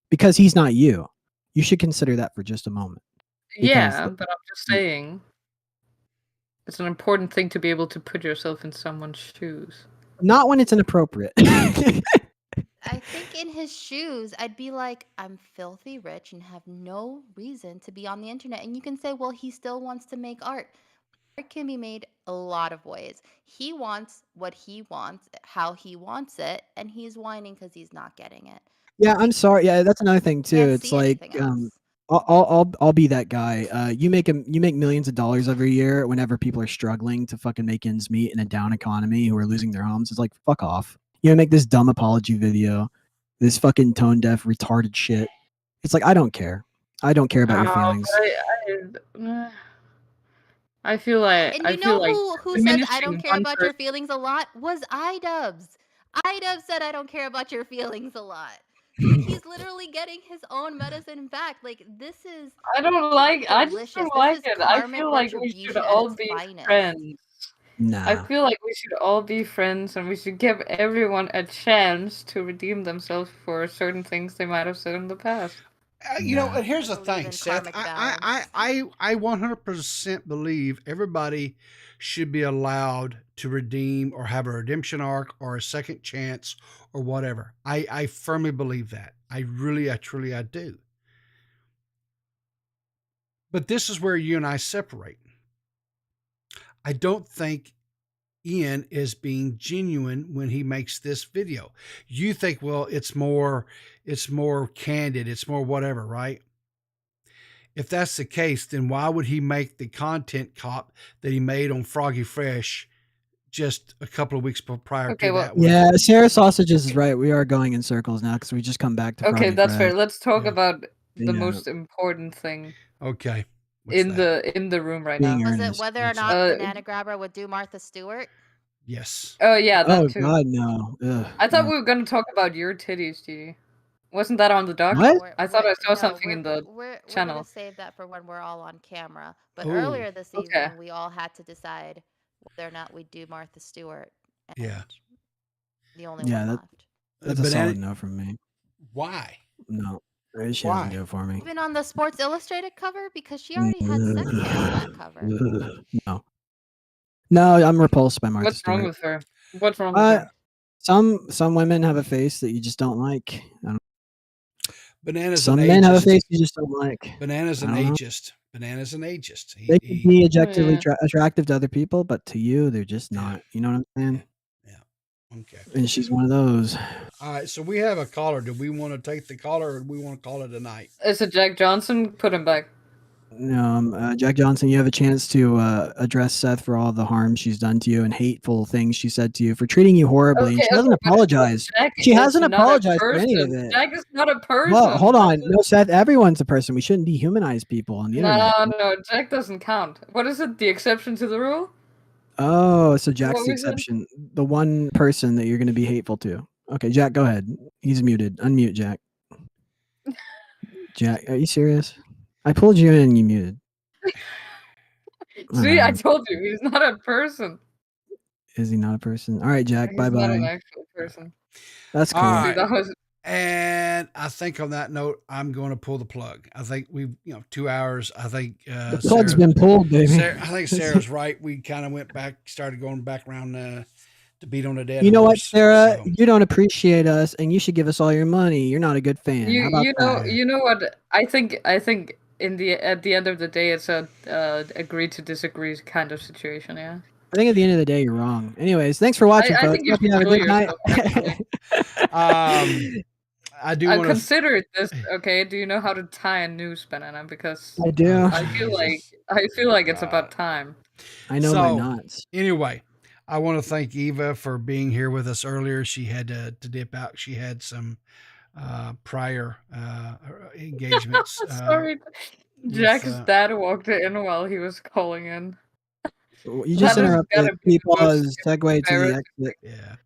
because he's not you. You should consider that for just a moment. Yeah, but I'm just saying, it's an important thing to be able to put yourself in someone's shoes. Not when it's inappropriate. I think in his shoes, I'd be like, I'm filthy rich and have no reason to be on the internet. And you can say, well, he still wants to make art. Art can be made a lot of ways. He wants what he wants, how he wants it, and he's whining because he's not getting it. Yeah, I'm sorry. Yeah, that's another thing too. Can't It's see like anything else. I'll be that guy. You make millions of dollars every year whenever people are struggling to fucking make ends meet in a down economy who are losing their homes. It's like, fuck off. Make this dumb apology video, this fucking tone deaf retarded shit. It's like, I don't care. I don't care about your feelings. I feel like And who says I don't care about your feelings a lot was iDubbbz. iDubbbz said I don't care about your feelings a lot. He's literally getting his own medicine back. Like, this is I don't like delicious. it. I feel like we should all be friends. Nah. I feel like we should all be friends, and we should give everyone a chance to redeem themselves for certain things they might have said in the past. And here's the thing, Seth. I 100% believe everybody should be allowed to redeem or have a redemption arc or a second chance or whatever. I firmly believe that. I truly, I do. But this is where you and I separate. I don't think Ian is being genuine when he makes this video. You think, well, it's more candid, it's more whatever, right? If that's the case, then why would he make the content cop that he made on Froggy Fresh just a couple of weeks prior to that? Yeah, Sarah Sausages is right. We are going in circles now because we just come back to Froggy Okay, that's Fresh. fair. Let's talk about the most important thing. Okay. In the room right now. Was it whether or not Banana Grabber would do Martha Stewart? Yes. Oh yeah, that too. God, no. Ugh, I thought no. we were gonna talk about your titties, Gigi. Wasn't that on the doc? What? I thought I saw something in the channel. We're gonna save that for when we're all on camera. But earlier this evening, we all had to decide whether or not we'd do Martha Stewart. Yeah. The only one left. That's a solid no from me. Why? No. She doesn't do it for me. Even on the Sports Illustrated cover, because she already had sex on that cover. No. No, I'm repulsed by Martha What's Stewart. wrong with her? What's wrong with her? Some women have a face that you just don't like. I don't Banana's Some an men have a ageist. face you just don't like. Banana's I an don't know. ageist. Banana's an ageist. They can be objectively attractive to other people, but to you, they're just not. You know what I'm saying? Yeah. Okay. And she's one of those. All right. So we have a caller. Do we want to take the caller, or do we want to call it a night? Is it Jack Johnson? Put him back. Jack Johnson, you have a chance to address Seth for all the harm she's done to you and hateful things she said to you for treating you horribly. And she hasn't apologized. She hasn't apologized for any of it. Jack is not a person. Well, hold on. No, Seth, everyone's a person. We shouldn't dehumanize people on the internet. No, Jack doesn't count. What is it? The exception to the rule? Oh, so Jack's What the was it? exception. The one person that you're going to be hateful to. Okay, Jack, go ahead. He's muted. Unmute Jack. Jack, are you serious? I pulled you in and you muted. See, I told you, he's not a person. Is he not a person? All right, Jack, He's bye-bye. not an actual person. That's cool. All right. That was... And I think on that note, I'm going to pull the plug. I think we've, 2 hours. I think the plug's been pulled, baby. I think Sarah's right. We kind of went back, started going back around to beat on a dead You know what, horse, Sarah? so. You don't appreciate us, and you should give us all your money. You're not a good fan. How about that? You know what? I think at the end of the day, it's a agree to disagree kind of situation. Yeah. I think at the end of the day, you're wrong. Anyways, thanks for watching, folks. think you Hope you have a should good night. I do I want to considered this. Okay, do you know how to tie a noose, Banana? Because I do. I feel like it's about time. I know my knots. Anyway, I want to thank Eva for being here with us earlier. She had to dip out. She had some prior engagements. Sorry, Jack's dad walked in while he was calling in. You just interrupted people's segue to the exit. Yeah.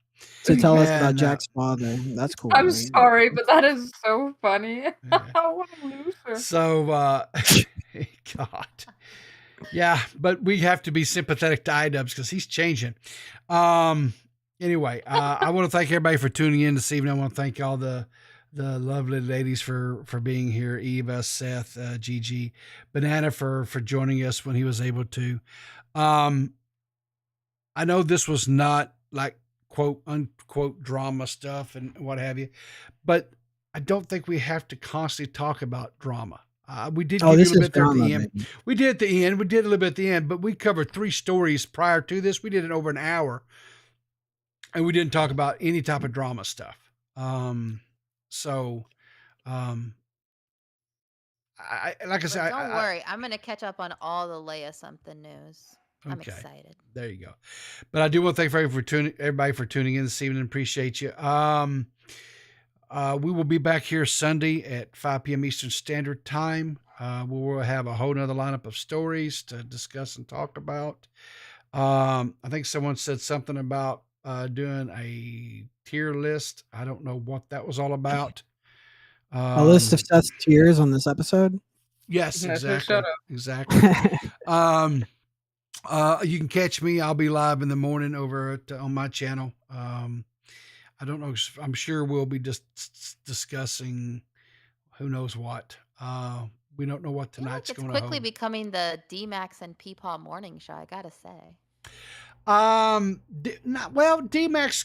To tell us about Jack's father. That's cool. I'm sorry, but that is so funny. What a loser. So, God. Yeah, but we have to be sympathetic to iDubbbz because he's changing. Anyway, I want to thank everybody for tuning in this evening. I want to thank all the lovely ladies for being here. Eva, Seth, Gigi, Banana for joining us when he was able to. I know this was not like quote unquote drama stuff and what have you, but I don't think we have to constantly talk about drama. We did give you a little bit there at the end. Baby. We did at the end. We did a little bit at the end, but we covered 3 stories prior to this. We did it over an hour, and we didn't talk about any type of drama stuff. Like I said, don't worry. I'm going to catch up on all the Leia something news. I'm excited. There you go. But I do want to thank everybody for tuning in this evening. Appreciate you. We will be back here Sunday at 5 p.m. Eastern Standard Time. We will have a whole nother lineup of stories to discuss and talk about. I think someone said something about doing a tier list. I don't know what that was all about. A list of Seth's tears on this episode? Yes, exactly. Exactly. You can catch me. I'll be live in the morning over on my channel. I don't know. I'm sure we'll be just discussing who knows what. We don't know what tonight's going to hold. It's quickly becoming the DMax and Peepaw morning show, I gotta say. DMax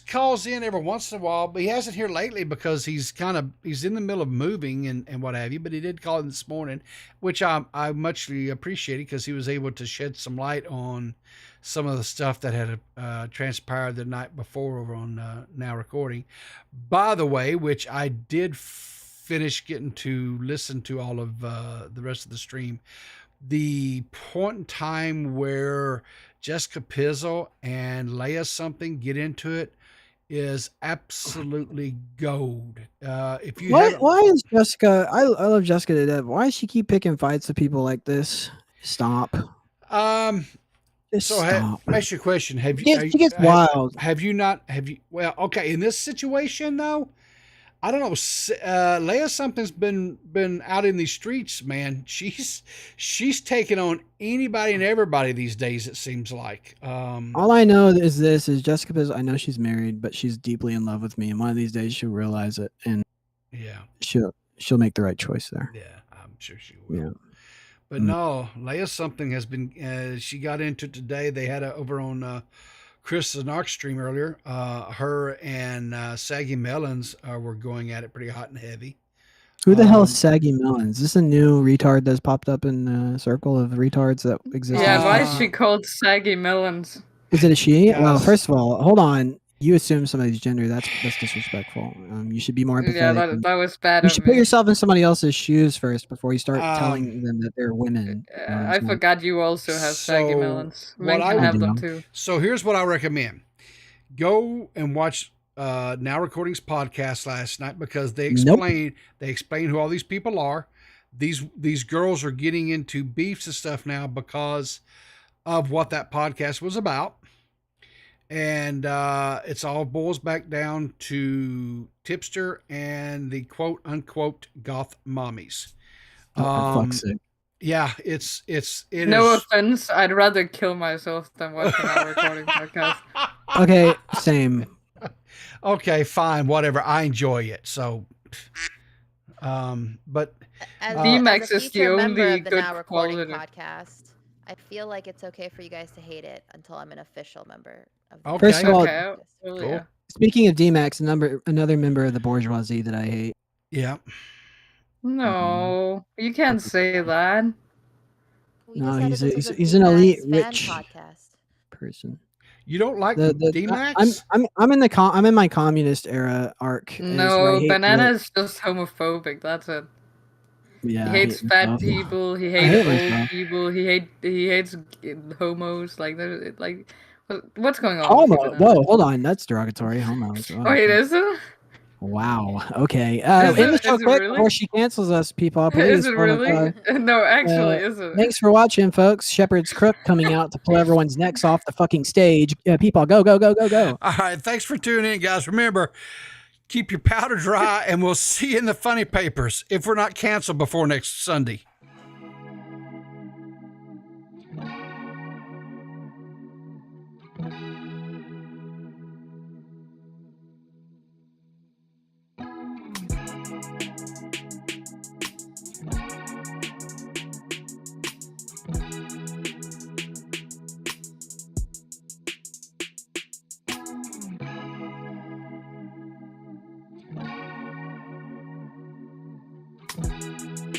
calls in every once in a while, but he hasn't here lately because he's in the middle of moving and what have you. But he did call in this morning, which I muchly appreciated because he was able to shed some light on some of the stuff that had transpired the night before over on Now Recording. By the way, which I did finish getting to listen to all of the rest of the stream. The point in time where Jessica Pizzle and Leia something get into it is absolutely gold. If you why is Jessica? I love Jessica to death. Why does she keep picking fights with people like this? Stop. Stop. Ask your question. She gets wild. Have you not? Well, okay. In this situation, though, I don't know. Leia something's been out in these streets, man. She's taking on anybody and everybody these days. It seems like. All I know is Jessica. I know she's married, but she's deeply in love with me, and one of these days she'll realize it, and she'll make the right choice there. Yeah, I'm sure she will. Yeah. But no, Leia something has been. She got into today. They had over on. Chris Zanark stream earlier, her and Saggy Melons were going at it pretty hot and heavy. Who the hell is Saggy Melons? Is this a new retard that's popped up in the circle of retards that exist? Yeah, why is she called Saggy Melons? Is it a she? Yes. Well, first of all, hold on. You assume somebody's gender. That's disrespectful. You should be more empathetic. Yeah, that was bad. You should put yourself in somebody else's shoes first before you start telling them that they're women. I forgot you also have Saggy Melons. Men can have them too. So here's what I recommend. Go and watch Now Recording's podcast last night because they explain who all these people are. These girls are getting into beefs and stuff now because of what that podcast was about. And it's all boils back down to Tipster and the quote unquote goth mommies. Fuck's sake. Yeah, it no is. offense, I'd rather kill myself than watch Now Recording podcast. Okay, same. Okay, fine, whatever. I enjoy it. So, but DMax is the only of the good Now Recording quality podcast. I feel like it's okay for you guys to hate it until I'm an official member of the Okay. First of all, cool. Yeah. speaking of DMax, another member of the bourgeoisie that I hate. yeah. No, you can't say that. We No, decided this was a he's an elite DMax fan rich podcast. person. You don't like DMax? I'm in my communist era arc. No, Banana is just homophobic. That's it. Yeah, He hates fat people. He hates old people. He hates homos. What's going on? Homo. Whoa, hold on. That's derogatory. Homo. Wait, is it? Wow. Okay. Is End the it show quick really? before she cancels us, people. Please. Is it really? No, actually, is it? Thanks for watching, folks. Shepherd's Crook coming out to pull everyone's necks off the fucking stage. People, go, go, go, go, go. All right. Thanks for tuning in, guys. Remember, keep your powder dry, and we'll see you in the funny papers if we're not canceled before next Sunday.